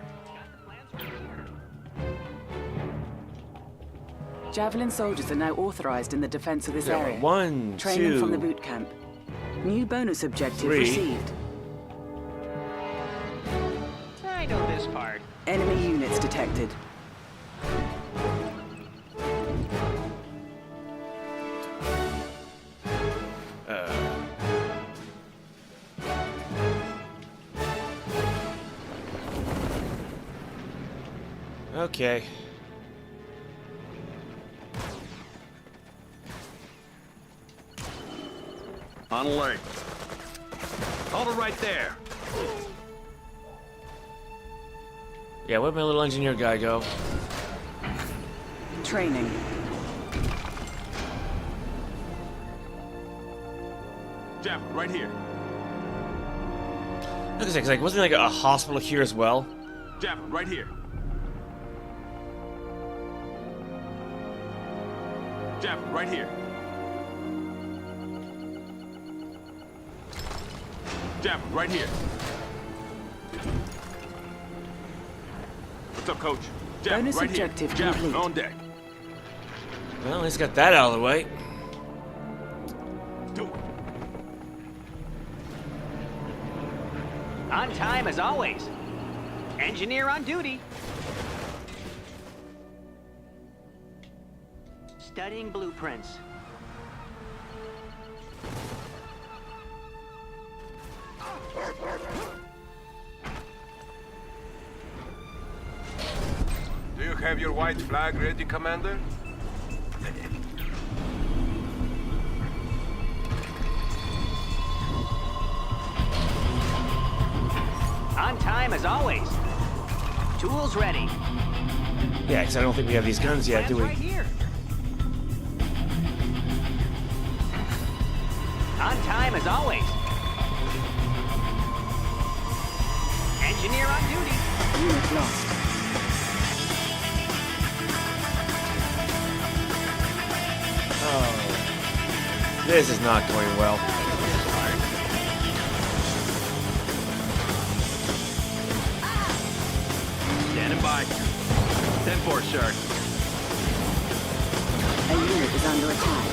Javelin soldiers are now authorized in the defense of this area. 1, Training 2, from the boot camp. New bonus objective 3. received. I know this part. Enemy units detected. Okay. On alert. Hold it right there. Yeah, where'd my little engineer guy go? Training. Jeff, right here. Look at like, wasn't there like a hospital here as well? Jeff, right here. Jeff, right here. Jeff, right here. What's up, Coach? Jeff, Bonus right objective here. Jeff, complete. on deck. Well, he's got that out of the way. Do it. On time as always. Engineer on duty. Studying blueprints. Do you have your white flag ready, Commander? On time as always. Tools ready. Yeah, because I don't think we have these guns yet, do we? Right here. On time as always. Engineer on duty. Unit lost. Oh, this is not going well. Standing by. 10-4, sir. A unit is under attack.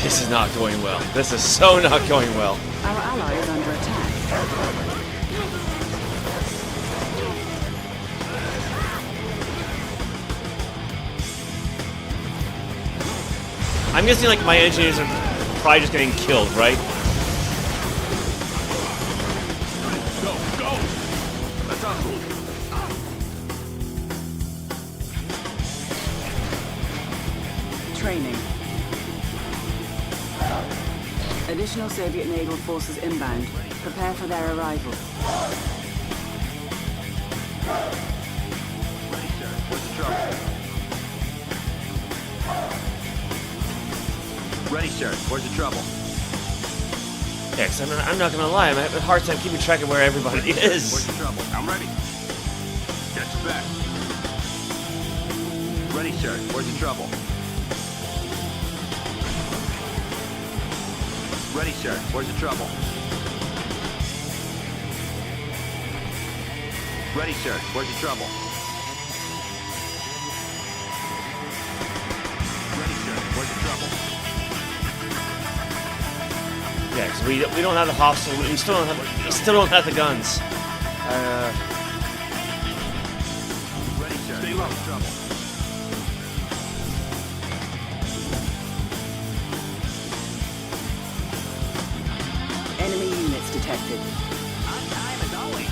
This is not going well. This is so not going well. Our ally is under attack. I'm guessing like my engineers are probably just getting killed, right? Go! Let's hustle. Training. Additional Soviet naval forces inbound. Prepare for their arrival. Ready, sir. What's the trouble? Ready, sir. Where's the trouble? Yeah, 'cause I'm not gonna lie, I'm having a hard time keeping track of where everybody is. Where's the trouble? I'm ready. Get back. Ready, sir. Where's the trouble? Ready, sir. Where's the trouble? Ready, sir. Where's the trouble? Ready, sir. Where's the trouble? Yeah, because we don't have the hostile. We still don't have the guns. Ready, sir. Stay low. Trouble. Enemy units detected. On time as always.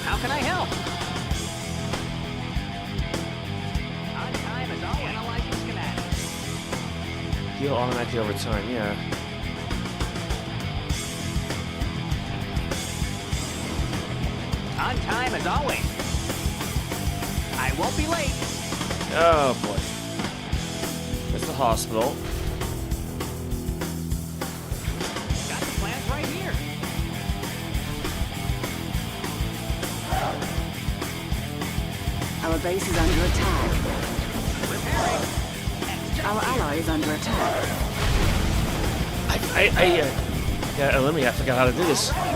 How can I help? On time as always. Analyzing schematics. Heal automatically over time, yeah. On time as always. I won't be late. Oh boy. There's the hospital. Got the plans right here. Our base is under attack. Repairing. Our ally is under attack. Yeah, let me, I forgot how to do this. Okay.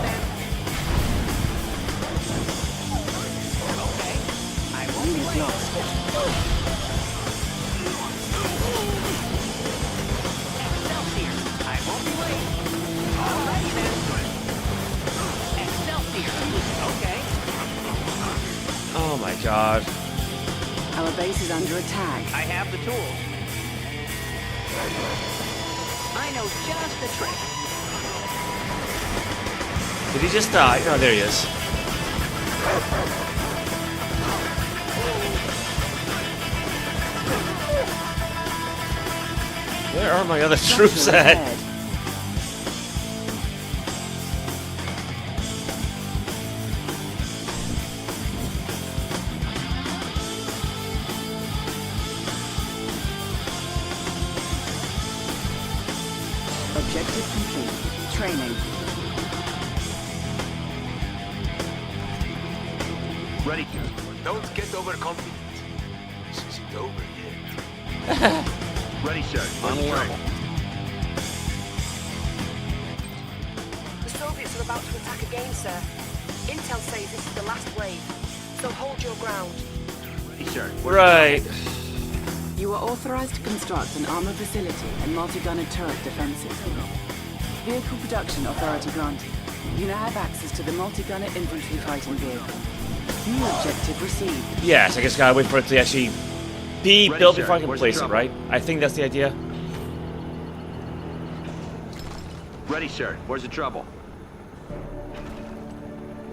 I won't be Unit late. lost. Excelsior. I won't be late. Alrighty then. Excelsior. Okay. Oh my god. Our base is under attack. I have the tools. I know just the trick. Did he just die? No, there he is. Where are my other troops at? Ahead. Objective complete. Training. Ready, sir. Don't get overconfident. This isn't over yet. Ready, sir. On the way. The Soviets are about to attack again, sir. Intel says this is the last wave, so hold your ground. Ready, sir. Right. You are authorized to construct an armor facility and multi-gunner turret defenses. Vehicle production authority granted. You now have access to the multi-gunner infantry fighting vehicle. New objective received. Yes, I guess gotta wait for it to actually be Ready, built sir. before I can Where's place the it, trouble? right? I think that's the idea. Ready, sir. Where's the trouble?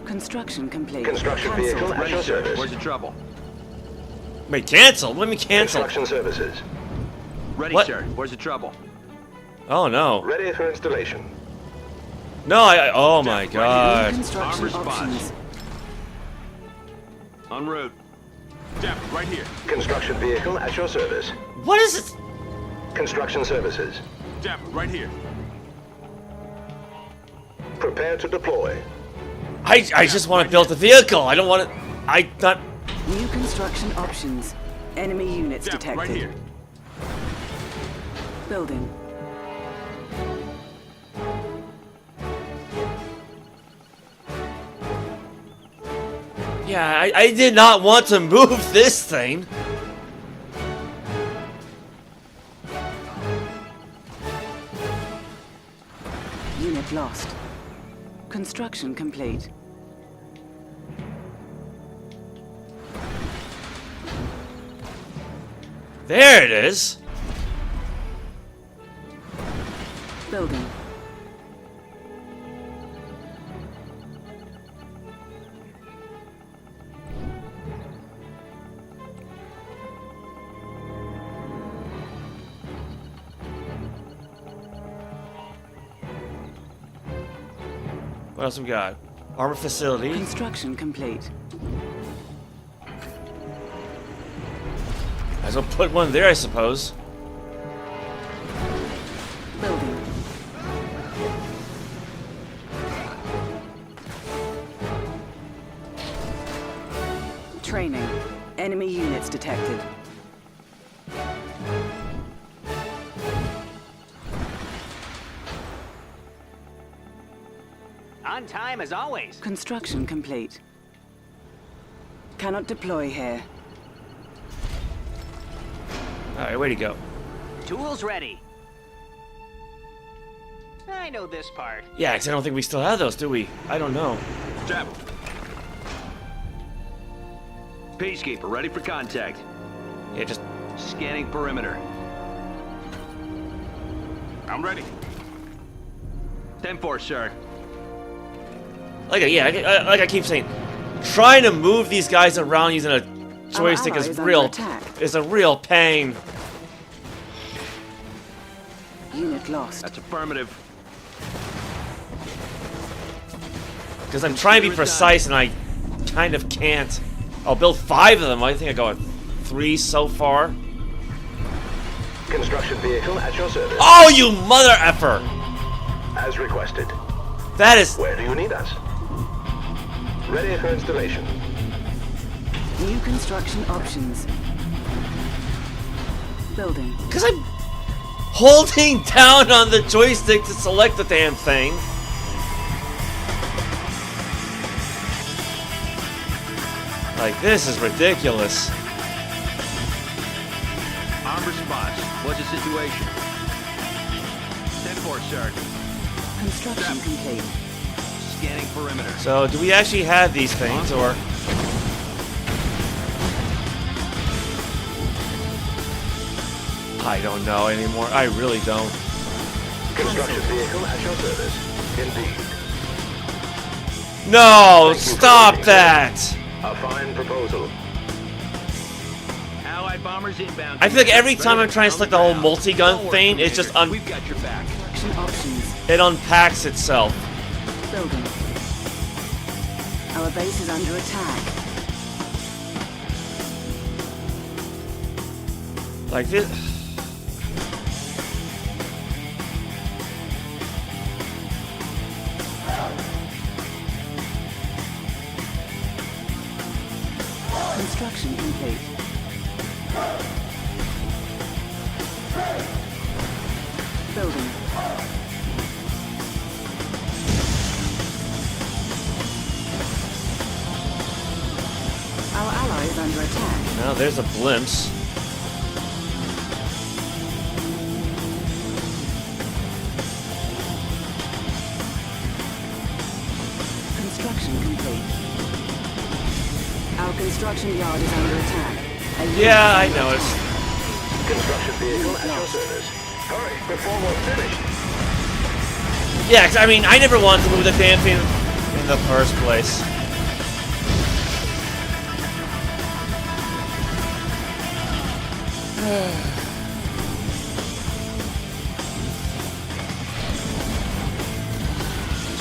Construction complete. Construction Cancelled. vehicle at Ready, your sir. service. Where's the trouble? Wait, cancel? Let me cancel. Construction services. Ready, What? sir. Where's the trouble? Oh no. Ready for installation. No, oh my god. Construction Armor spots. options. En route. Dap, right here. Construction vehicle at your service. What is it? Construction services. Dap, right here. Prepare to deploy. I just want to build the vehicle. I don't want to. Not. New construction options. Enemy units Dap, detected. right here. Building. Yeah, I did not want to move this thing. Unit lost. Construction complete. There it is. Building. What else we got? Armor facility. Construction complete. Might as well put one there, I suppose. Building. Training. Enemy units detected. On time as always. Construction complete. Cannot deploy here. Alright, way to go. Tools ready. I know this part. Yeah, because I don't think we still have those, do we? I don't know. Jab. Peacekeeper, ready for contact. Yeah, just... Scanning perimeter. I'm ready. 10-4, sir. Like I keep saying, trying to move these guys around using a joystick is a real pain. Unit lost. That's affirmative. Because I'm trying to be precise and I kind of can't. I'll build 5 of them. I think I got 3 so far. Construction vehicle at your service. Oh, you mother effer! As requested. That is... Where do you need us? Ready for installation. New construction options. Building. Because I'm holding down on the joystick to select the damn thing. Like, this is ridiculous. Arm response. What's the situation? 10-4, sir. Construction complete. Scanning perimeter. So, do we actually have these things, or... I don't know anymore. I really don't. Construction vehicle at your service. Indeed. No! Stop that! A fine proposal. Allied bombers inbound. I feel like every time I'm trying to select the whole multi-gun thing, it's just We've got your back. Options. It unpacks itself. Building. Our base is under attack. Like this. Construction complete. Building. Our ally is under attack. Now there's a glimpse. Construction complete. Our construction yard is under attack. Yeah, I know it's. Construction vehicle at your service. Hurry, before we're finished. Yeah, 'cause I mean, I never wanted to move the damn thing in the first place.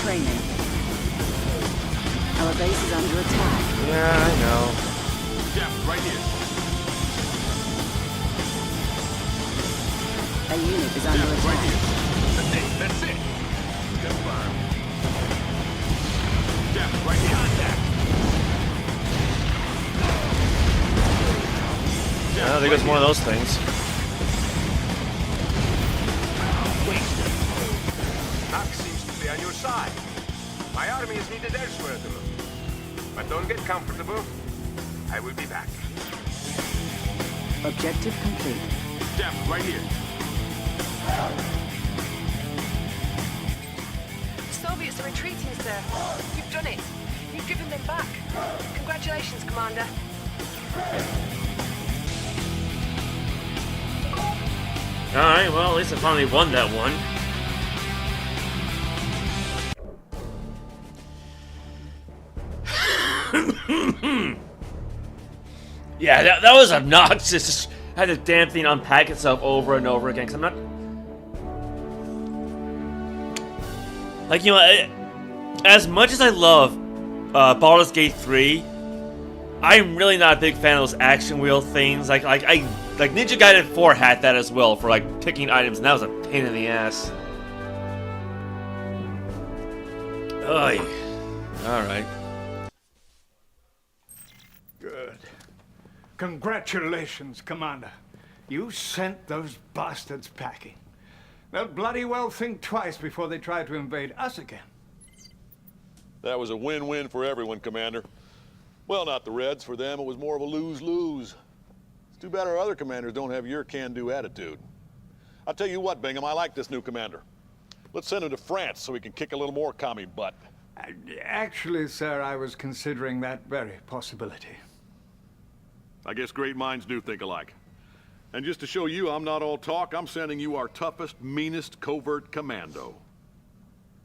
Training. Our base is under attack. Yeah, I know. Jeff, right here. A unit is under attack. Right here. That's it. Confirm. Jeff, right here. Contact. I think there's more of those things. Knox seems to be on your side. My army is needed elsewhere at the moment. But don't get comfortable. I will be back. Objective complete. Jeff, right here. Soviets are retreating, sir. You've done it. You've driven them back. Congratulations, Commander. Alright, well, at least I finally won that one. Yeah, that was obnoxious. Just had the damn thing unpack itself over and over again. Cause I'm not, like, you know, as much as I love Baldur's Gate 3, I'm really not a big fan of those action wheel things. Like Ninja Gaiden 4 had that as well for like picking items, and that was a pain in the ass. Oy. All right. Good. Congratulations, Commander. You sent those bastards packing. They'll bloody well think twice before they try to invade us again. That was a win-win for everyone, Commander. Well, not the Reds. For them, it was more of a lose-lose. It's too bad our other commanders don't have your can-do attitude. I'll tell you what, Bingham, I like this new commander. Let's send him to France so we can kick a little more commie butt. Actually, sir, I was considering that very possibility. I guess great minds do think alike. And just to show you I'm not all talk, I'm sending you our toughest, meanest covert commando.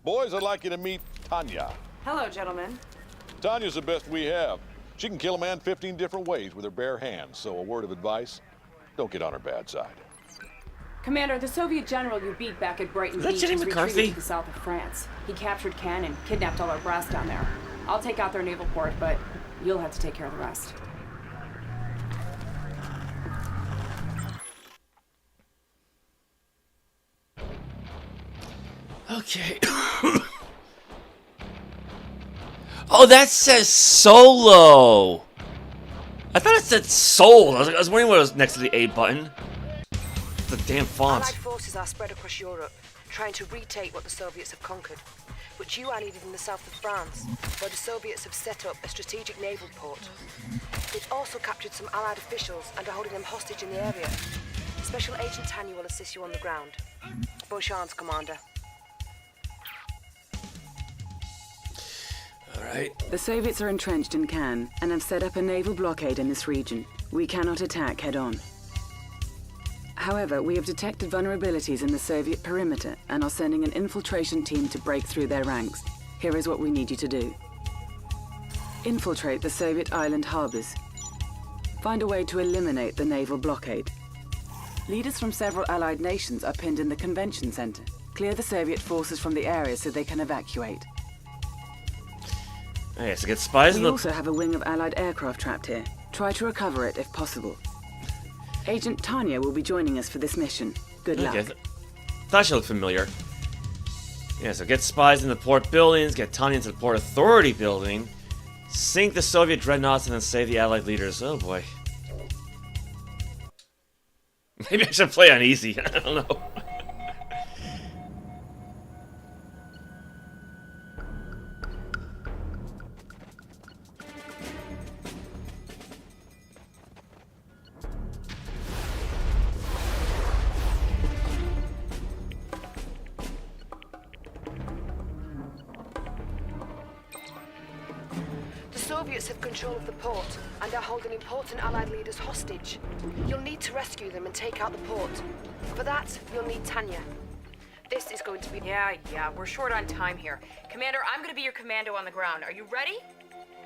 Boys, I'd like you to meet Tanya. Hello, gentlemen. Tanya's the best we have. She can kill a man 15 different ways with her bare hands, so a word of advice, don't get on her bad side. Commander, the Soviet general you beat back at Brighton Is that Beach Jenny is McCarthy? retreating to the south of France. He captured Cannes and kidnapped all our brass down there. I'll take out their naval port, but you'll have to take care of the rest. Okay. Oh, that says solo. I thought it said sold. I was wondering what was next to the A button. The damn font. Allied forces are spread across Europe, trying to retake what the Soviets have conquered, which you are needed in the south of France, where the Soviets have set up a strategic naval port. They've also captured some Allied officials and are holding them hostage in the area. Special Agent Tanya will assist you on the ground. Bonne chance, Commander. Alright. The Soviets are entrenched in Cannes and have set up a naval blockade in this region. We cannot attack head-on. However, we have detected vulnerabilities in the Soviet perimeter and are sending an infiltration team to break through their ranks. Here is what we need you to do. Infiltrate the Soviet island harbors. Find a way to eliminate the naval blockade. Leaders from several Allied nations are pinned in the convention center. Clear the Soviet forces from the area so they can evacuate. Okay, so get spies in We the... also have a wing of Allied aircraft trapped here. Try to recover it if possible. Agent Tanya will be joining us for this mission. Good luck. Okay, thought she looked familiar. Yeah, so get spies in the port buildings, get Tanya into the port authority building, sink the Soviet dreadnoughts, and then save the Allied leaders. Oh boy. Maybe I should play on easy. I don't know. The Soviets have control of the port and are holding important Allied leaders hostage. You'll need to rescue them and take out the port. For that, you'll need Tanya. This is going to be... Yeah, we're short on time here. Commander, I'm gonna be your commando on the ground. Are you ready?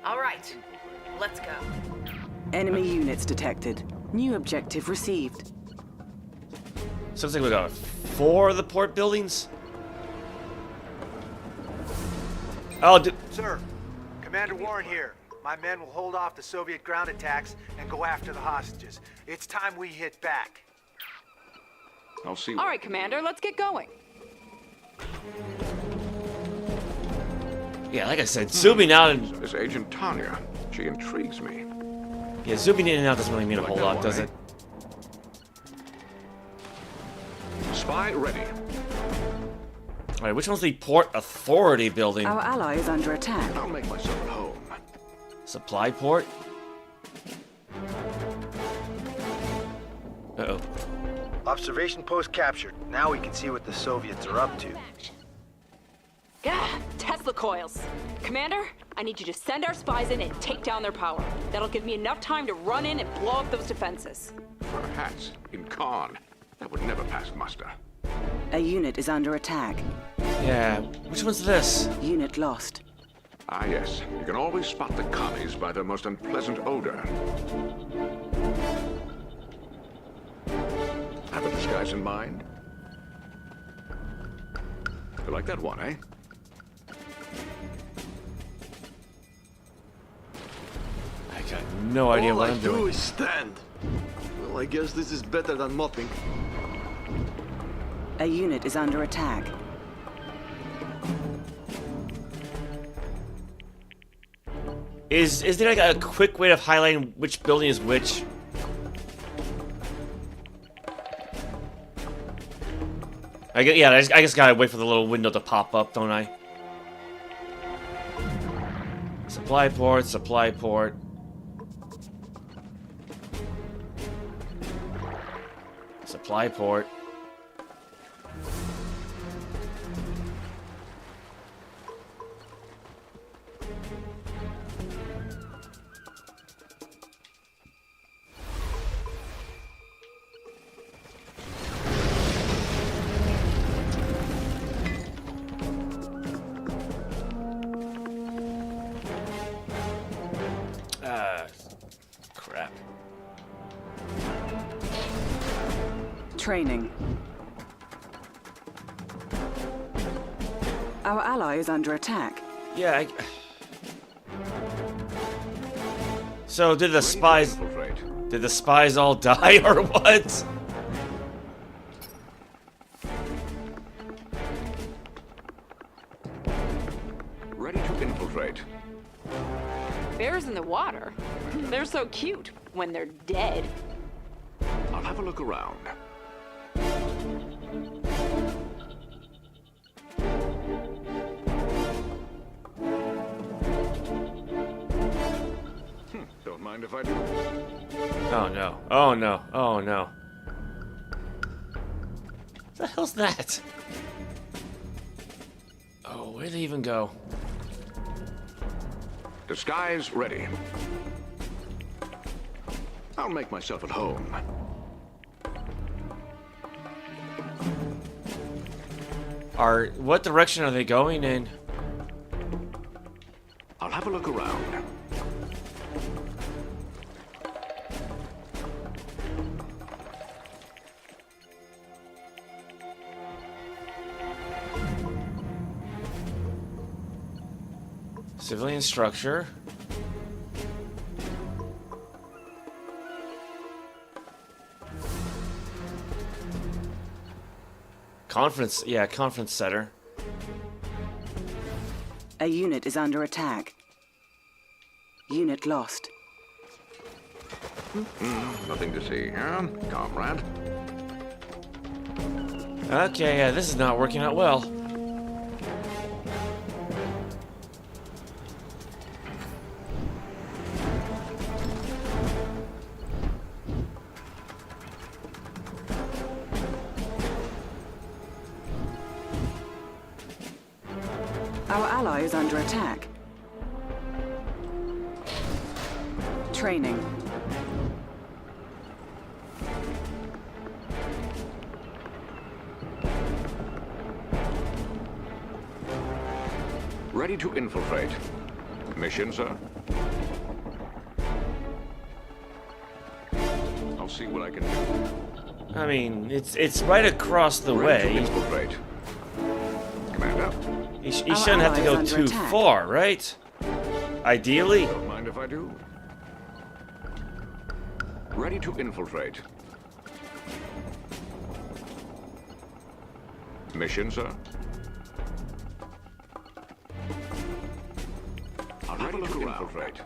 All right, let's go. Enemy units detected. New objective received. Sounds like we got 4 of the port buildings. Oh, Sir, Commander Warren here. My men will hold off the Soviet ground attacks and go after the hostages. It's time we hit back. I'll see. All right, Commander, let's get going. Yeah, like I said, zooming out and... This Agent Tanya, she intrigues me. Yeah, zooming in and out doesn't really mean a whole lot, does it? Spy ready. Alright, which one's the Port Authority building? Our ally is under attack. I'll make myself at home. Supply port? Uh-oh. Observation post captured. Now we can see what the Soviets are up to. Gah! Tesla coils. Commander, I need you to send our spies in and take down their power. That'll give me enough time to run in and blow up those defenses. Perhaps in Khan. That would never pass muster. A unit is under attack. Yeah, which one's this? Unit lost. Ah, yes. You can always spot the commies by their most unpleasant odor. Have a disguise in mind? You like that one, eh? I got no idea what I'm doing. All I do is stand. Well, I guess this is better than mopping. A unit is under attack. Is there like a quick way of highlighting which building is which? I just gotta wait for the little window to pop up, don't I? Supply port, supply port. Supply port. Crap. Training. Our ally is under attack. Yeah, So did the spies all die or what? Ready to infiltrate. Bears in the water? They're so cute when they're dead. I'll have a look around. Don't mind if I do. Oh no. Oh no. Oh no. What the hell's that? Oh, where'd they even go? Disguise ready. I'll make myself at home. What direction are they going in? I'll have a look around. Civilian structure. Conference, yeah, conference center. A unit is under attack. Unit lost. Nothing to see here, comrade. Okay, yeah, this is not working out well. Our ally is under attack. Training. Ready to infiltrate. Mission, sir? I'll see what I can do. I mean, it's right across the Ready way. to infiltrate. Commander? He shouldn't have to go too far, right? Ideally. Don't mind if I do. Ready to infiltrate. Mission, sir? I'll have a look around. Infiltrate.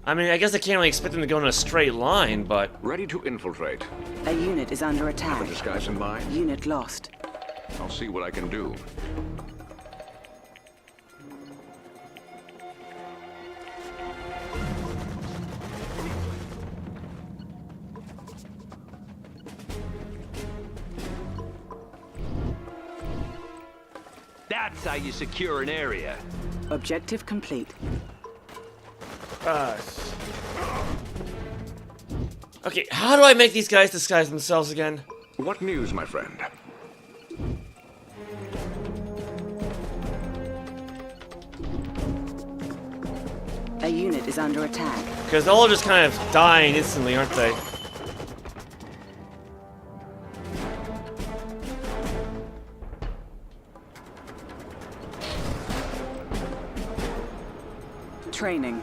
I mean, I guess I can't really expect them to go in a straight line, but... Ready to infiltrate. A unit is under attack. Have a disguise in mind. Unit lost. I'll see what I can do. That's how you secure an area. Objective complete. Okay, how do I make these guys disguise themselves again? What news, my friend? A unit is under attack. Because they're all just kind of dying instantly, aren't they? Training.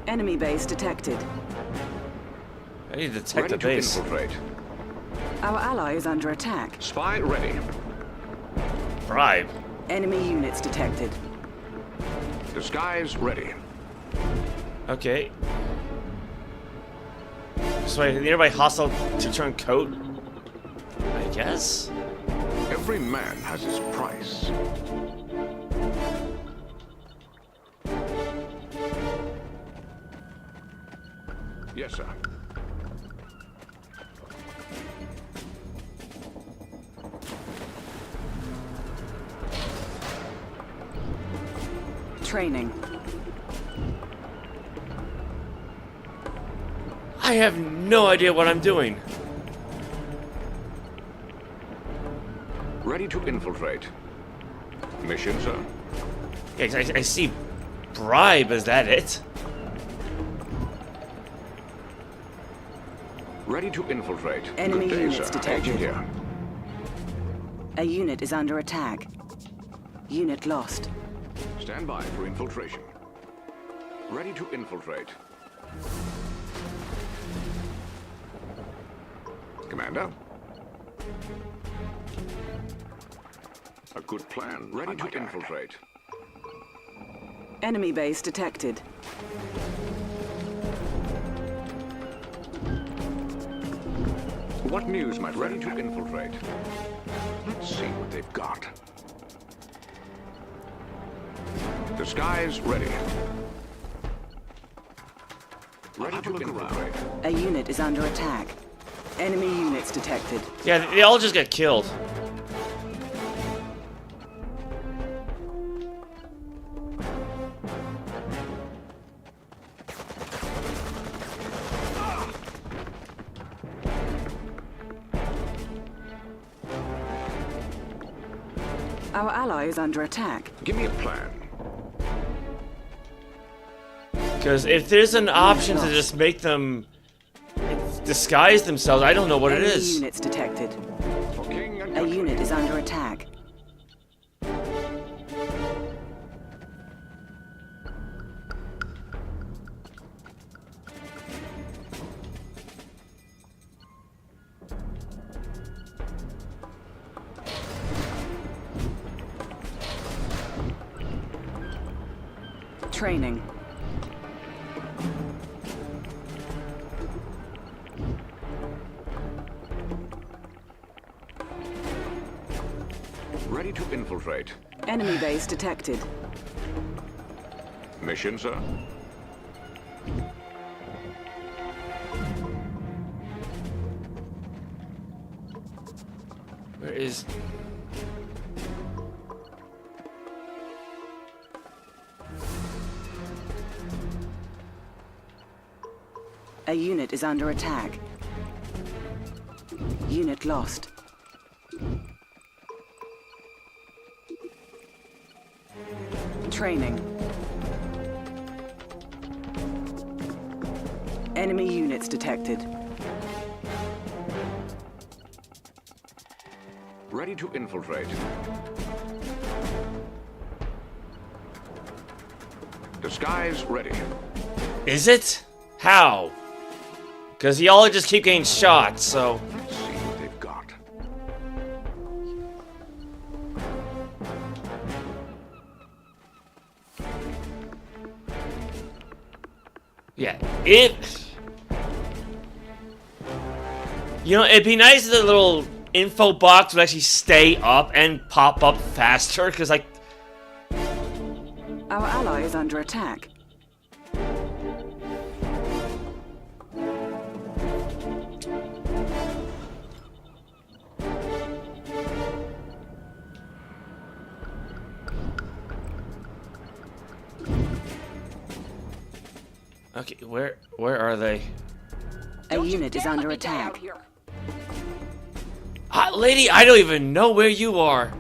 Enemy base detected. I need to detect the base. Infiltrate. Our ally is under attack. Spy ready. Bribe. Enemy units detected. Disguise ready. Okay. So a nearby hostile to turn coat? I guess? Every man has his price. Yes, sir. Training. I have no idea what I'm doing. Ready to infiltrate. Mission, sir. Yeah, 'cause I see bribe, is that it? Ready to infiltrate. Enemy Good day, units sir. detected. Agent here. A unit is under attack. Unit lost. Stand by for infiltration. Ready to infiltrate. Commander? A good plan. Ready to infiltrate. Enemy base detected. What news, my friend? Ready to infiltrate. Let's see what they've got. Disguise ready. Ready to infiltrate. A unit is under attack. Enemy units detected. Yeah, they all just get killed. Our ally is under attack. Give me a plan. Because if there's an option to just make them disguise themselves, I don't know what it Enemy is. units detected. A unit is under attack. Training. Ready to infiltrate. Enemy base detected. Mission, sir. Where is... A unit is under attack. Unit lost. Training. Enemy units detected. Ready to infiltrate. Disguise ready. Is it? How? Because y'all just keep getting shot, so... Let's see what they've got. Yeah, You know, it'd be nice if the little info box would actually stay up and pop up faster, because, like... Our ally is under attack. Okay, where are they? A unit is under attack. Hot lady, I don't even know where you are.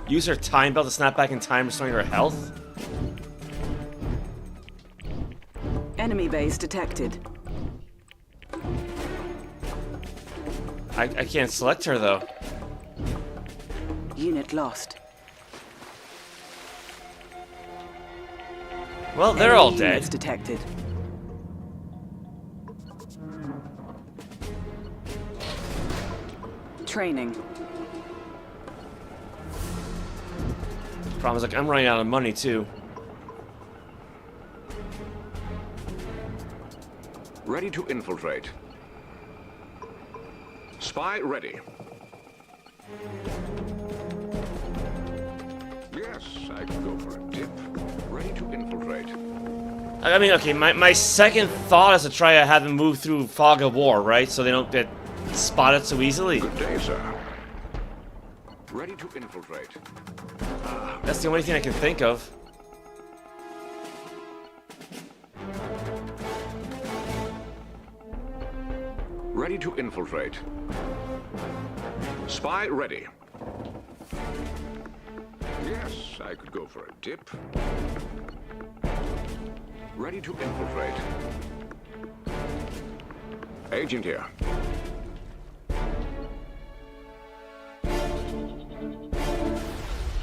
Use her time belt to snap back in time, restoring her health. Enemy base detected. I can't select her though. Unit lost. Well, they're all dead. Units detected. Training. Problem is, like, I'm running out of money too. Ready to infiltrate. Spy ready. Yes, I could go for a dip. Ready to infiltrate. I mean, okay, my second thought is to try to have them move through fog of war, right? So they don't get spotted so easily. Good day, sir. Ready to infiltrate. That's the only thing I can think of. Ready to infiltrate. Spy ready. Yes, I could go for a dip. Ready to infiltrate. Agent here.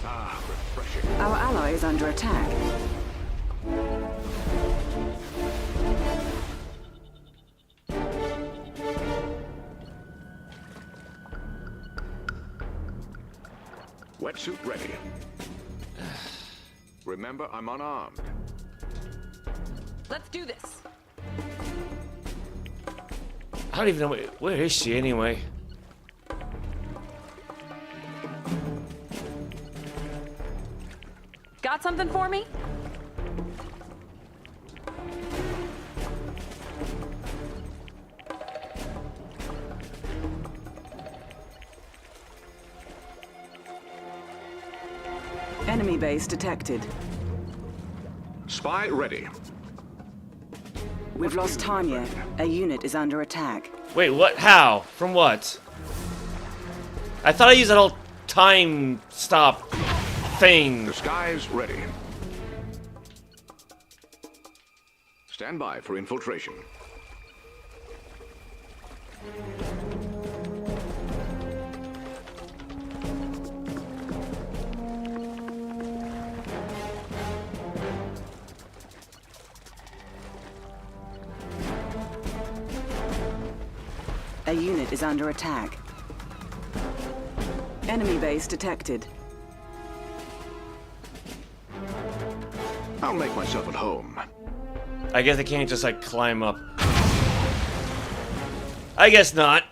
Ah, refreshing. Our ally is under attack. Wetsuit ready. Remember, I'm unarmed. Let's do this. I don't even know where is she anyway. Got something for me? Enemy base detected. Spy ready. We've lost Tanya. A unit is under attack. Wait, what? How? From what? I thought I used that whole time stop thing. The sky's ready. Stand by for infiltration. A unit is under attack. Enemy base detected. I'll make myself at home. I guess I can't just, like, climb up. I guess not.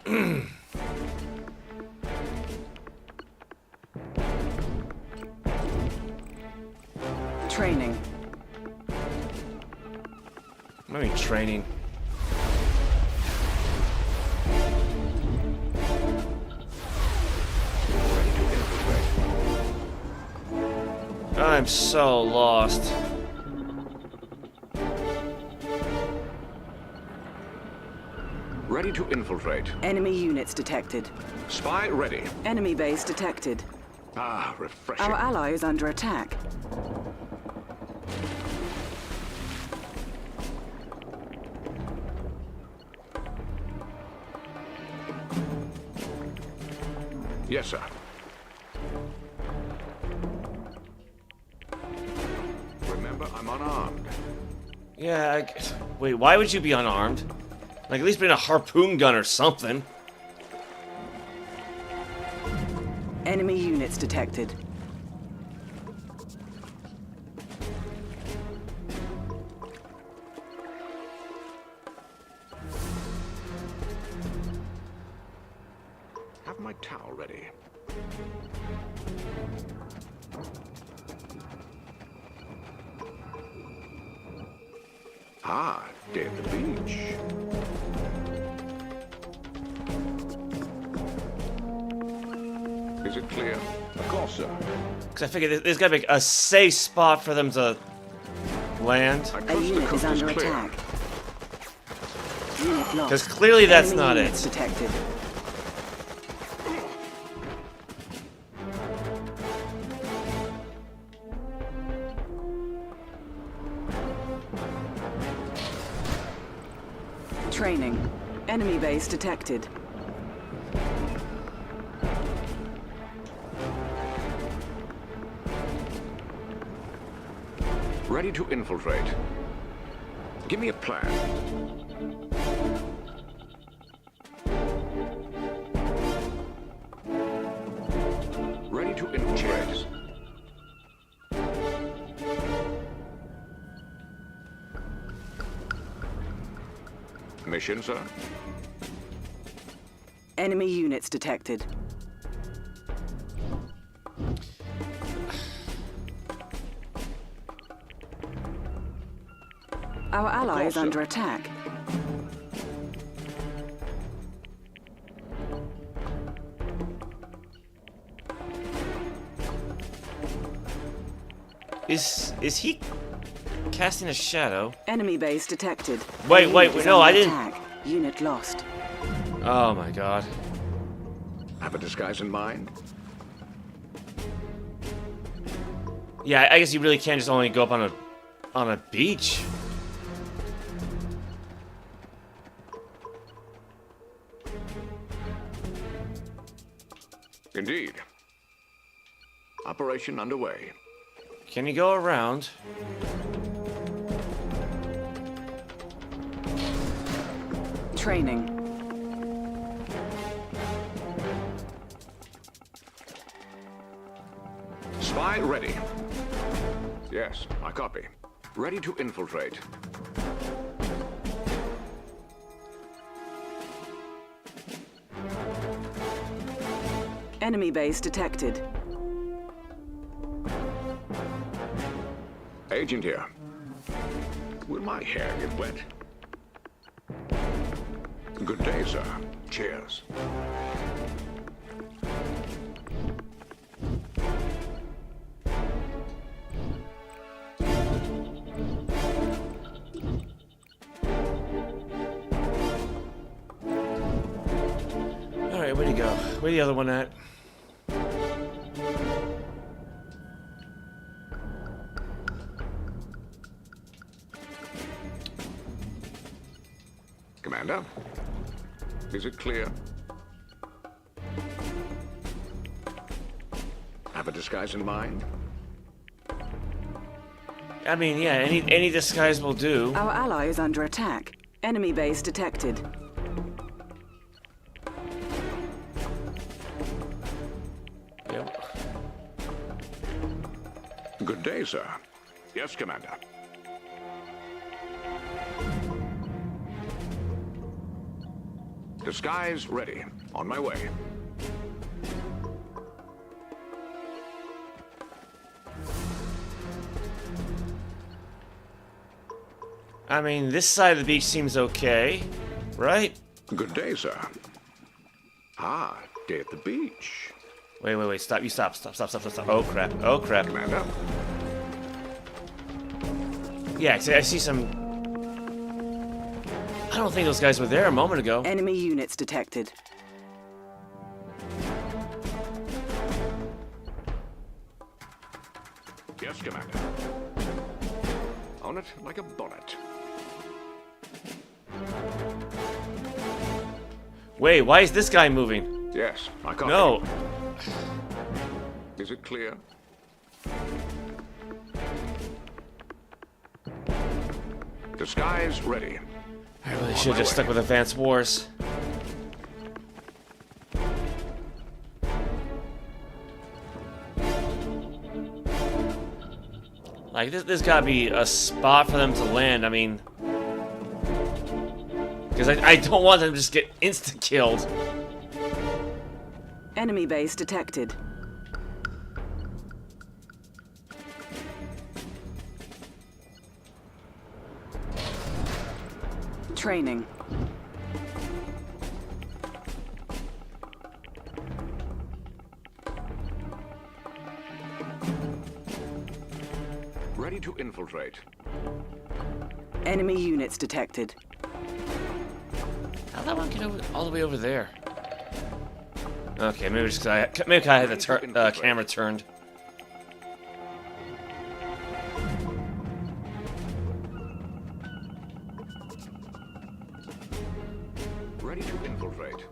Training. I mean, training. I'm so lost. Ready to infiltrate. Enemy units detected. Spy ready. Enemy base detected. Ah, refreshing. Our ally is under attack. Yes, sir. Remember, I'm unarmed. Yeah, wait, why would you be unarmed? Like, at least bring a harpoon gun or something. Enemy units detected. towel ready. Ah, day at the beach. Is it clear? Of course, sir. Because I figured there's got to be a safe spot for them to land. A unit is under attack. Unit lost. Because clearly that's Enemy not units it. detected. Training. Enemy base detected. Ready to infiltrate. Give me a plan. Ready to infiltrate. Mission, sir. Enemy units detected. Our ally is under attack. Is he casting a shadow? Enemy base detected. Wait, no, I didn't. Attack. Unit lost. Oh my god. Have a disguise in mind? Yeah, I guess you really can't just only go up on a beach. Indeed. Operation underway. Can you go around? Training. Spy ready. Yes, I copy. Ready to infiltrate. Enemy base detected. Agent here. Will my hair get wet? Good day, sir. Cheers. Alright, where'd he go? Where's the other one at? Commander, is it clear? Have a disguise in mind? I mean, yeah, any disguise will do. Our ally is under attack. Enemy base detected. Yep. Good day, sir. Yes, Commander. Disguise ready. On my way. I mean, this side of the beach seems okay, right? Good day, sir. Ah, day at the beach. Wait, stop, you stop. Oh crap, oh crap. Commander. Yeah, I see some... I don't think those guys were there a moment ago. Enemy units detected. Yes, Commander. On it like a bonnet. Wait, why is this guy moving? Yes, I copy. No. Is it clear? Disguise ready. I really should have just stuck with Advanced Wars. Like, there's gotta be a spot for them to land, I mean... Because I don't want them to just get insta-killed. Enemy base detected. Training. Ready to infiltrate. Enemy units detected. How'd that one get all the way over there? Okay, maybe just maybe I had the camera turned. Ready to infiltrate.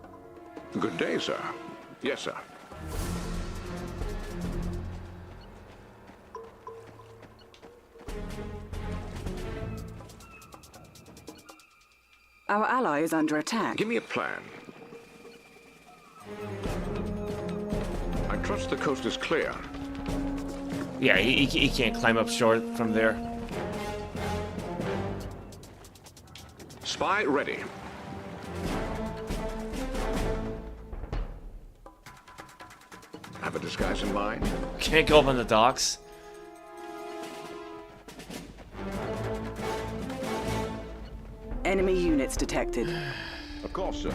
Good day, sir. Yes, sir. Our ally is under attack. Give me a plan. I trust the coast is clear. Yeah, he can't climb up short from there. Spy ready. Have a disguise in mind? Can't go up on the docks. Enemy units detected. Of course, sir.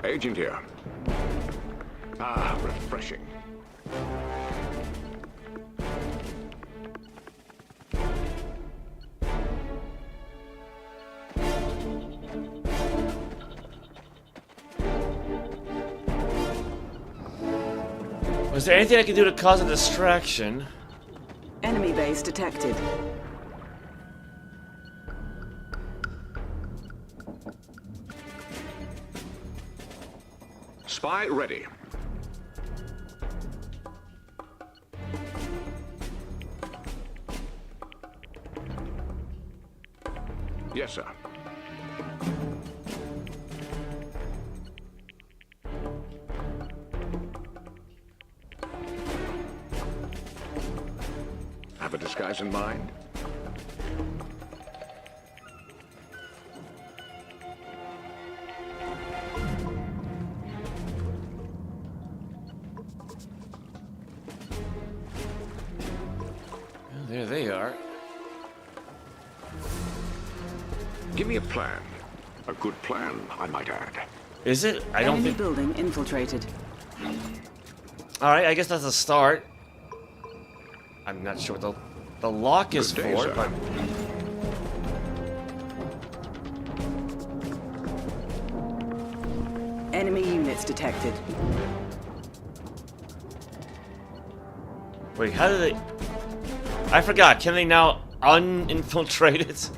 Agent here. Ah, refreshing. Was there anything I could do to cause a distraction? Enemy base detected. Spy ready. Yes, sir. Have a disguise in mind? Well, there they are. Give me a plan. A good plan, I might add. Is it? I don't Enemy think... building infiltrated. Alright, I guess that's a start. I'm not sure what the lock is Good day, for, sir. but... Enemy units detected. Wait, how do they... I forgot, can they now uninfiltrate it?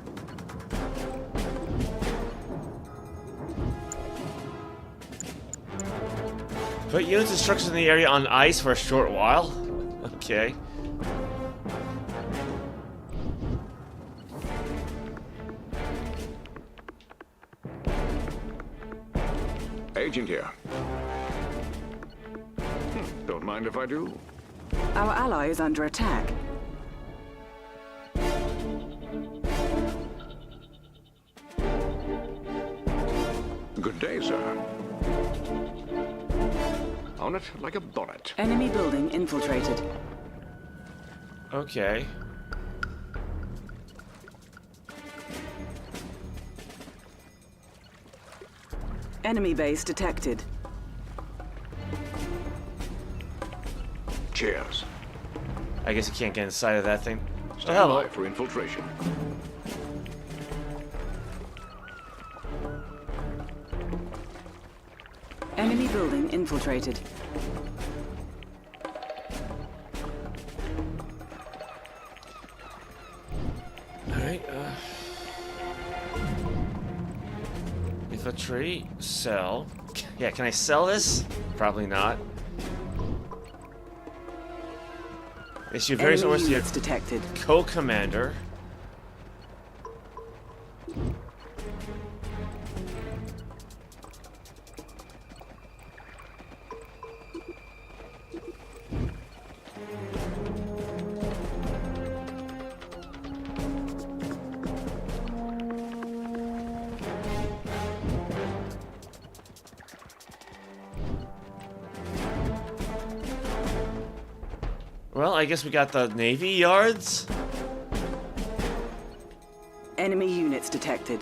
Put units and structures in the area on ice for a short while? Okay. Agent here. Don't mind if I do. Our ally is under attack. Good day, sir. On it like a bonnet. Enemy building infiltrated. Okay. Enemy base detected. Cheers. I guess you can't get inside of that thing. Stand Hello. by for infiltration. Enemy building infiltrated. Alright, infiltrate, sell. Yeah, can I sell this? Probably not. Issue various orders to your detected. co-commander. Well, I guess we got the Navy yards. Enemy units detected.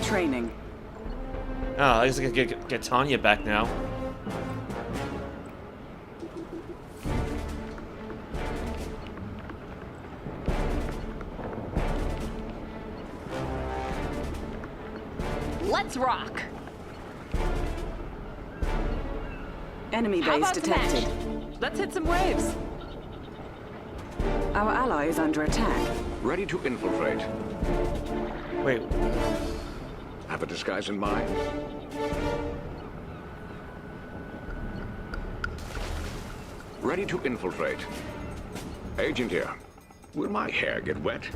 Training. Oh, I guess I can get Tanya back now. Let's rock. Enemy How base about detected. tonight? Let's hit some waves. Our ally is under attack. Ready to infiltrate. Wait. Have a disguise in mind? Ready to infiltrate. Agent here. Will my hair get wet?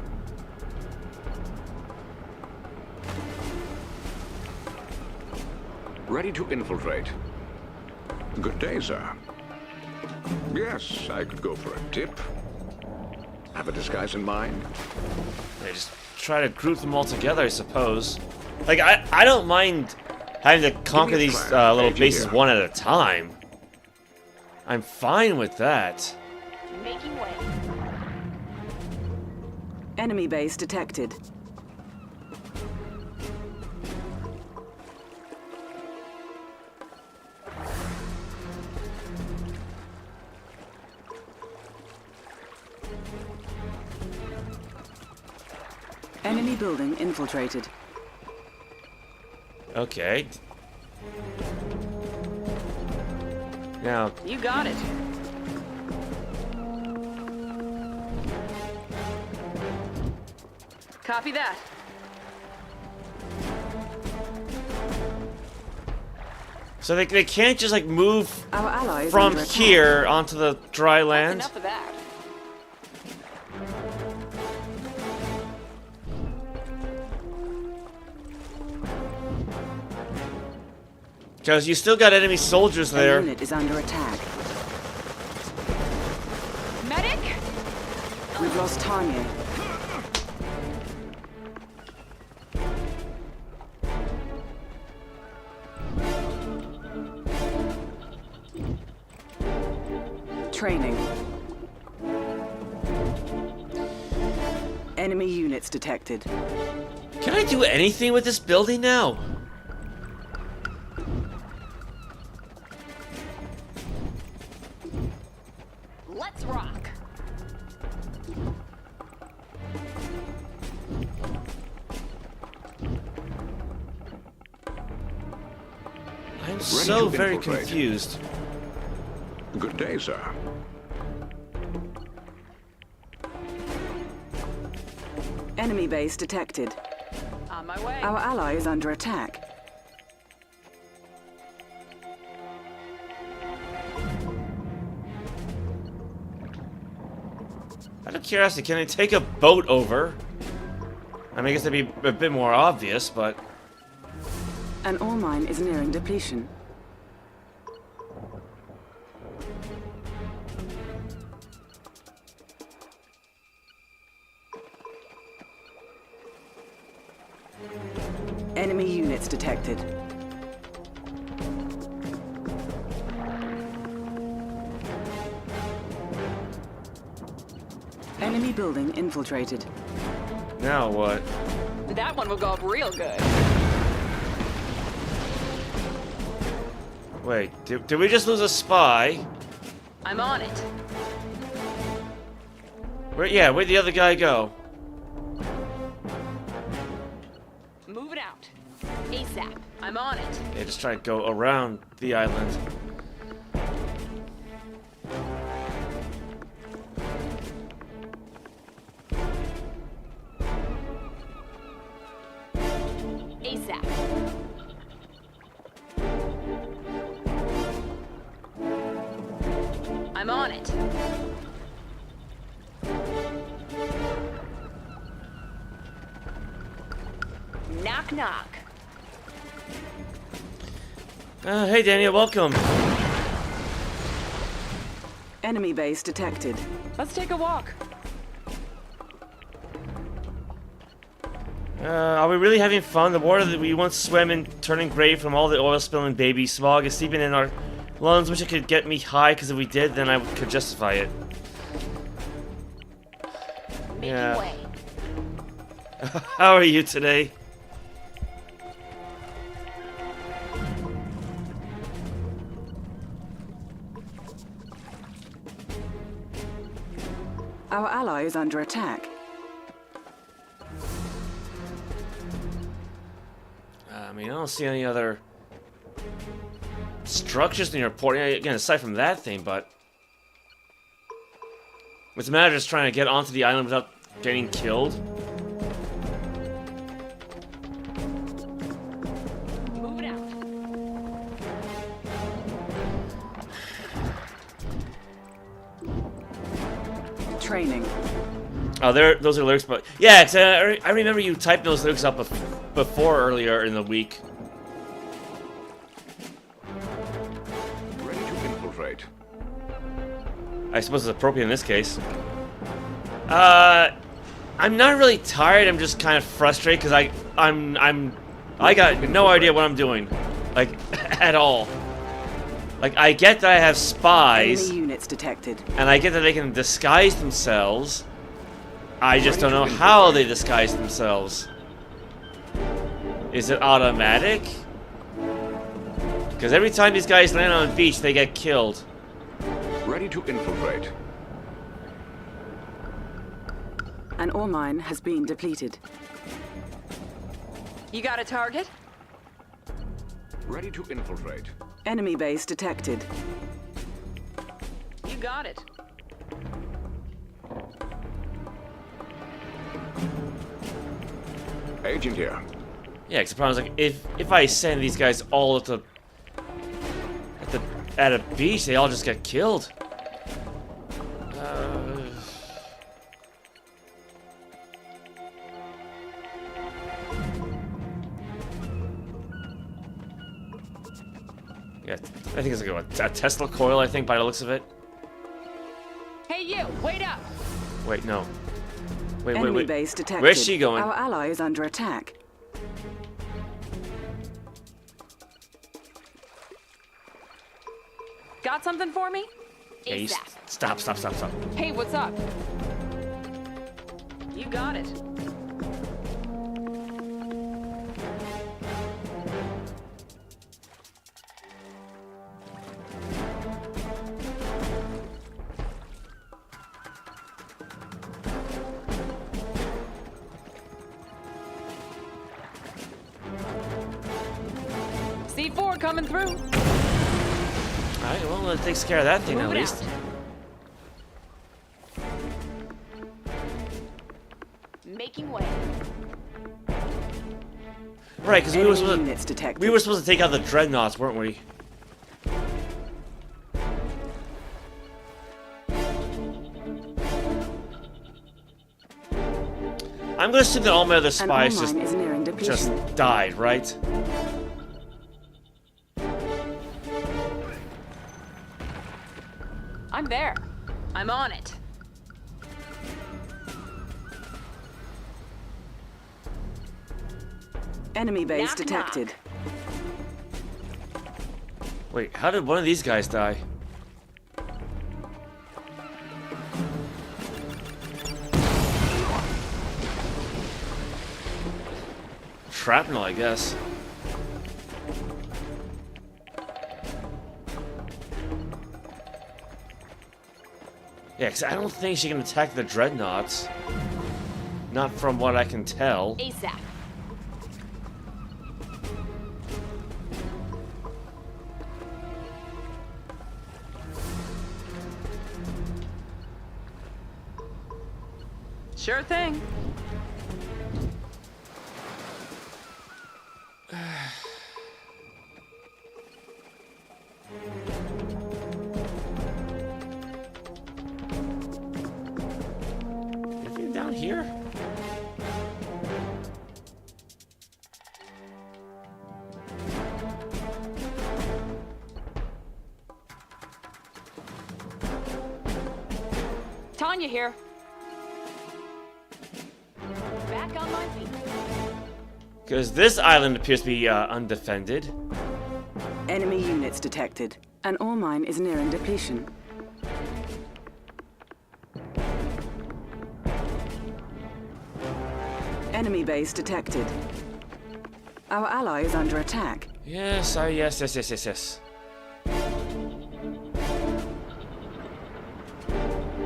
Ready to infiltrate. Good day, sir. Yes, I could go for a tip. Have a disguise in mind? I just try to group them all together, I suppose. Like, I don't mind having to conquer these little bases one at a time. I'm fine with that. Making way. Enemy base detected. Enemy building infiltrated. Okay. Now. You got it. Copy that. So they can't just like move Our allies from under attack. here onto the dry land? Enough of that. Because you still got enemy soldiers there. A unit is under attack. Medic? We've lost Tanya. Training. Enemy units detected. Can I do anything with this building now? Let's rock. I'm so very confused. Good day, sir. Enemy base detected. On my way. Our ally is under attack. Out of curiosity, can I take a boat over? I mean, I guess that'd be a bit more obvious, but... An ore mine is nearing depletion. Enemy units detected. Enemy building infiltrated. Now what? That one will go up real good. Wait, did we just lose a spy? I'm on it. Where'd the other guy go? Move it out. ASAP. I'm on it. Yeah, just try to go around the island. ASAP. I'm on it. Knock, knock. Hey Daniel, welcome. Enemy base detected. Let's take a walk. Are we really having fun? The water that we once swam in turning gray from all the oil spill and baby smog is seeping in our Lons, wish it could get me high, because if we did, then I could justify it. Yeah. How are you today? Our ally is under attack. I mean, I don't see any other structures in your port. Again, aside from that thing, but it's a matter of just trying to get onto the island without getting killed. Move it out. Training. Oh, those are lyrics, but yeah, it's, I remember you typed those lyrics up before earlier in the week. Ready to infiltrate. I suppose it's appropriate in this case. I'm not really tired. I'm just kind of frustrated because I got no idea what I'm doing, like at all. Like I get that I have spies, Enemy units detected, and I get that they can disguise themselves. I just don't know how they disguise themselves. Is it automatic? Because every time these guys land on the beach, they get killed. Ready to infiltrate. An ore mine has been depleted. You got a target? Ready to infiltrate. Enemy base detected. You got it. Agent here. Yeah, because the problem is, like, if I send these guys all at a beach, they all just get killed. Yeah, I think it's like a Tesla coil, I think, by the looks of it. Hey, you! Wait up! Wait, no. Wait, Enemy wait. base detected. Where's she going? Our ally is under attack. Got something for me? Yeah, you stop. Hey, what's up? You got it. C4 coming through. Alright, well, that takes care of that thing at least. Making way. Right, because we were supposed to take out the dreadnoughts, weren't we? I'm gonna assume that all my other spies just died, right? I'm there. I'm on it. Enemy base detected. Wait, how did one of these guys die? Shrapnel, I guess. Yeah, because I don't think she can attack the dreadnoughts. Not from what I can tell. ASAP. Sure thing. Anything down here? Tanya here. Back on my feet. Because this island appears to be undefended. Enemy units detected. An ore mine is nearing depletion. Enemy base detected. Our ally is under attack. Yes, yes.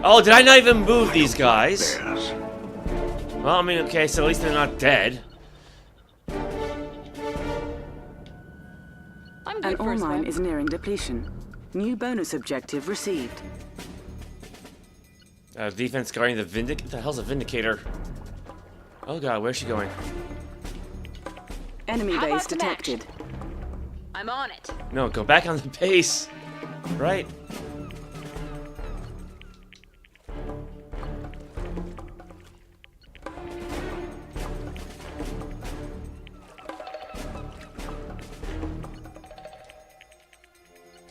Oh, did I not even move these guys? Well, I mean, okay, so at least they're not dead. An ore mine is nearing depletion. New bonus objective received. Defense guarding the Vindicator. What the hell's a Vindicator? Oh god, where's she going? Enemy base detected. I'm on it. No, go back on the base. Right.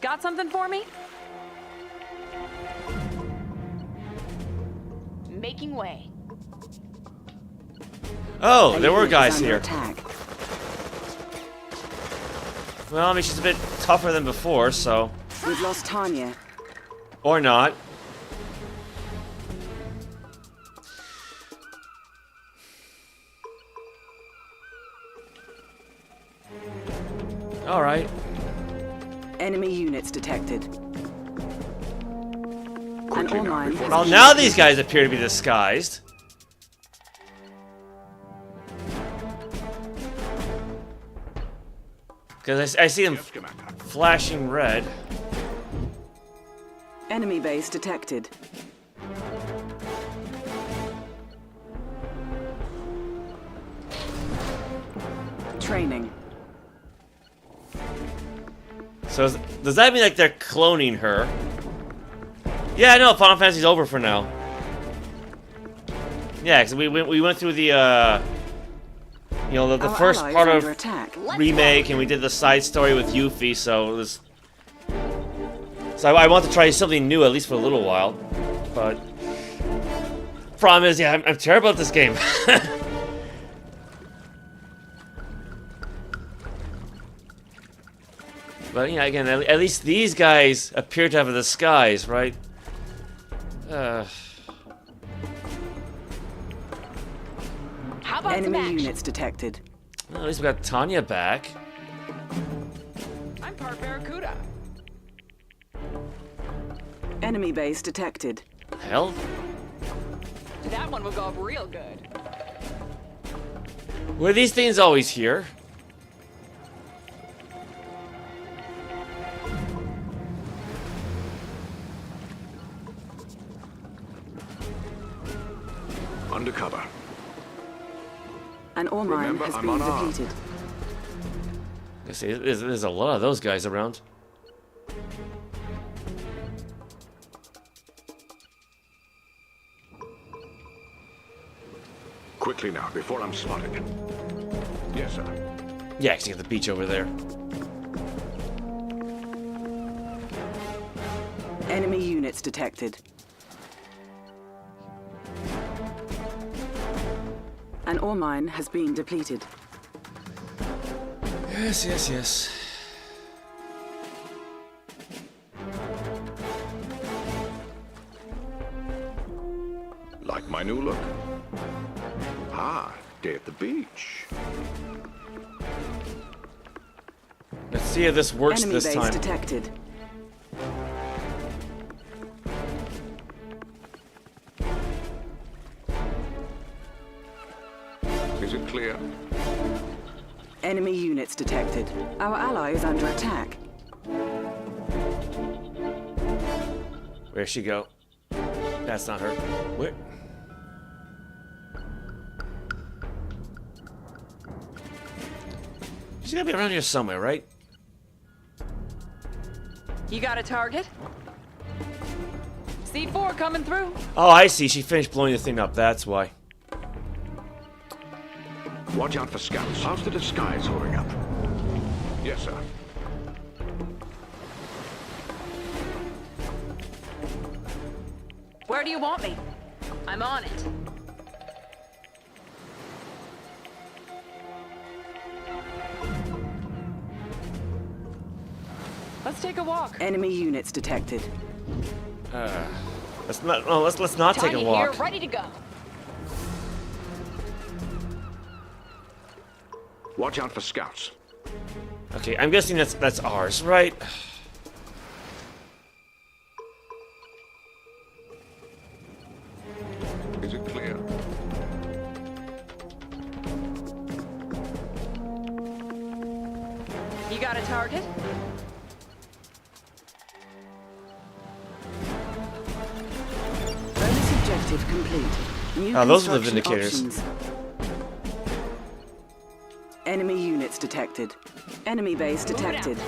Got something for me? Making way. Oh, there were guys here. Well, I mean, she's a bit tougher than before, so... We've lost Tanya. Or not. Alright. Enemy units detected. An ore mine has Well, now these guys appear to be disguised. Because I see them flashing red. Enemy base detected. Training. So does that mean like they're cloning her? Yeah, no, Final Fantasy's over for now. Yeah, because we went through the you know, the first part of remake, and we did the side story with Yuffie, so it was... So I want to try something new, at least for a little while. But... Problem is, yeah, I'm terrible at this game. But, yeah, again, at least these guys appear to have a disguise, right? How about enemy units detected? Well, at least we got Tanya back. I'm part Barracuda. Enemy base detected. Hell? That one will go up real good. Were these things always here? Undercover. An ore mine has been depleted. I see, there's a lot of those guys around. Quickly now, before I'm spotted. Yes, sir. Yeah, actually, got the beach over there. Enemy units detected. An ore mine has been depleted. Yes, yes, yes. Like my new look? Ah, day at the beach. Let's see if this works Enemy this base time. detected. Is it clear? Enemy units detected. Our ally is under attack. Where'd she go? That's not her. Where? She's gotta be around here somewhere, right? You got a target? C4 coming through. Oh, I see. She finished blowing the thing up. That's why. Watch out for scouts. How's the disguise holding up? Yes, sir. Where do you want me? I'm on it. Let's take take a walk. Enemy units detected. Let's not. No, let's not take a Tanya walk. here, ready to go. Watch out for scouts. Okay, I'm guessing that's ours, right? Is it clear? You got a target? Bonus objective complete. New Oh, those are the construction Vindicators. options. Enemy units detected. Enemy base detected.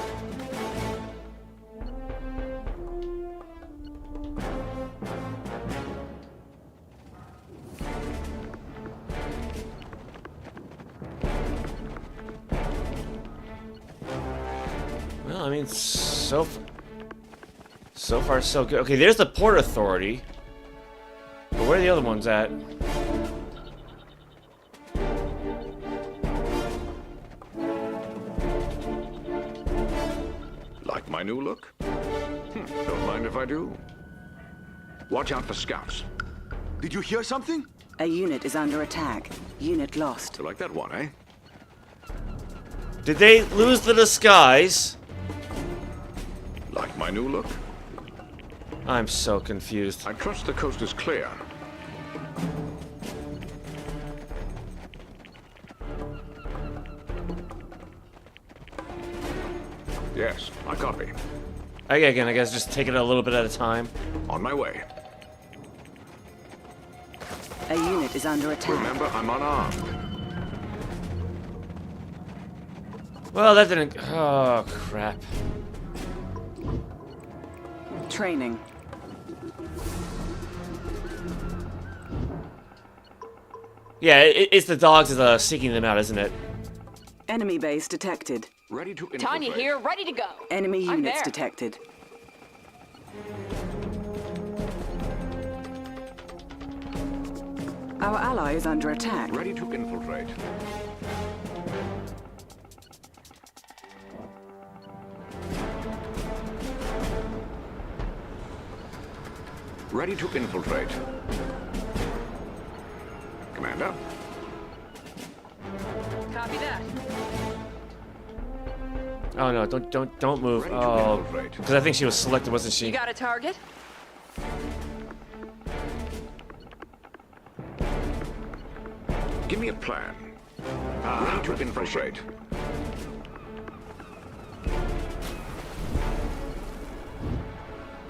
Well, I mean, so far so good. Okay, there's the Port Authority. But where are the other ones at? Like my new look? Don't mind if I do. Watch out for scouts. Did you hear something? A unit is under attack. Unit lost. You like that one, eh? Did they lose the disguise? Like my new look? I'm so confused. I trust the coast is clear. Yes, I copy. Again, I guess just take it a little bit at a time. On my way. A unit is under attack. Remember, I'm unarmed. Well, that didn't... Oh, crap. Training. Yeah, it's the dogs seeking them out, isn't it? Enemy base detected. Ready to infiltrate. Tanya here, ready to go. Enemy I'm units there. detected. Our ally is under attack. Ready to infiltrate. Ready to infiltrate. Commander? Copy that. Oh no, don't move. Oh, because I think she was selected, wasn't she? You got a target? Give me a plan. Ready to infiltrate.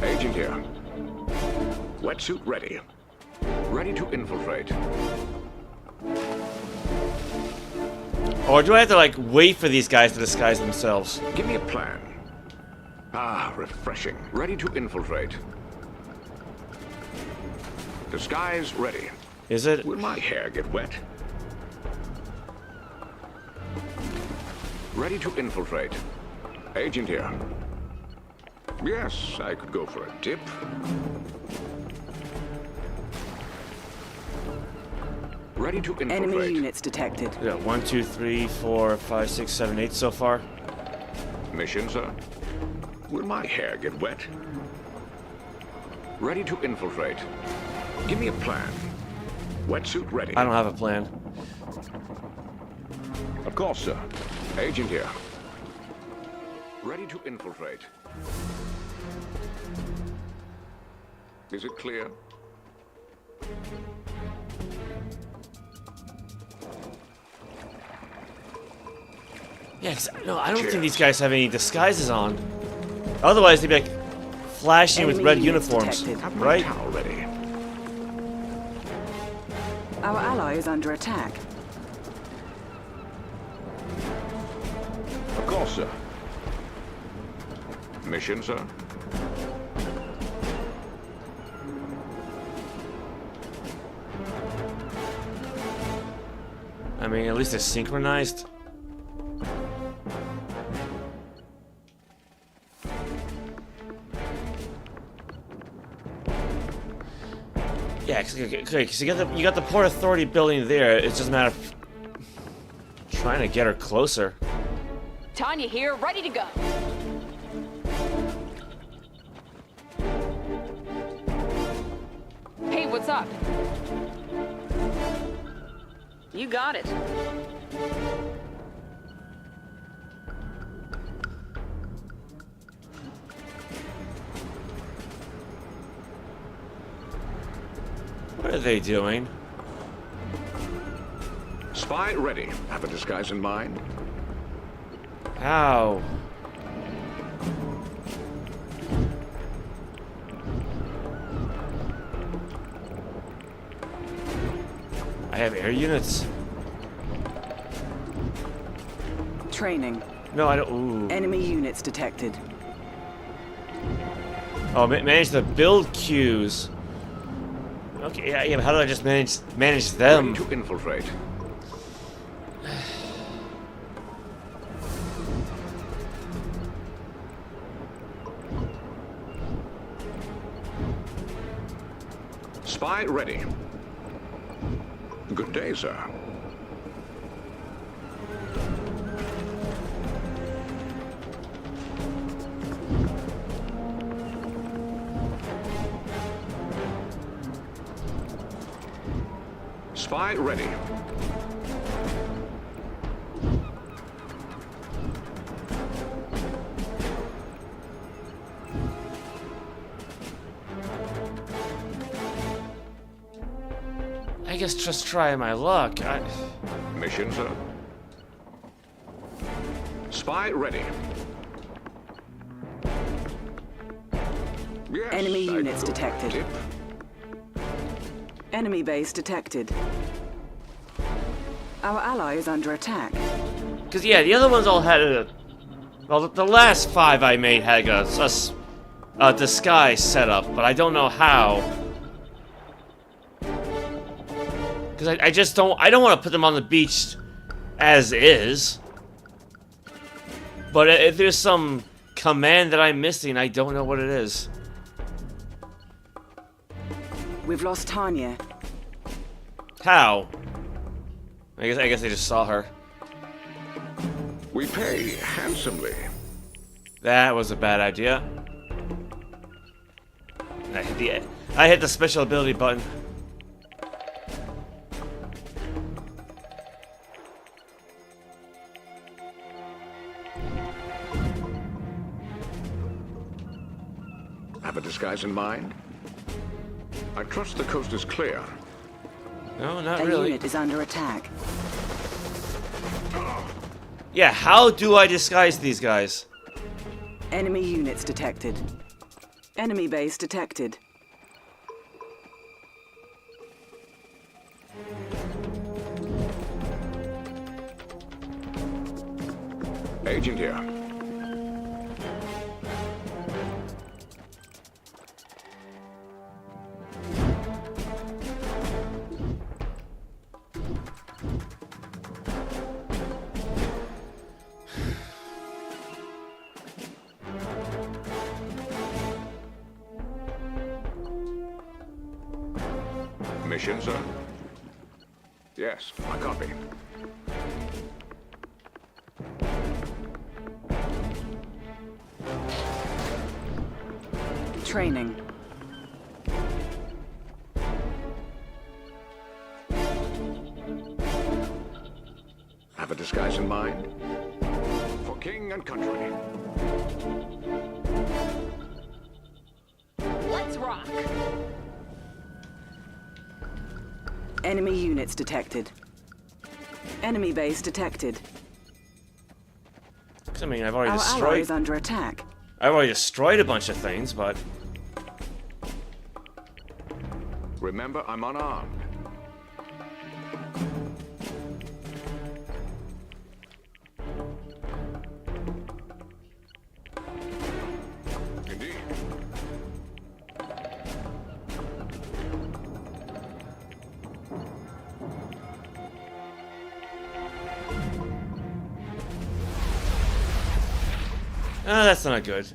Agent here. Wetsuit ready. Ready to infiltrate. Or do I have to, like, wait for these guys to disguise themselves? Give me a plan. Refreshing. Ready to infiltrate. Disguise ready. Is it? Will my hair get wet? Ready to infiltrate. Agent here. Yes, I could go for a dip. Ready to infiltrate. Enemy units detected. Yeah, 1, 2, 3, 4, 5, 6, 7, 8 so far. Mission, sir. Will my hair get wet? Ready to infiltrate. Give me a plan. Wetsuit ready. I don't have a plan. Of course, sir. Agent here. Ready to infiltrate. Is it clear? Yeah, no, I don't think these guys have any disguises on. Otherwise, they'd be like flashing with red uniforms, right? Ready. Our ally is under attack. Of course, sir. Mission, sir. I mean, at least they're synchronized. Yeah, because you got the Port Authority building there. It's just a matter of trying to get her closer. Tanya here, ready to go. What's up? You got it. What are they doing? Spy ready. Have a disguise in mind? How? I have air units. Training. No, I don't. Ooh. Enemy units detected. Oh, manage the build queues. Okay, yeah, but how do I just manage them? Ready to infiltrate. Spy ready. Good day, sir. Spy ready. I guess just try my luck. Mission, sir. Spy ready. Yes, Enemy I units do. detected. Tip. Enemy base detected. Our ally is under attack. Because, yeah, the other ones all had a... Well, the last 5 I made had a disguise setup, but I don't know how. Because I just don't... I don't want to put them on the beach as is. But if there's some command that I'm missing, I don't know what it is. We've lost Tanya. How? I guess they just saw her. We pay handsomely. That was a bad idea. I hit the special ability button. Have a disguise in mind? I trust the coast is clear. No, not A really. unit is under attack. Yeah, how do I disguise these guys? Enemy units detected. Enemy base detected. Agent here. Mission, sir? Yes, I copy. Training. Have a disguise in mind? For king and country. Let's rock. Enemy units detected. Enemy base detected. I mean, I've already Our ally destroyed. is under attack. I've already destroyed a bunch of things, but Remember, I'm unarmed. Indeed. that's not good.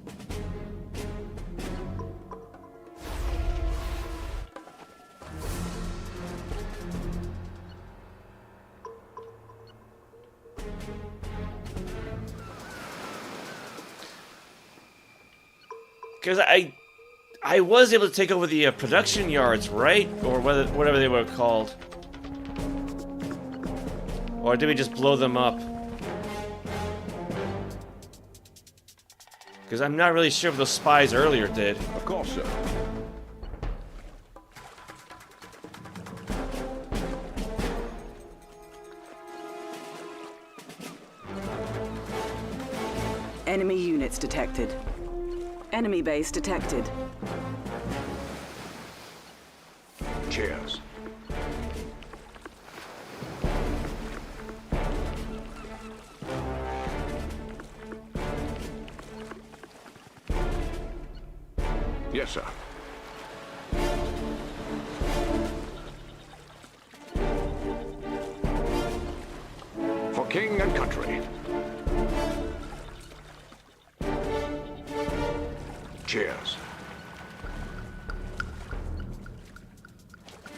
Because I was able to take over the production yards, right? Or whatever they were called. Or did we just blow them up? Because I'm not really sure if those spies earlier did. Of course, sir. Enemy units detected. Enemy base detected. Cheers. Yes, sir. For king and country. Cheers.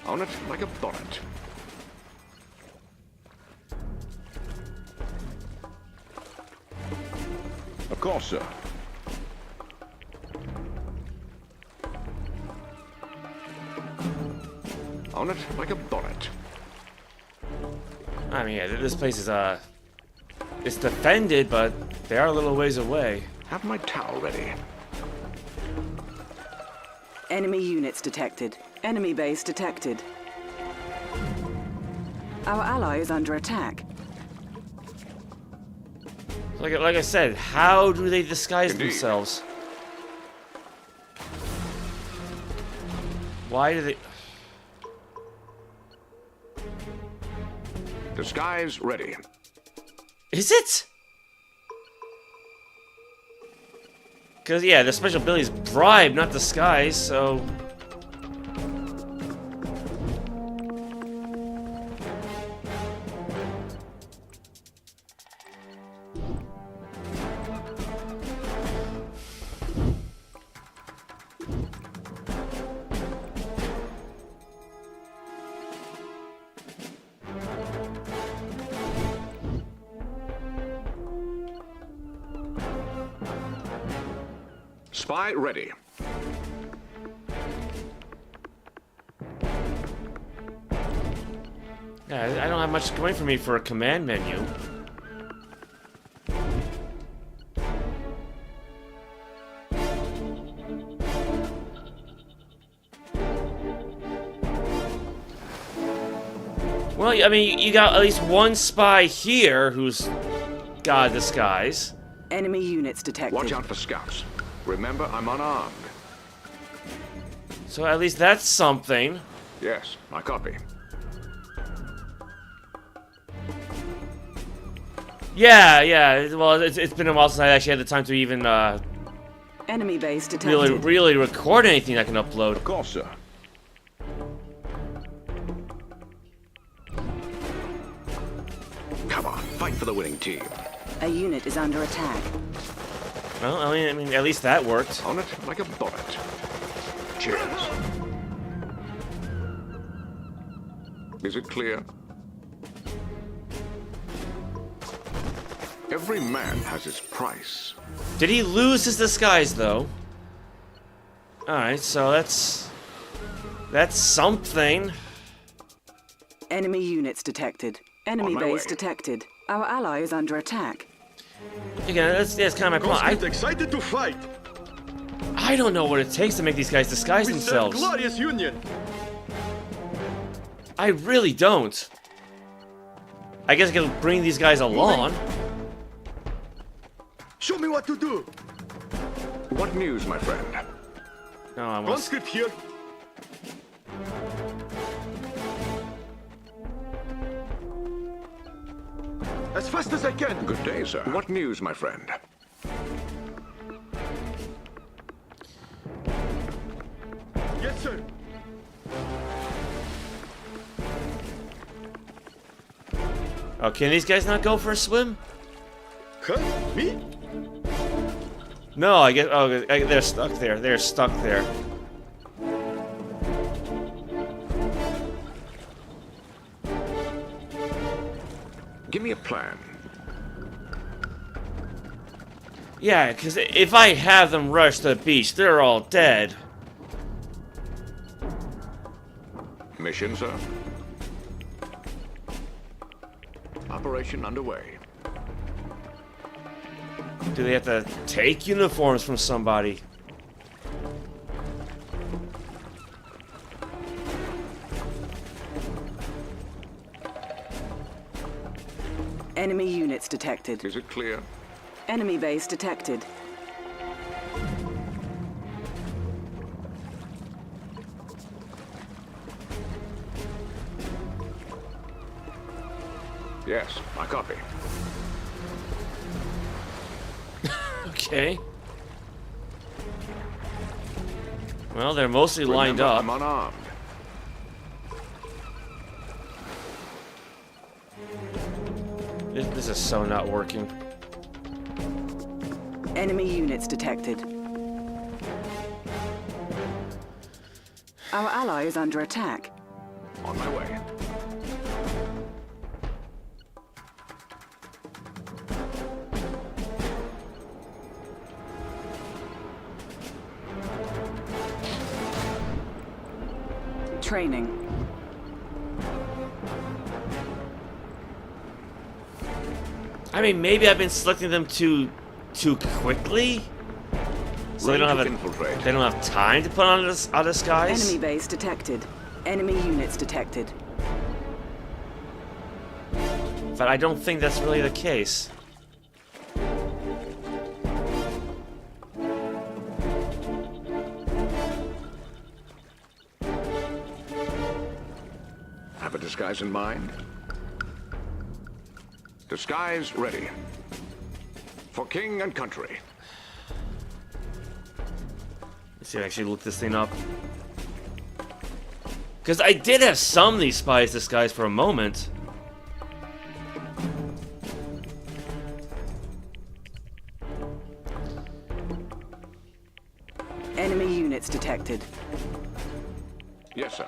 On it like a bonnet. Of course, sir. On it like a bonnet. I mean, yeah, this place is, it's defended, but they are a little ways away. Have my towel ready. Enemy units detected. Enemy base detected. Our ally is under attack. Like I said, how do they disguise themselves? Why do they... Disguise ready. Is it? Because, yeah, the special ability is bribe, not disguise, so... Spy ready. Yeah, I don't have much going for me for a command menu. Well, I mean, you got at least one spy here who's got a disguise. Enemy units detected. Watch out for scouts. Remember, I'm unarmed. So at least that's something. Yes, I copy. Yeah. Well, it's been a while since I actually had the time to even enemy base detected. really record anything I can upload. Of course, sir. Come on, fight for the winning team. A unit is under attack. Well, I mean, at least that worked. On it like a bonnet. Cheers. Is it clear? Every man has his price. Did he lose his disguise, though? Alright, so that's something. Enemy units detected. Enemy base detected. Our ally is under attack. Again, that's kind of my point. I'm excited to fight. I don't know what it takes to make these guys disguise themselves. Glorious union. I really don't. I guess I can bring these guys along. Show me what to do. What news, my friend? No, I won't. Conscript here. As fast as I can. Good day, sir. What news, my friend? Yes, sir. Oh, can these guys not go for a swim? Huh? Me? No, I guess. Oh, they're stuck there. They're stuck there. Give me a plan. Yeah, because if I have them rush to the beach, they're all dead. Mission, sir? Operation underway. Do they have to take uniforms from somebody? Enemy units detected. Is it clear? Enemy base detected. Yes, I copy. Okay. Well, they're mostly lined up. I'm unarmed. This is so not working. Enemy units detected. Our ally is under attack. On my way. Training. I mean, maybe I've been selecting them too quickly, so they don't have time to put on a disguise. Enemy base detected. Enemy units detected. But I don't think that's really the case. Have a disguise in mind? Disguise ready. For king and country. Let's see if I actually look this thing up. Because I did have some of these spies disguised for a moment. Enemy units detected. Yes, sir.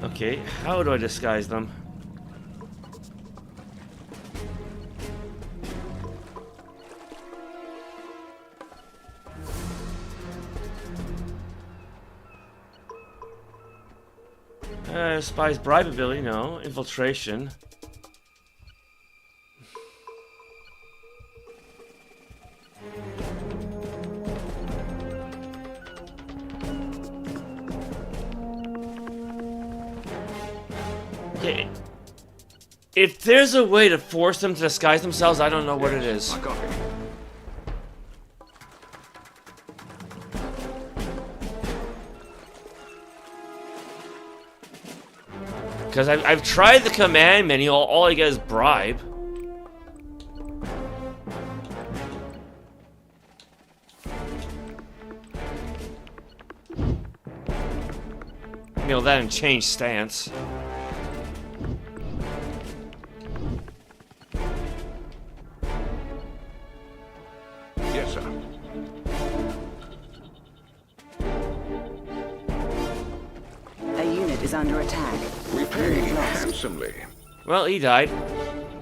Okay, how do I disguise them? Spy's bribe ability, no. Infiltration. Okay. If there's a way to force them to disguise themselves, I don't know what it is. Because I've tried the command menu, all I get is bribe. You know, that and change stance. Yes, sir. A unit is under attack. We pay handsomely. Well, he died.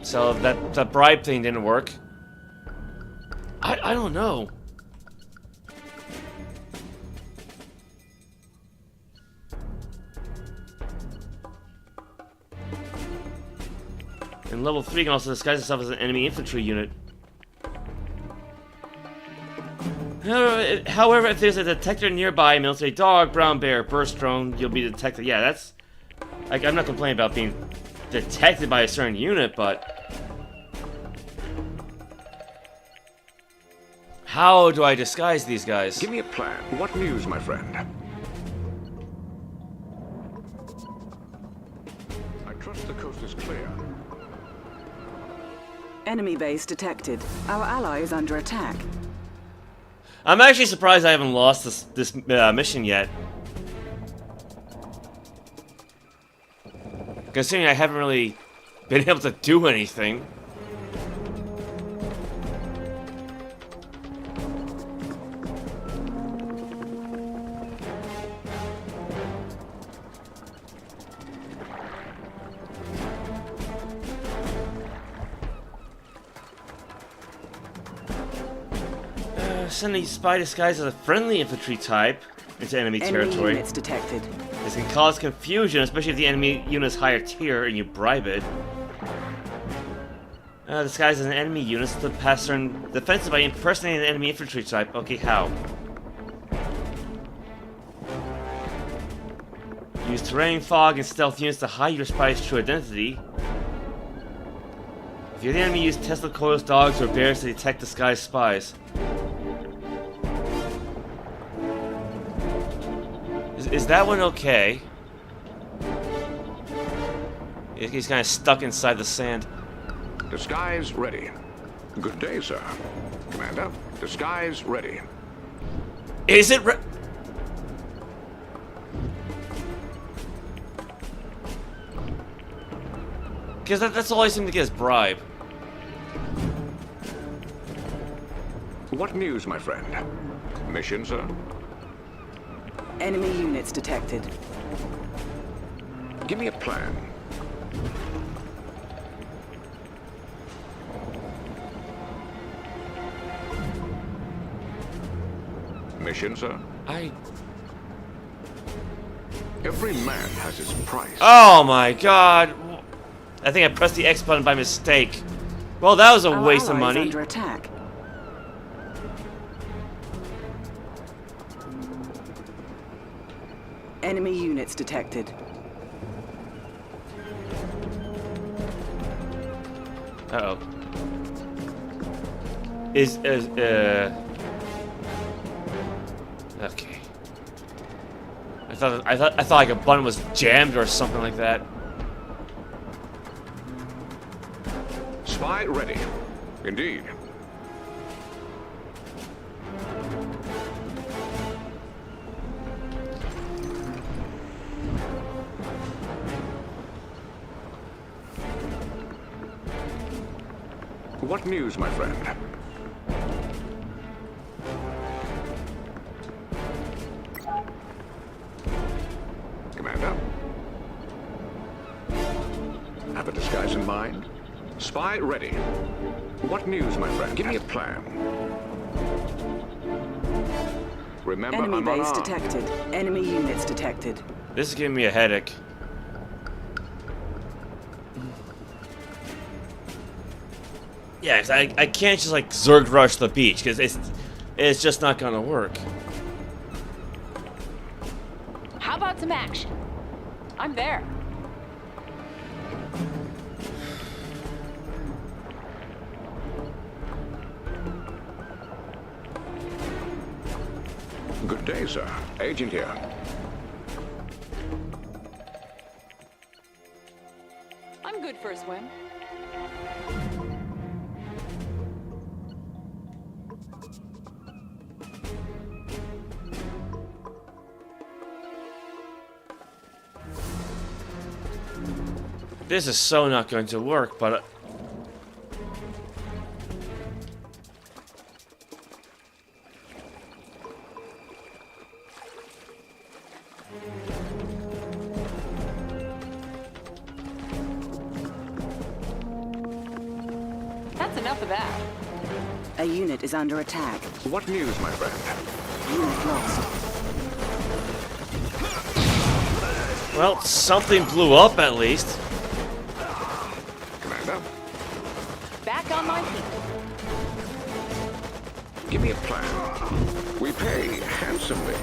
So that bribe thing didn't work. I don't know. And level 3 can also disguise itself as an enemy infantry unit. However, if there's a detector nearby, military dog, brown bear, burst drone, you'll be detected. Yeah, that's... I'm not complaining about being detected by a certain unit, but... How do I disguise these guys? Give me a plan. What news, my friend? I trust the coast is clear. Enemy base detected. Our ally is under attack. I'm actually surprised I haven't lost this mission yet. Considering I haven't really been able to do anything. Send a spy disguised as a friendly infantry type into enemy territory. Units detected. This can cause confusion, especially if the enemy unit is higher tier and you bribe it. Disguised as an enemy unit, so the pass turn defensive by impersonating an enemy infantry type. Okay, how? Use terrain, fog, and stealth units to hide your spy's true identity. If you're the enemy, use Tesla coils, dogs, or bears to detect disguised spies. Is that one okay? He's kind of stuck inside the sand. Disguise ready. Good day, sir. Commander, disguise ready. Is it Because that's all I seem to get is bribe. What news, my friend? Mission, sir? Enemy units detected. Give me a plan. Mission, sir? Every man has his price. Oh my god! I think I pressed the X button by mistake. Well, that was a waste of money. Under attack. Enemy units detected. Uh-oh. Okay. I thought like a button was jammed or something like that. Spy ready. Indeed. What news, my friend? Commander? Have a disguise in mind? Spy ready. What news, my friend? Give me a plan. Remember, Enemy I'm base unarmed. detected. Enemy units detected. This is giving me a headache. Yeah, 'cause I can't just like Zerg rush the beach because it's just not gonna work. How about some action? I'm there. Good day, sir. Agent here. I'm good for a swim. This is so not going to work, but That's enough of that. A unit is under attack. What news, my friend? Unit lost. well, something blew up at least. Commander? Back on my feet. Give me a plan. We pay handsomely.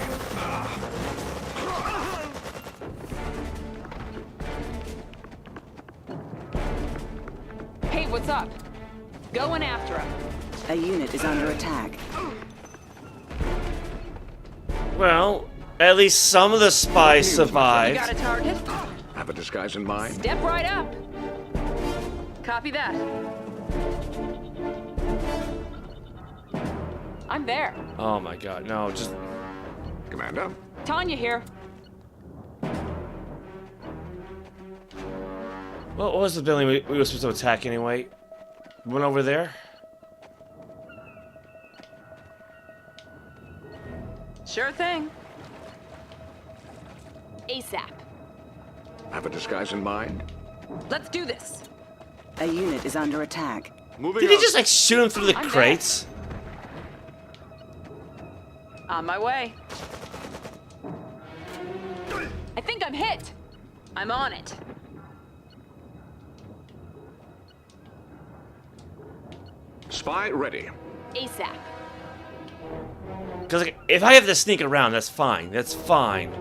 Hey, what's up? Going after him. A unit is under attack. Well, at least some of the spies You survived. got a target? Have a disguise in mind? Step right up. Copy that. I'm there. Oh my god, no, just... Commander? Tanya here. What was the building we were supposed to attack anyway? Went over there? Sure thing. ASAP. Have a disguise in mind? Let's do this. A unit is under attack. Did he just like shoot him through the I'm crates? On my way. I think I'm hit. I'm on it. Spy ready. ASAP. Because if I have to sneak around, that's fine. That's fine.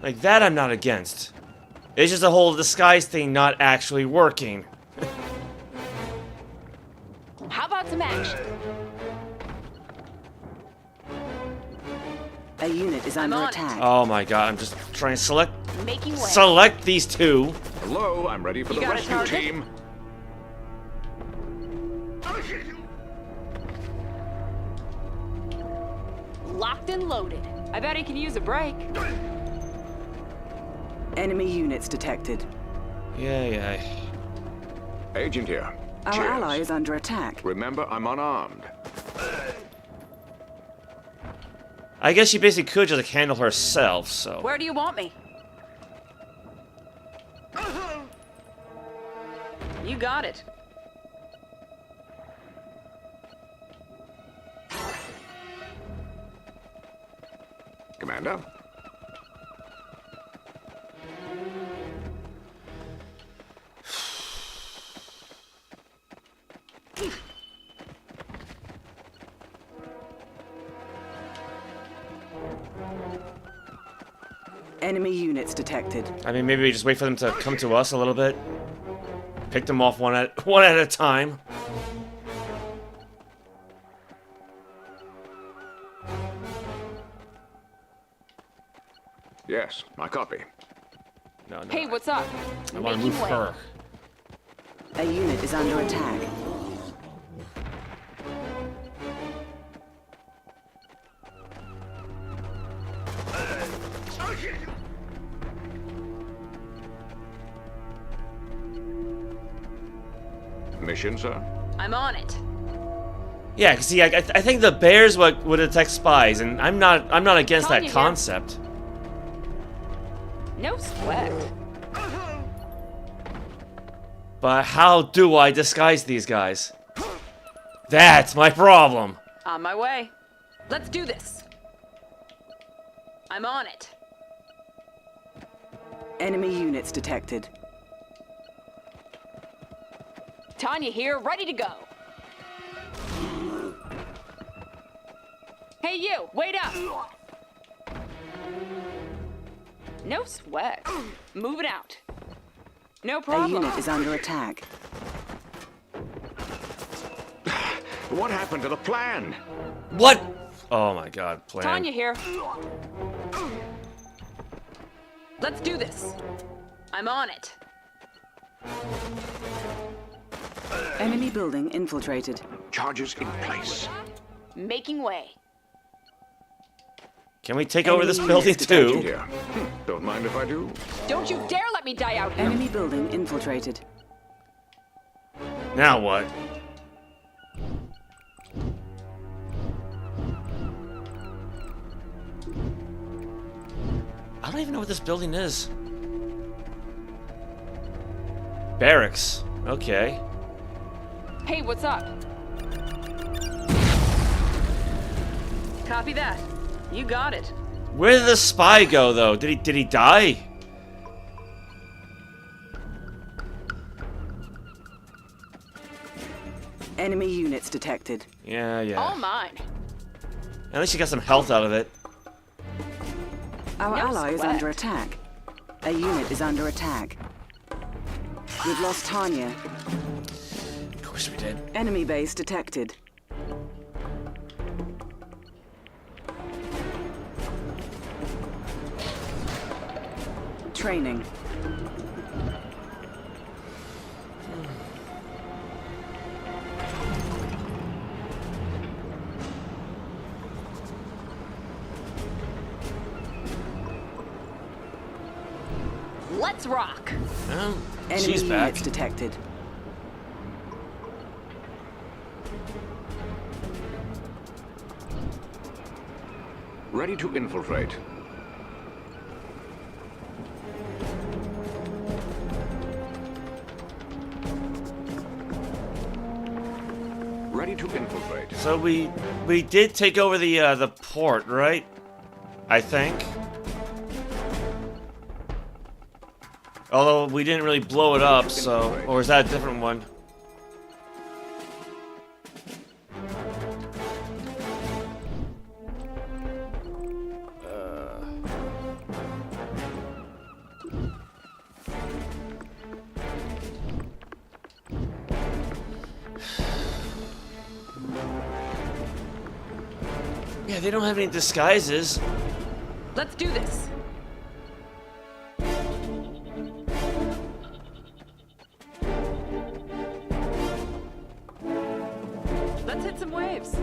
Like that I'm not against. It's just the whole disguise thing not actually working. How about some action? A unit is under attack. Oh my god, I'm just trying to select Making way. select these two. Hello, I'm ready for the rescue team. Locked and loaded. I bet he can use a break. Enemy units detected. Yeah. Agent here. Our Cheers. ally is under attack. Remember, I'm unarmed. I guess she basically could just handle herself, so. Where do you want me? You got it. Commander? Enemy units detected. I mean, maybe we just wait for them to come to us a little bit. Pick them off one at a time. Yes, I copy. No. Hey, what's up? I want to move her. A unit is under attack. Mission, sir? I'm on it. Yeah, cause see, I think the bears would detect spies, and I'm not against that Tanya here. concept. No sweat. But how do I disguise these guys? That's my problem. On my way. Let's do this. I'm on it. Enemy units detected. Tanya here, ready to go. Hey you, wait up. No sweat. Moving out. No A problem. unit is under attack. What happened to the plan? What? Oh my god, plan. Tanya here. Let's do this. I'm on it. Enemy building infiltrated. Charges in place. Making way. Can we take over this building too? Here. Don't mind if I do. Don't you dare let me die out here. Enemy building infiltrated. Now what? I don't even know what this building is. Barracks. Okay. Hey, what's up? Copy that. You got it. Where did the spy go, though? Did he die? Enemy units detected. Yeah. All mine. At least you got some health out of it. Our No ally is sweat. under attack. A unit is under attack. We've lost Tanya. Of course we did. Enemy base detected. Training. Let's rock. Oh, Enemy she's back. units detected. Ready to infiltrate. to infiltrate. So we did take over the port, right? I think. Although we didn't really blow it up, so... Or is that a different one? Yeah, they don't have any disguises. Let's do this. Let's hit some waves.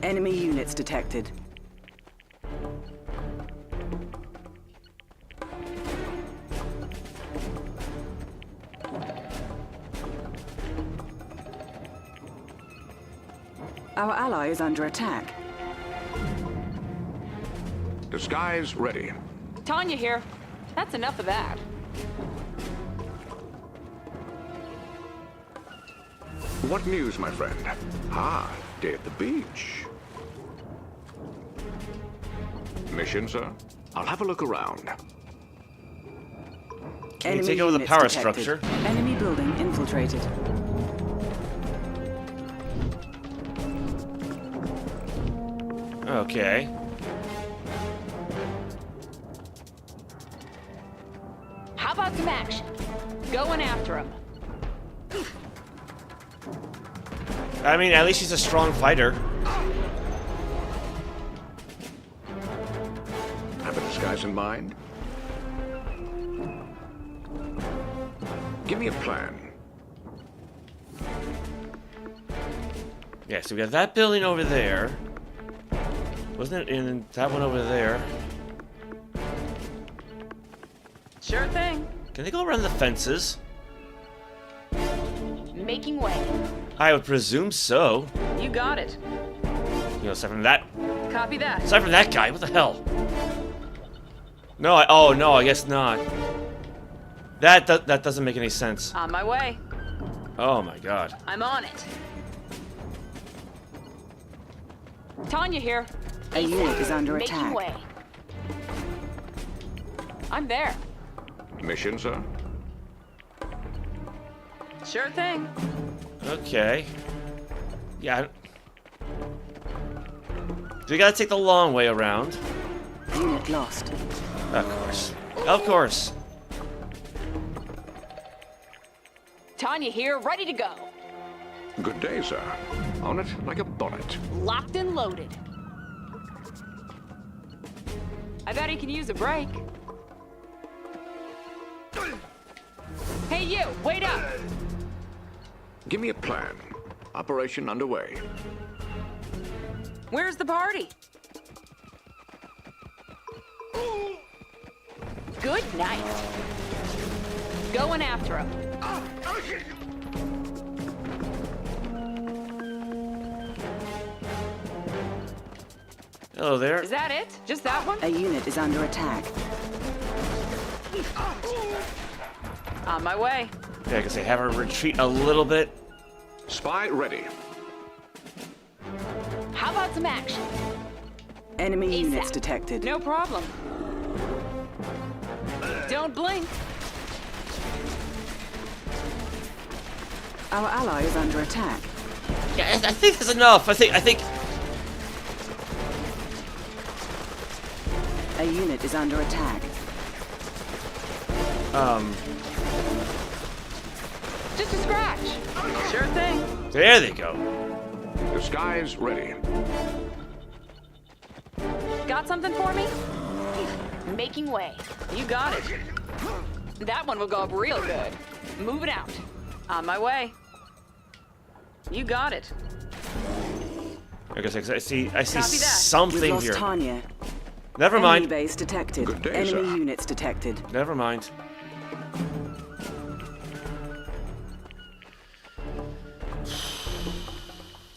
Enemy units detected. Our ally is under attack. Disguise ready. Tanya here. That's enough of that. What news, my friend? Ah, day at the beach. Mission, sir? I'll have a look around. Can you take over the power structure? Enemy building infiltrated. Okay. How about some action? Going after him. I mean, at least she's a strong fighter. Have a disguise in mind? Give me a plan. Yeah, so we got that building over there. Wasn't it in that one over there? Sure thing. Can they go around the fences? Making way. I would presume so. You got it. You know, aside from that. Copy that. Aside from that guy, what the hell? No, oh no, I guess not. That doesn't make any sense. On my way. Oh my god. I'm on it. Tanya here. A unit is under Making attack. way. I'm there. Mission, sir? Sure thing. Okay. Yeah. We gotta take the long way around. Unit lost. Of course. Of course. Tanya here, ready to go. Good day, sir. On it like a bonnet. Locked and loaded. I bet he can use a break. Hey you, wait up! Give me a plan. Operation underway. Where's the party? Good night. Going after him. Hello there. Is that it? Just that one? A unit is under attack. On my way. Yeah, I guess they have her retreat a little bit. Spy ready. How about some action? Enemy units ASAP. detected. No problem. Don't blink. Our ally is under attack. Yeah, I think that's enough. I think. A unit is under attack. Just a scratch. Sure thing. There they go. Disguise ready. Got something for me? Making way. You got it. That one will go up real good. Move it out. On my way. You got it. I guess I see Copy that. something We've lost here. Tanya. Never mind. Enemy base detected. Good day, Enemy sir. units detected. Never mind.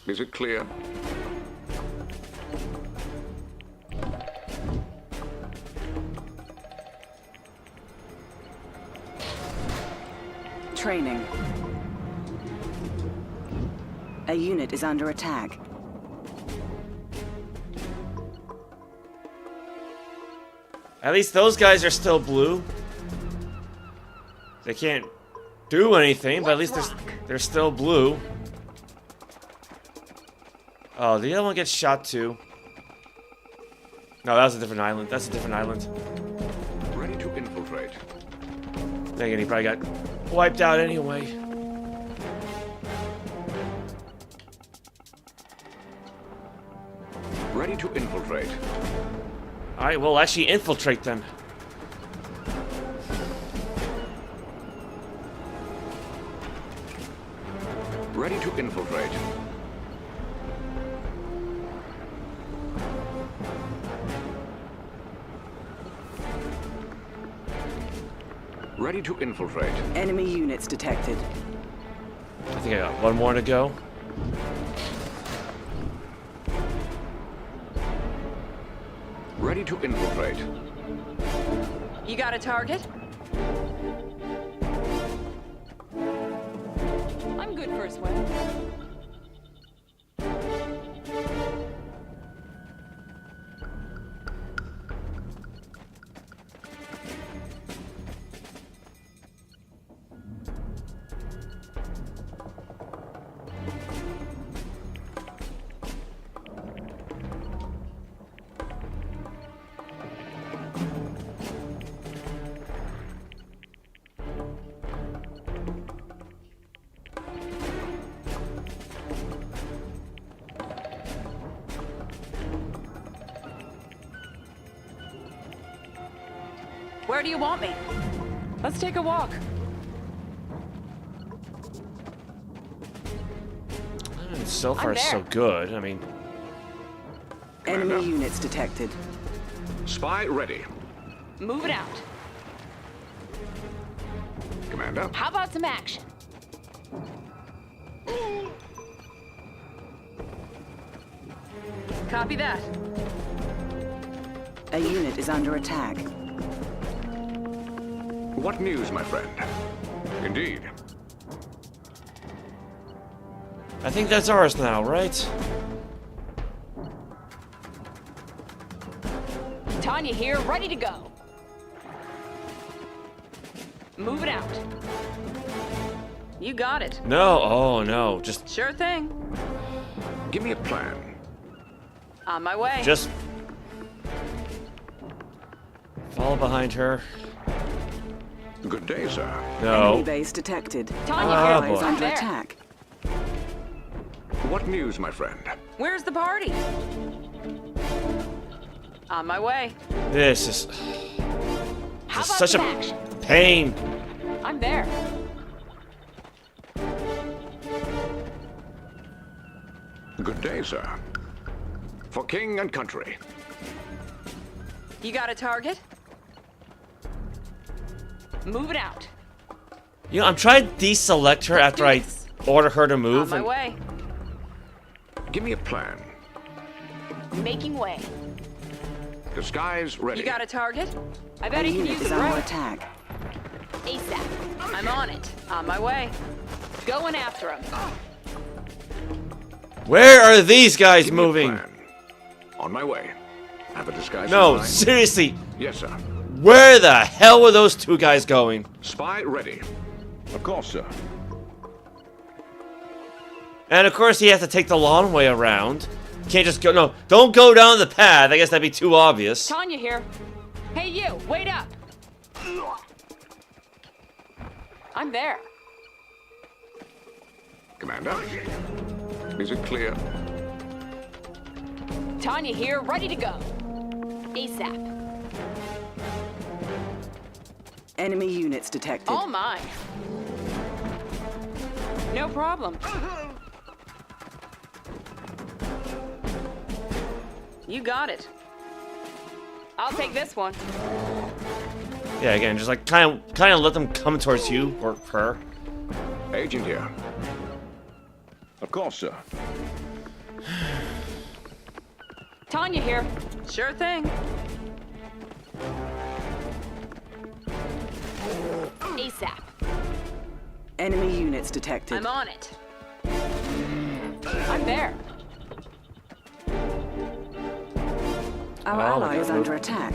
Is it clear? Training. A unit is under attack. At least those guys are still blue. They can't do anything, but at least they're still blue. Oh, the other one gets shot too. No, that was a different island. That's a different island. Ready to infiltrate. Dang it, he probably got wiped out anyway. Ready to infiltrate. Alright, well, actually infiltrate then. Ready to infiltrate. Ready to infiltrate. Enemy units detected. I think I got one more to go. Ready to infiltrate. You got a target? I'm good for a swim. Where do you want me? Let's take a walk. So far, so good. I mean... Enemy units detected. Spy ready. Move it out. Commander. How about some action? Copy that. A unit is under attack. What news, my friend? Indeed. I think that's ours now, right? Tanya here, ready to go. Move it out. You got it. No, oh no, just... Sure thing. Give me a plan. On my way. Just... follow behind her. Good day, sir. No. Enemy base detected. Tanya here, is under there. attack. What news, my friend? Where's the party? On my way. This is... How this is about such some a action? pain. I'm there. Good day, sir. For king and country. You got a target? Move it out. You know, I'm trying to deselect her after I order her to On move. my and- way. Give me a plan. Making way. Disguise ready. You got a target? I bet A he can unit use is it under right. attack. ASAP. I'm on it. On my way. Going after him. Where are these guys Give me a moving? plan. On my way. Have a disguise No, in mind? seriously. Yes, sir. Where the hell were those two guys going? Spy ready. Of course, sir. And of course he has to take the long way around. Can't just go, no, don't go down the path. I guess that'd be too obvious. Tanya here. Hey you, wait up. I'm there. Commander. Is it clear? Tanya here, ready to go. ASAP. Enemy units detected. All mine. No problem. You got it. I'll take this one. Yeah, again, just like kind of let them come towards you or her. Agent here. Of course, sir. Tanya here. Sure thing. ASAP. Enemy units detected. I'm on it. I'm there. Our ally is under attack.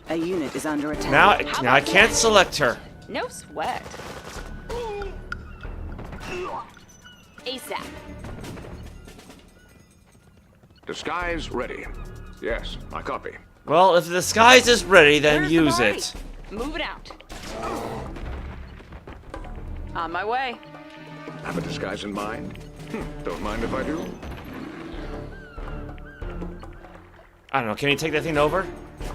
A unit is under attack. Now I can't select her. No sweat. ASAP. Disguise ready. Yes, I copy. Well, if the disguise is ready, then Where's use the body? it. Move it out. On my way. Have a disguise in mind? Don't mind if I do. I don't know. Can you take that thing over?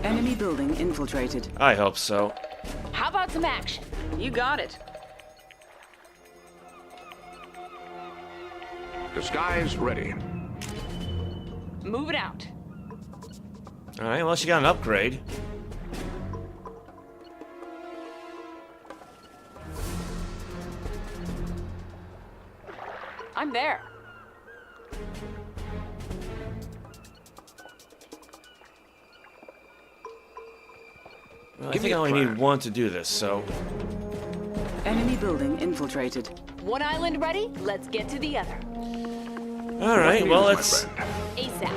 Enemy building infiltrated. I hope so. How about some action? You got it. Disguise ready. Move it out. All right. Well, she got an upgrade. I'm there. Well, I think I only need one to do this, so. Enemy building infiltrated. One island ready? Let's get to the other. All right. Well, let's. ASAP.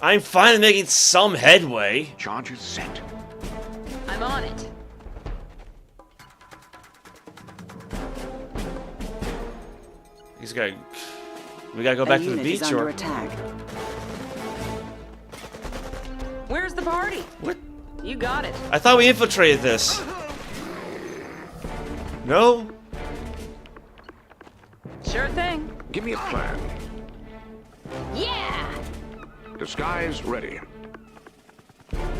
I'm finally making some headway. Charges set. I'm on it. He's got. We gotta go back to the beach, is under or. attack. Where's the party? What? You got it. I thought we infiltrated this. No? Sure thing. Give me a plan. Yeah! Disguise ready.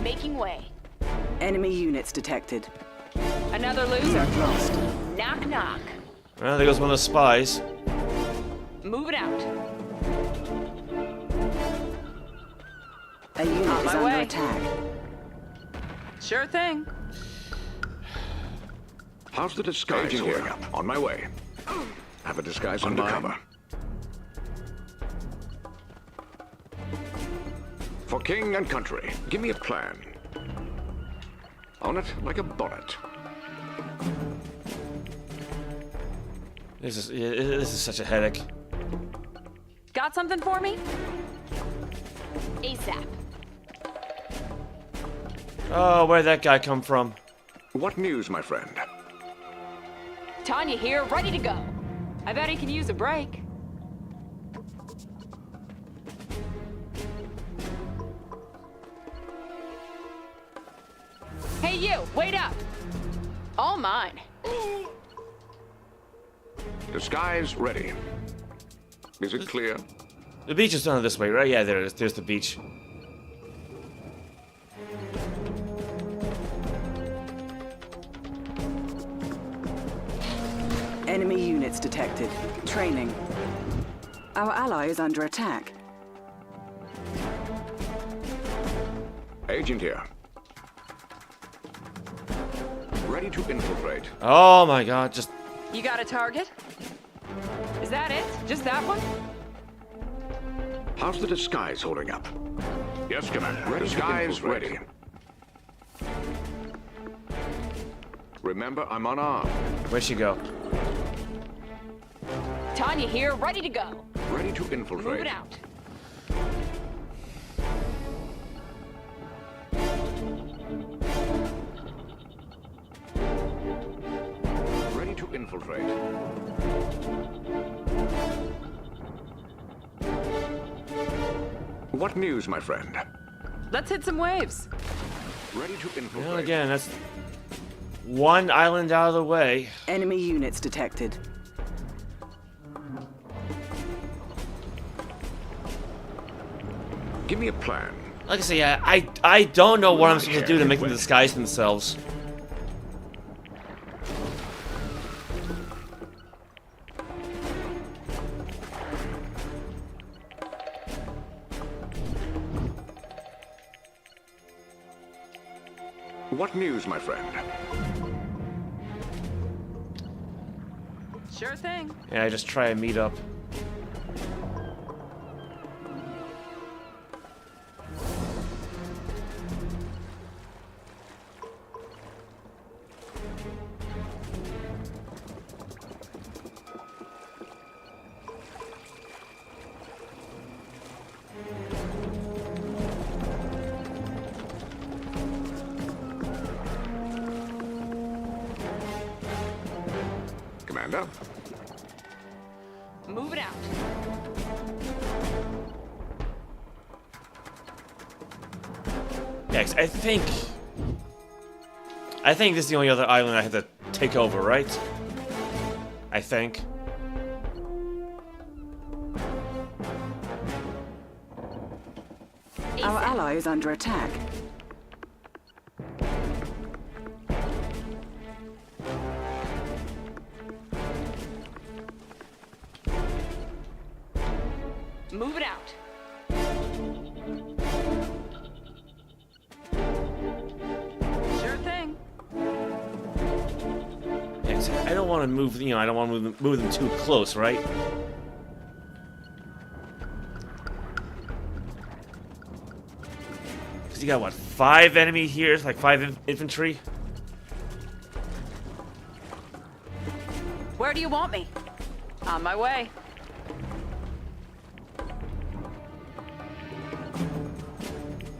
Making way. Enemy units detected. Another loser. Lost. Knock, knock. Well, there goes one of the spies. Move it out. A unit On is my under way. attack. Sure thing. How's the disguise holding up? On my way. Have a disguise undercover. For king and country, give me a plan. On it like a bonnet. This is such a headache. Got something for me? ASAP. Oh, where'd that guy come from? What news, my friend? Tanya here, ready to go. I bet he can use a break. Hey you, wait up. All mine. Disguise ready. Is it clear? The beach is down this way, right? Yeah, there it is. There's the beach. Enemy units detected. Training. Our ally is under attack. Agent here. Ready to infiltrate. Oh my god, just... You got a target? Is that it? Just that one? How's the disguise holding up? Yes, Commander. Disguise ready. Remember, I'm unarmed. Where'd she go? Tanya here, ready to go. Ready to infiltrate. Move it out. Ready to infiltrate. What news, my friend? Let's hit some waves. Ready to infiltrate. Well, again, that's one island out of the way. Enemy units detected. Give me a plan. Like I say, yeah, I don't know what I'm supposed to do to make them disguise themselves. What news, my friend? Sure thing. Yeah, I just try and meet up. Commander? Move it out. Yeah, 'cause I think this is the only other island I have to take over, right? I think. Our ally is under attack. Move it out. Sure thing. Yeah, 'cause I don't want to move, I don't want to move them too close, right? Because you got, what, 5 enemy here? Like 5 infantry? Where do you want me? On my way.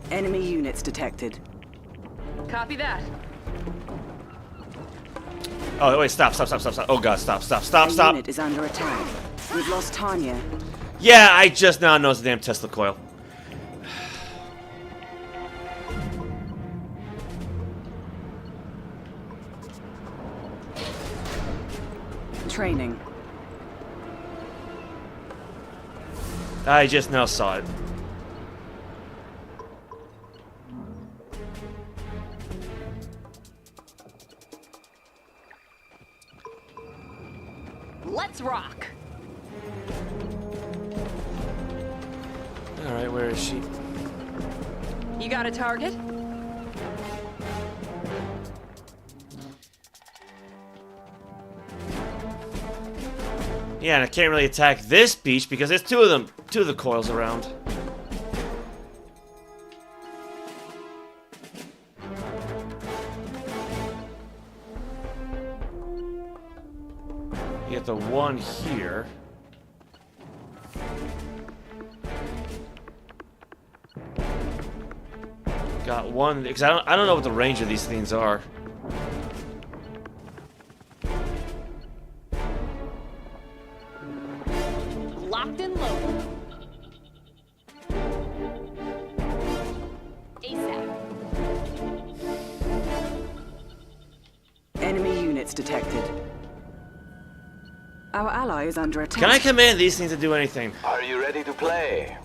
Enemy units detected. Copy that. Oh, wait, stop. Oh, God, stop. The unit is under attack. We've lost Tanya. Yeah, I just now noticed the damn Tesla coil. Training. I just now saw it. Let's rock. All right, where is she? You got a target? Yeah, and I can't really attack this beach because there's 2 of them. 2 of the coils around. You get the one here. Got one because I don't know what the range of these things are. Locked and loaded. ASAP. Enemy units detected. Our ally is under attack. Can I command these things to do anything? Are you ready to play?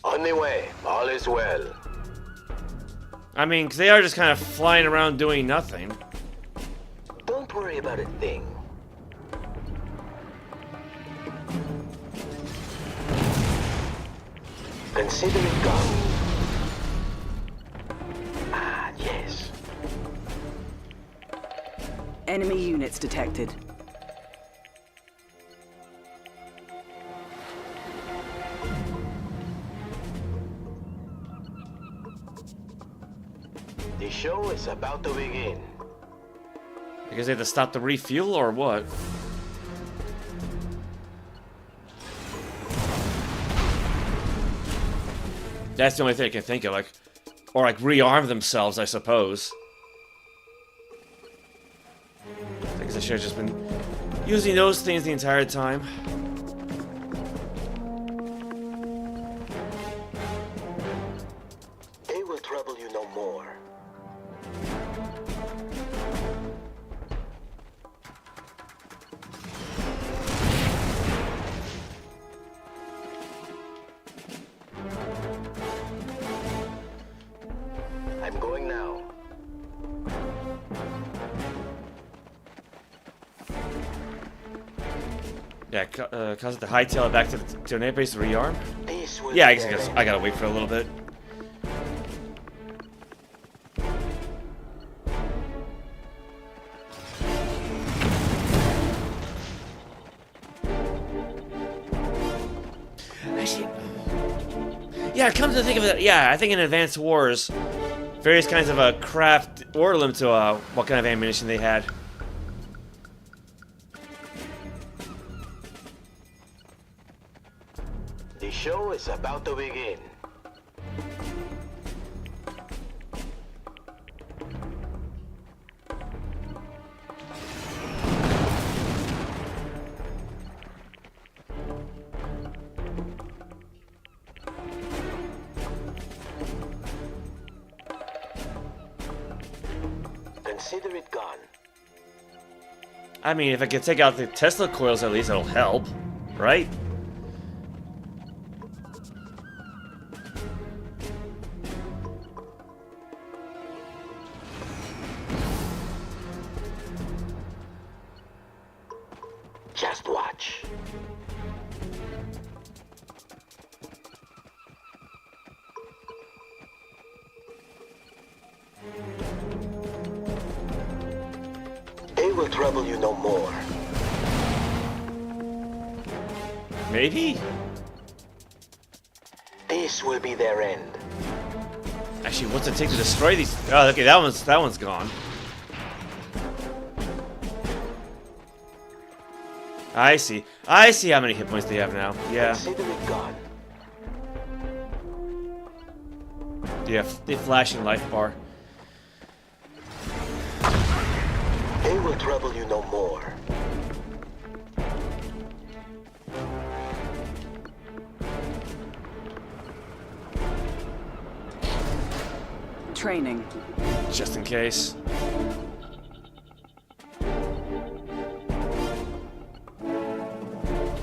On the way. All is well. I mean, 'cause they are just kind of flying around doing nothing. Don't worry about a thing. Consider it gone. Ah, yes. Enemy units detected. The show is about to begin. Because they have to stop the refuel or what? That's the only thing I can think of, like, or like rearm themselves, I suppose. I guess I should have just been using those things the entire time. They will trouble you no more. I'm going now. Yeah, cause it to hightail it back to the net base to rearm? Yeah, I guess I gotta wait for a little bit. Yeah, come to think of it, yeah, I think in Advanced Wars, various kinds of craft order them to what kind of ammunition they had. The show is about to begin. Consider it gone. I mean, if I could take out the Tesla coils at least, it'll help, right? Just watch. They will trouble you no more. Maybe? This will be their end. Actually, what's it take to destroy these? Oh, okay, that one's gone. I see. I see how many hit points they have now. Yeah. Consider it gone. Yeah, the flashing life bar. They will trouble you no more. Training. Just in case.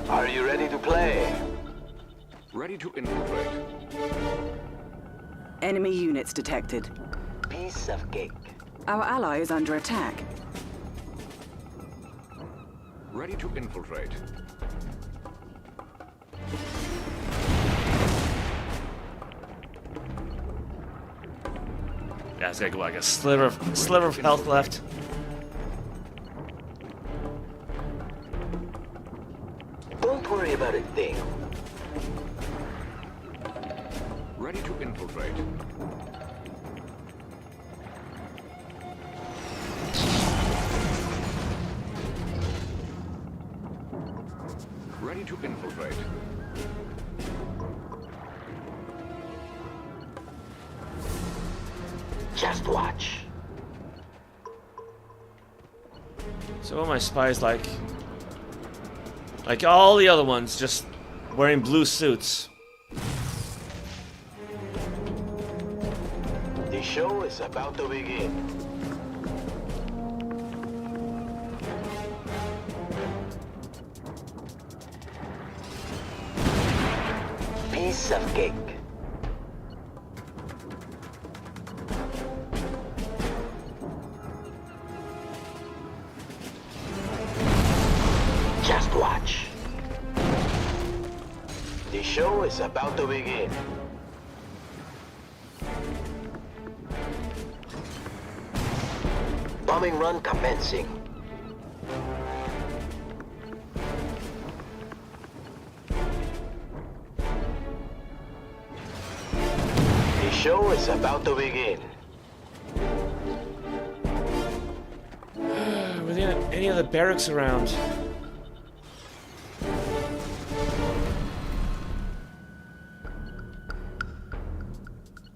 Are you ready to play? Ready to infiltrate. Enemy units detected. Piece of cake. Our ally is under attack. Ready to infiltrate. Yeah, it's got like a sliver of health left. Don't worry about a thing. Ready to infiltrate. Ready to infiltrate. Just watch. So what are my spies like? Like all the other ones, just wearing blue suits. The show is about to begin. Piece of cake. Just watch. The show is about to begin. Bombing run commencing. The show is about to begin. Were there any other barracks around?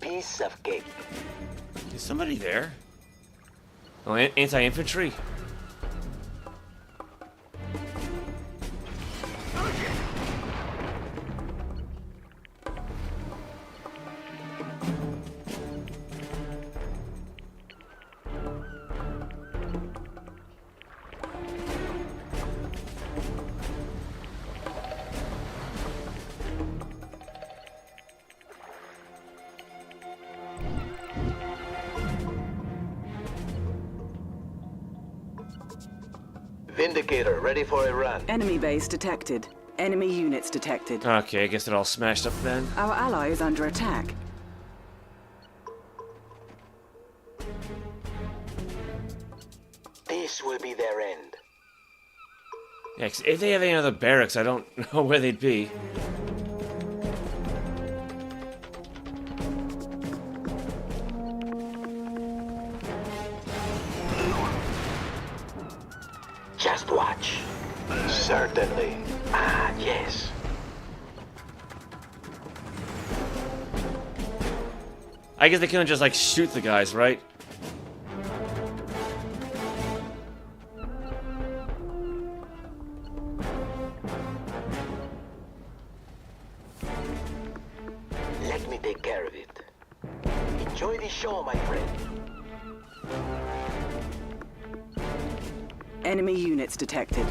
Piece of cake. Is somebody there? Oh, anti-infantry? Vindicator, ready for a run. Enemy base detected. Enemy units detected. Okay, I guess they're all smashed up then. Our ally is under attack. This will be their end. Yeah, 'cause if they have any other barracks, I don't know where they'd be. Just watch. Certainly. Ah, yes. I guess they couldn't just like shoot the guys, right? Let me take care of it. Enjoy the show, my friend. Enemy units detected.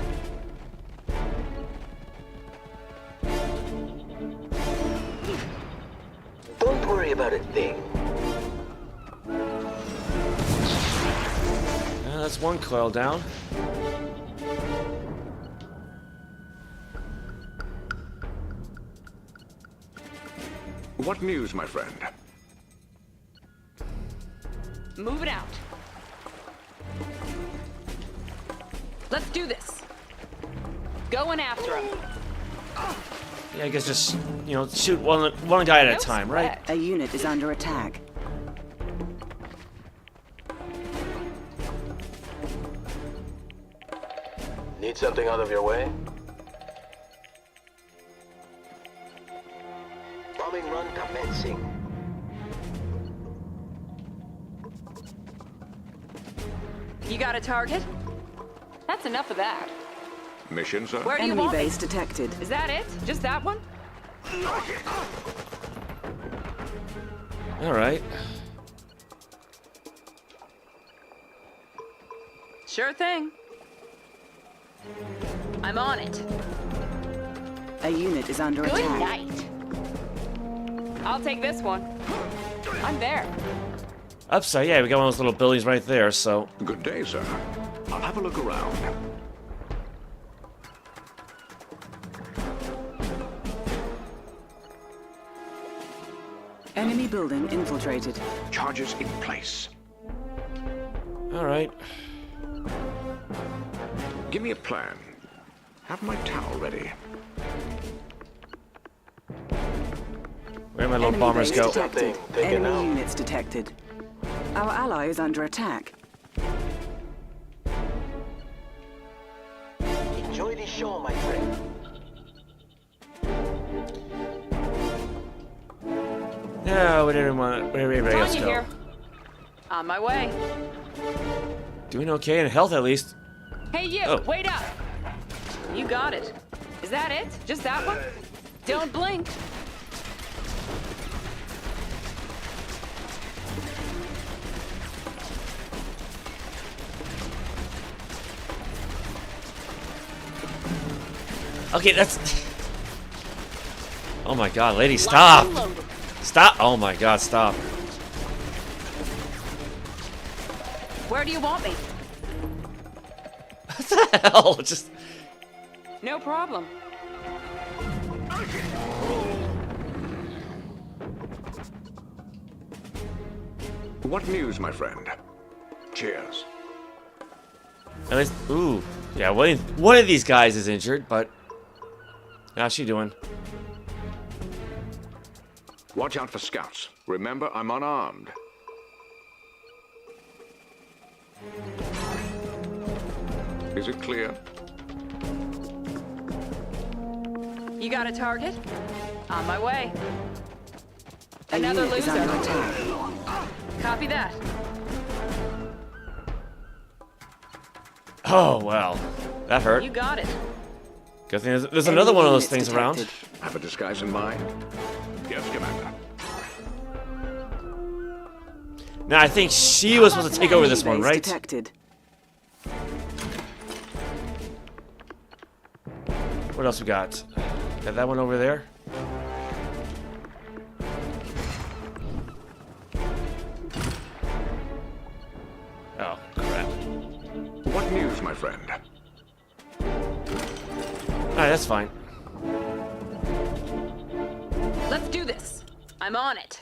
Don't worry about a thing. That's one coil down. What news, my friend? Move it out. Let's do this. Going after him. Yeah, I guess just, you know, shoot one guy at a time, right? A unit is under attack. Need something out of your way? Bombing run commencing. You got a target? That's enough of that. Mission, sir? Where do you Enemy want me? base detected. Is that it? Just that one? All right. Sure thing. I'm on it. A unit is under Good attack. night. I'll take this one. I'm there. Upside, yeah, we got one of those little buildings right there, so. Good day, sir. I'll have a look around. Enemy building infiltrated. Charges in place. All right. Give me a plan. Have my towel ready. Where my little Enemy bombers base go? detected. Enemy units detected. Our ally is under attack. Enjoy the show, my friend. No, we didn't want. Where did everybody else Tanya go? here. On my way. Doing okay in health at least. Hey you, Oh. wait up. You got it. Is that it? Just that one? Don't blink. Okay, that's. Oh my God, lady, stop! Stop! Oh my God, stop! Where do you want me? What the hell? Just. No problem. What news, my friend? Cheers. At least, ooh, yeah. One of these guys is injured, but how's she doing? Watch out for scouts. Remember, I'm unarmed. Is it clear? You got a target? On my way. Another unit is loser. under attack. Copy that. Oh well, that hurt. You got it. Good thing there's another one of those things around. Have a disguise in mind? Yes, Commander. Now I think she was supposed to take over this one, right? Detected. What else we got? Got that one over there. Oh crap! What news, my friend? Alright, that's fine. Let's do this. I'm on it.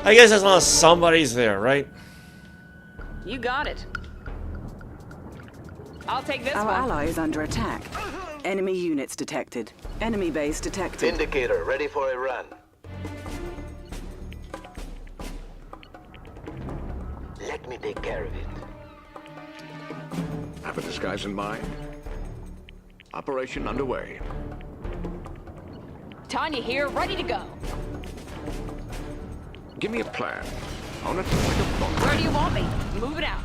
I guess as long as somebody's there, right? You got it. I'll take this Our one. ally is under attack. Enemy units detected. Enemy base detected. Vindicator, ready for a run. Let me take care of it. Have a disguise in mind? Operation underway. Tanya here, ready to go. Give me a plan. On it like a book. Where do you want me? Move it out.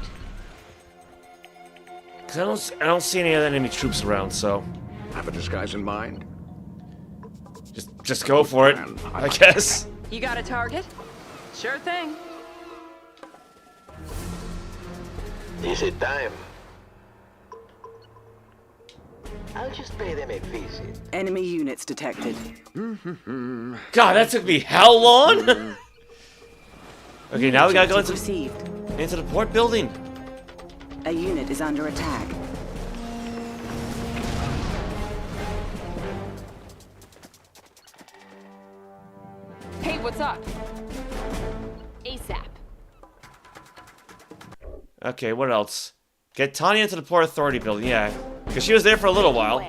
Cause I don't see any other enemy troops around, so Have a disguise in mind? just go for it, I guess. You got a target? Sure thing. Is it time? I'll just pay them a visit. Enemy units detected. God, that took me how long? Okay, now we gotta go into the port building. A unit is under attack. Hey, what's up? ASAP. Okay, what else? Get Tanya into the Port Authority building, yeah. Because she was there for a little while.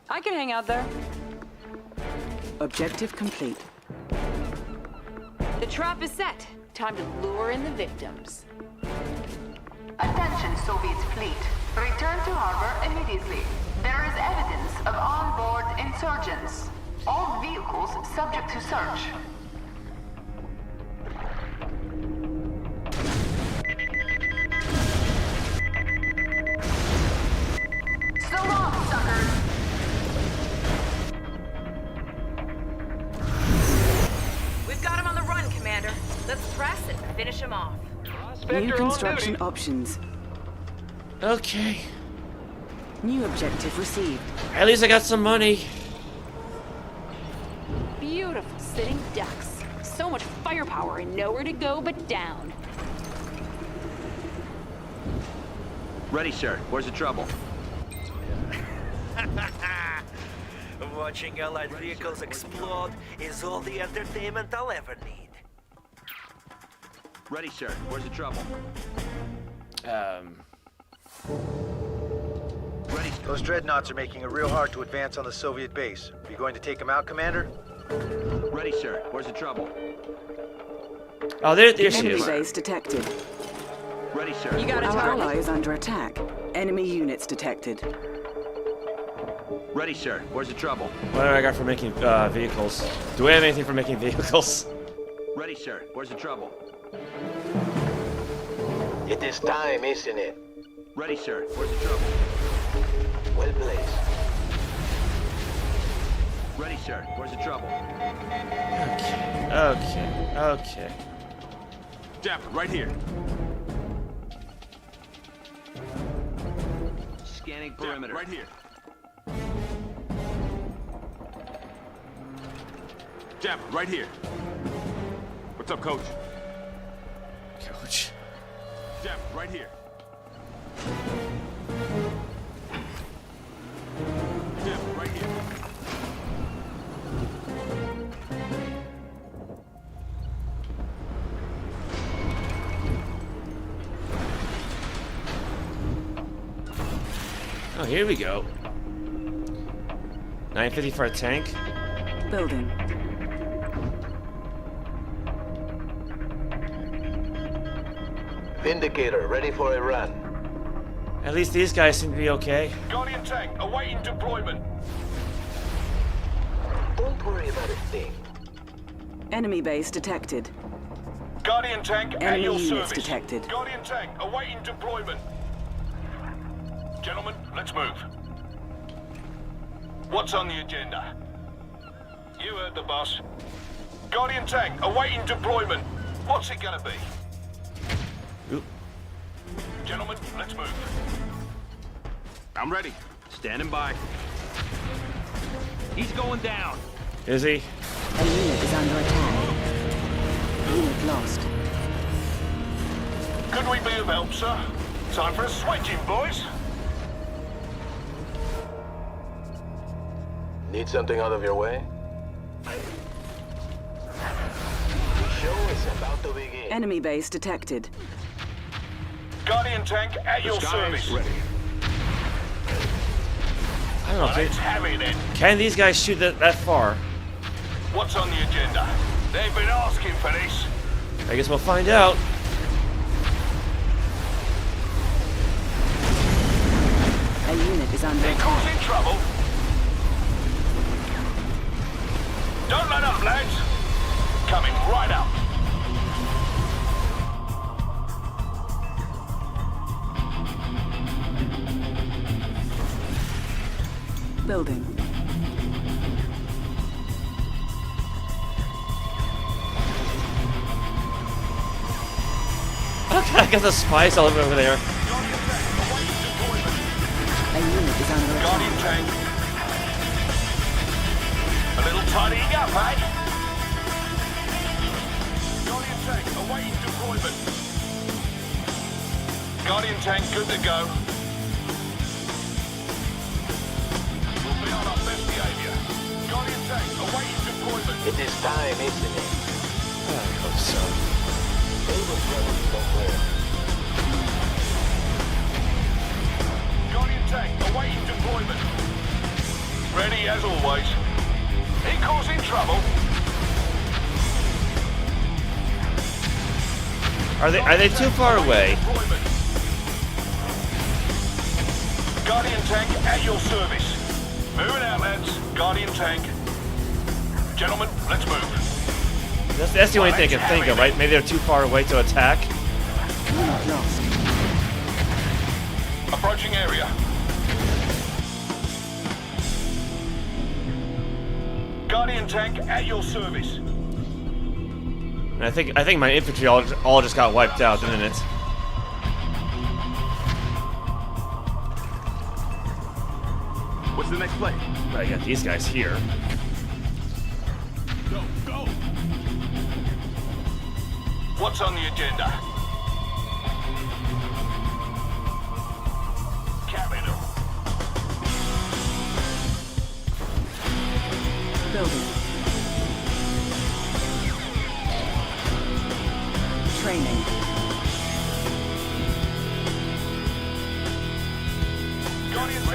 I can hang out there. Objective complete. The trap is set. Time to lure in the victims. Attention, Soviet fleet. Return to harbor immediately. There is evidence of onboard insurgents. All vehicles subject to search. So long, suckers! We've got him on the run, Commander. Let's press and finish him off. New construction options. Okay. New objective received. At least I got some money. Beautiful sitting ducks. So much firepower and nowhere to go but down. Ready, sir. Where's the trouble? Watching Allied vehicles explode is all the entertainment I'll ever need. Ready, sir. Where's the trouble? Ready. Those dreadnoughts are making it real hard to advance on the Soviet base. Are you going to take them out, Commander? Ready, sir. Where's the trouble? Oh, there she Enemy is. base detected. Ready, sir. You got a Our target? ally is under attack. Enemy units detected. Ready, sir. Where's the trouble? What do I got for making vehicles? Do we have anything for making vehicles? Ready, sir. Where's the trouble? It is time, isn't it? Ready, sir. Where's the trouble? Well placed. Ready, sir. Where's the trouble? Okay. Jap, right here. Scanning perimeter. Right here. Jap, right here. What's up, Coach? Coach. Jap, right here. Jap, right here. Oh, here we go. 950 for a tank. Building. Vindicator, ready for a run. At least these guys seem to be okay. Guardian tank, awaiting deployment. Don't worry about a thing. Enemy base detected. Guardian tank at Enemy your units service. detected. Guardian tank, awaiting deployment. Gentlemen, let's move. What's on the agenda? You heard the boss. Guardian tank, awaiting deployment. What's it gonna be? Oop. Gentlemen, let's move. I'm ready. Standing by. He's going down. Is he? A unit is under attack. Unit lost. Could we be of help, sir? Time for a switching, boys. Need something out of your way? The show is about to begin. Enemy base detected. Guardian tank at your service. Ready. I don't know. Let's have it then. Can these guys shoot that far? What's on the agenda? They've been asking for this. I guess we'll find out. A unit is under They're causing trouble. Don't let up, lads. Coming right up. building. Okay, I got the spice all over there. A unit is under Guardian tank. A little tidying up, eh? Guardian tank awaiting deployment. Guardian tank good to go. We'll be on our best behavior. Guardian tank awaiting deployment. It is time, isn't it? I hope so. Guardian tank awaiting deployment. Ready as always. He causing trouble. Are they too far away? Guardian tank at your service. Moving out, lads. Guardian tank. Gentlemen, let's move. That's the only thing I can think of, right? Maybe they're too far away to attack. Approaching area. Guardian tank at your service. And I think my infantry all just got wiped out, didn't it? What's the next play? I got these guys here. Go, go. What's on the agenda? Capital. building. Training.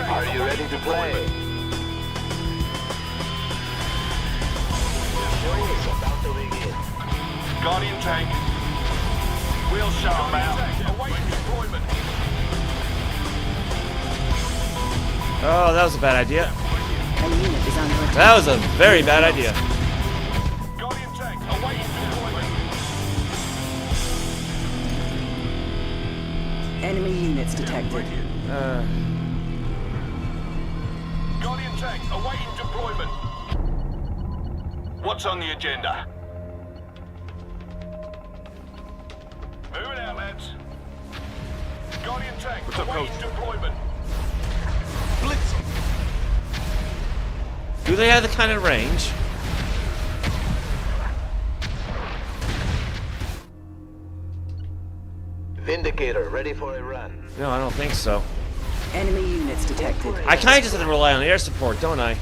Are you ready to play? The show is about to begin. Guardian tank. We'll shut them out. Awaiting deployment. Oh, that was a bad idea. A unit is under attack. That was a very bad idea. Guardian tank awaiting deployment. Enemy units detected. Guardian tank awaiting deployment. What's on the agenda? Moving out, lads. Guardian tank awaiting deployment. Blitz. Do they have the kind of range? Vindicator ready for a run. No, I don't think so. Enemy units detected. I kind of just have to rely on air support, don't I?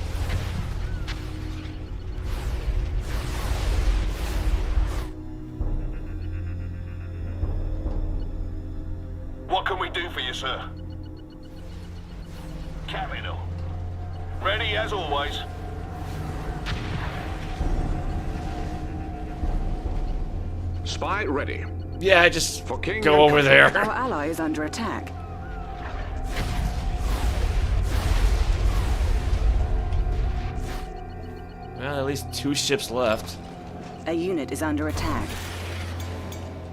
What can we do for you, sir? Capital. Ready as always. Spy ready. Yeah, just For King go over there. Our ally is under attack. Well, at least 2 ships left. A unit is under attack.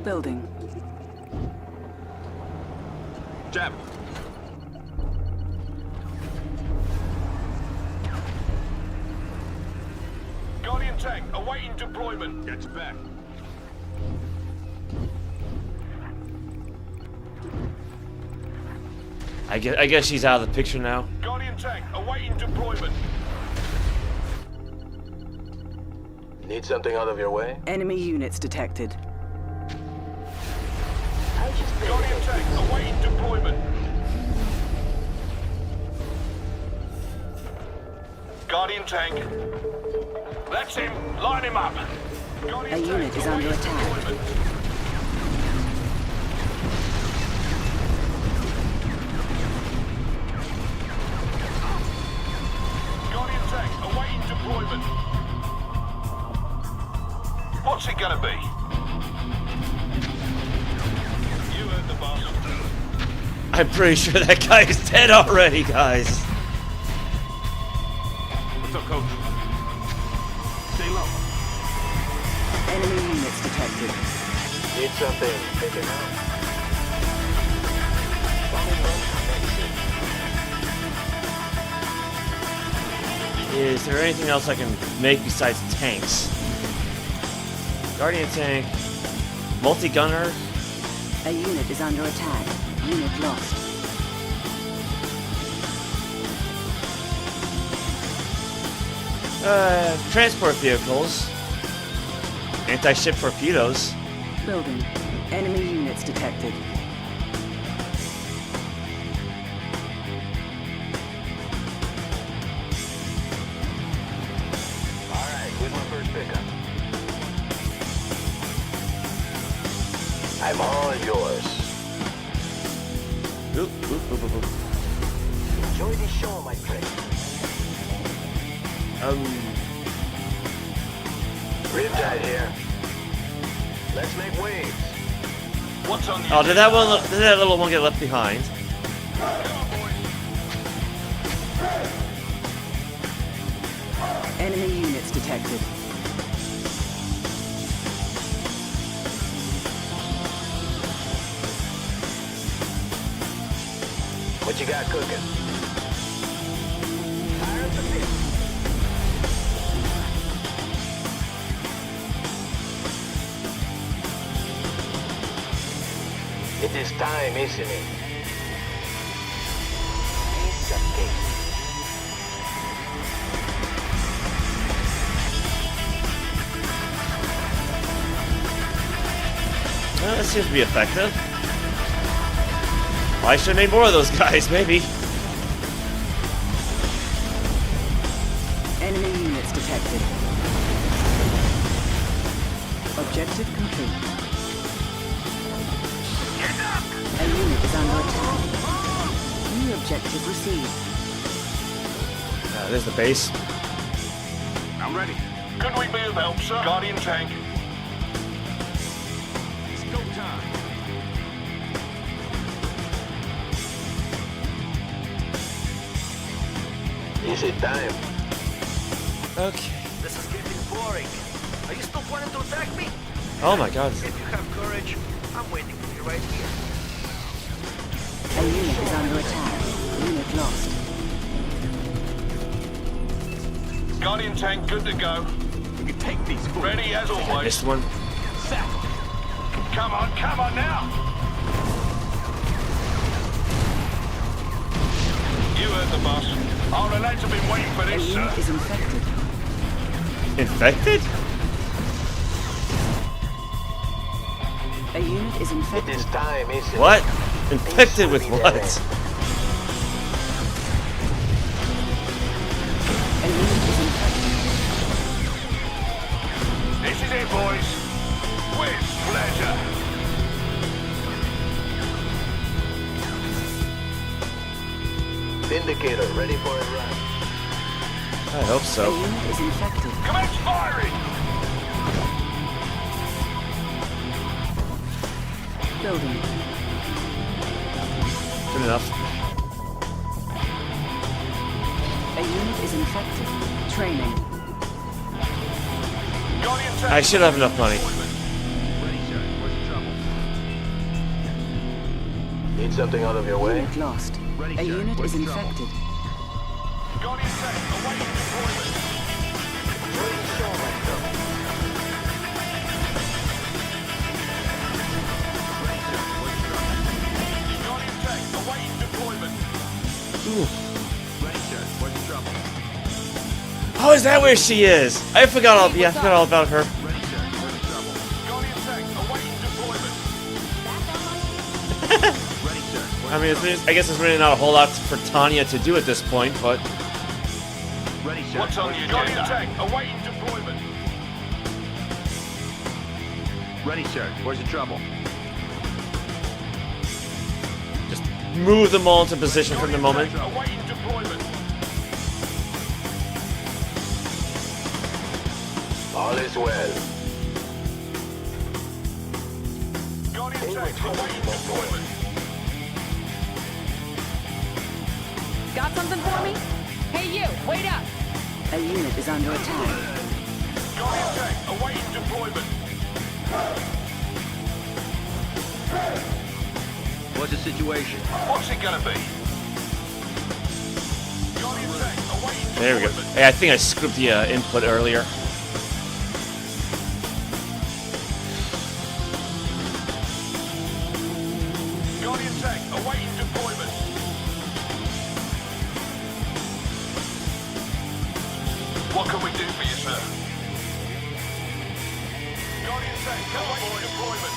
Building. Jab. Guardian tank awaiting deployment. Gets back. I guess she's out of the picture now. Guardian tank awaiting deployment. Need something out of your way? Enemy units detected. Guardian tank awaiting deployment. Guardian tank. That's him. Line him up. Guardian A unit is under attack. Deployment. Guardian tank awaiting deployment. What's it gonna be? You heard the boss. I'm pretty sure that guy is dead already, guys. What's up, Coach? Stay low. Enemy units detected. Need something taken out. Is there anything else I can make besides tanks? Guardian tank, multi-gunner. A unit is under attack. Unit lost. Transport vehicles. Anti-ship torpedoes. Building. Enemy units detected. Alright, where's my first pickup? I'm all yours. Oop, oop, oop, oop, oop. Enjoy the show, my friend. Riptide here. Let's make waves. What's on the Oh, did that little one get left behind? Enemy units detected. What you got cooking? Fire at the pit. It is time, isn't it? Piece of cake. Well, that seems to be effective. I should have made more of those guys, maybe. Enemy units detected. Objective complete. A unit is under attack. New objective received. There's the base. I'm ready. Could we be of help, sir? Guardian tank. It's go time. Is it time? Okay. This is getting boring. Are you still planning to attack me? Oh my god. If you have courage, I'm waiting for you right here. A unit is under attack. Unit lost. Guardian tank, good to go. You can take these fools. Ready as always. Missed one. Come on now. You heard the boss. Our lads have been waiting for A this, sir. unit is infected. Infected? A unit is infected. It is time, isn't it? What? Infected with what? A unit is infected. This is it, boys. With pleasure. Vindicator, ready for a run. I hope A so. unit is infected. Commence firing! Building. Good enough. A unit is infected. Training. Guardian tank. I should have enough money. Ready, sir. What's the trouble? Need something out of your way? Unit lost. A unit is infected. Guardian tank, awaiting deployment. Enjoy the show, my friend. Guardian tank, awaiting deployment. Ready, sir. What's the trouble? Oh, is that where she is? I forgot all. Yeah, I forgot all about her. Ready, sir. What's the trouble? Guardian tank, awaiting deployment. Ready, sir. I mean, I guess there's really not a whole lot for Tanya to do at this point, but Ready, sir. What's on the agenda? Guardian tank, awaiting deployment. Ready, sir. Where's the trouble? just move them all into position for the moment. Awaiting deployment. All is well. Got something for me? Hey, you, wait up! A unit is under attack. Guardian tank awaiting deployment. What's the situation? What's it gonna be? Guardian tank awaiting There we go. Hey, I think I screwed the input earlier. Guardian tank awaiting deployment. What can we do for you, sir? Guardian tank awaiting deployment.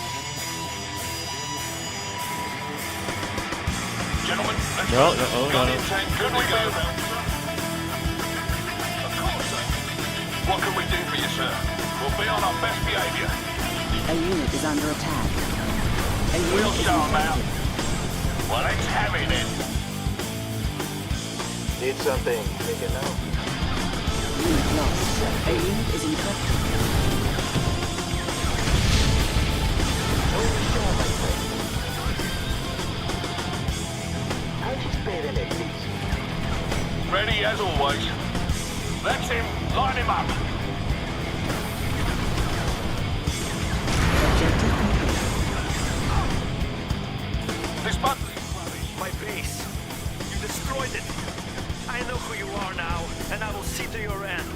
Gentlemen, let's No, no, oh, no, Guardian no. tank, good we go. Of course, sir. What can we do for you, sir? We'll be on our best behavior. A unit is under attack. A unit We'll is show 'em out. infected. Well, let's have it then. Need something, take it now. Unit lost. A unit is infected. I'll just pay the next piece. Ready as always. That's him. Line him up. This button. My base. You destroyed it. I know who you are now, and I will see to your end.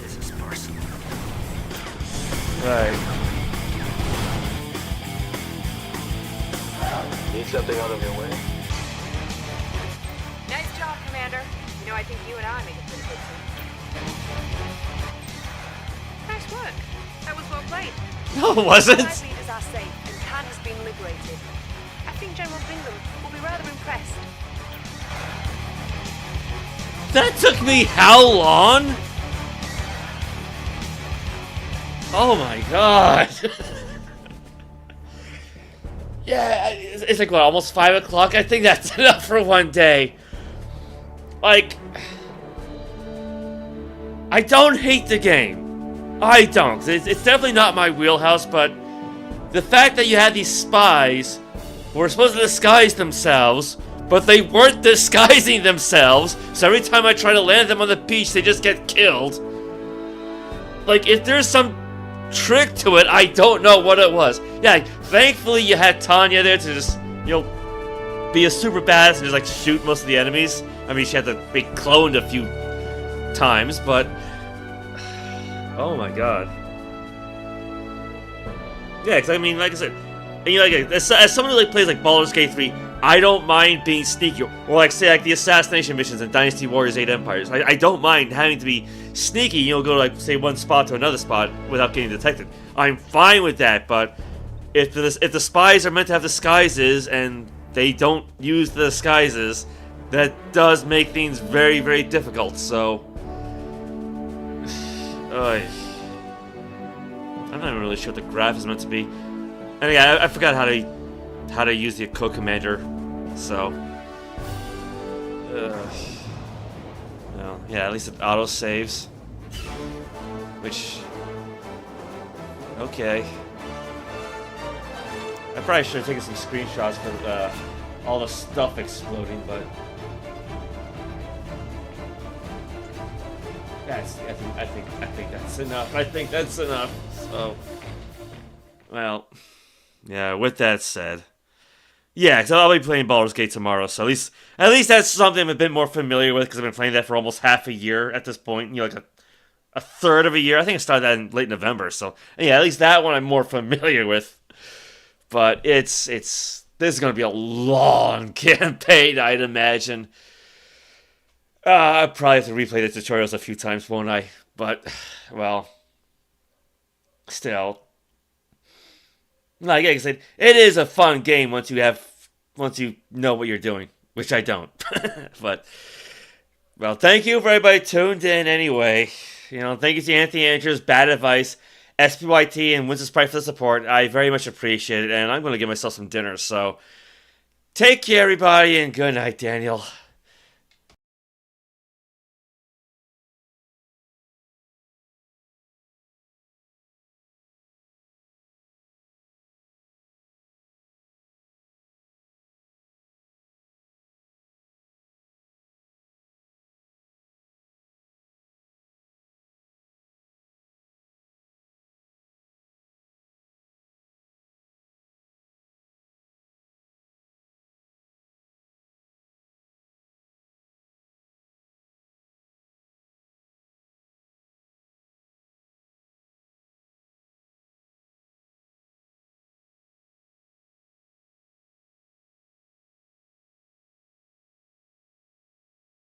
This is personal. Right. Need something out of your way? Nice job, Commander. You know, I think you and I make a pretty good team. Nice work. That was well played. No, it wasn't. Allied leaders are safe, and Khan has been liberated. I think General Bingham will be rather impressed. That took me how long? Oh my god. Yeah, it's like what, almost 5 o'clock? I think that's enough for one day. Like, I don't hate the game. I don't. It's definitely not my wheelhouse, but the fact that you had these spies who were supposed to disguise themselves, but they weren't disguising themselves, so every time I try to land them on the beach, they just get killed. Like, if there's some trick to it, I don't know what it was. Yeah, thankfully you had Tanya there to just, you know, be a super badass and just like shoot most of the enemies. I mean, she had to be cloned a few times, but oh my god. Yeah, because I mean, like I said, and, you know, like, as someone who like plays like Baldur's Gate 3, I don't mind being sneaky, or like say like the assassination missions in Dynasty Warriors 8 Empires. I don't mind having to be sneaky, you know, go like say one spot to another spot without getting detected. I'm fine with that, but if the spies are meant to have disguises and they don't use the disguises, that does make things very, very difficult. So, I'm not even really sure what the graph is meant to be. And yeah, I forgot how to use the co-commander. So, well, yeah, at least it auto saves. Which, okay. I probably should have taken some screenshots for all the stuff exploding, but yeah, I think that's enough. I think that's enough. So, well, yeah. With that said, yeah, so I'll be playing Baldur's Gate tomorrow. So at least that's something I'm a bit more familiar with because I've been playing that for almost half a year at this point. You know, like a third of a year. I think I started that in late November. So yeah, at least that one I'm more familiar with. But this is going to be a long campaign, I'd imagine. I probably have to replay the tutorials a few times, won't I? But, well, still. Like I said, it is a fun game once you know what you're doing, which I don't. But, well, thank you for everybody tuned in anyway. You know, thank you to Anthony Andrews, Bad Advice, SPYT, and Winston Sprite for the support. I very much appreciate it, and I'm going to give myself some dinner. So, take care, everybody, and good night, Daniel.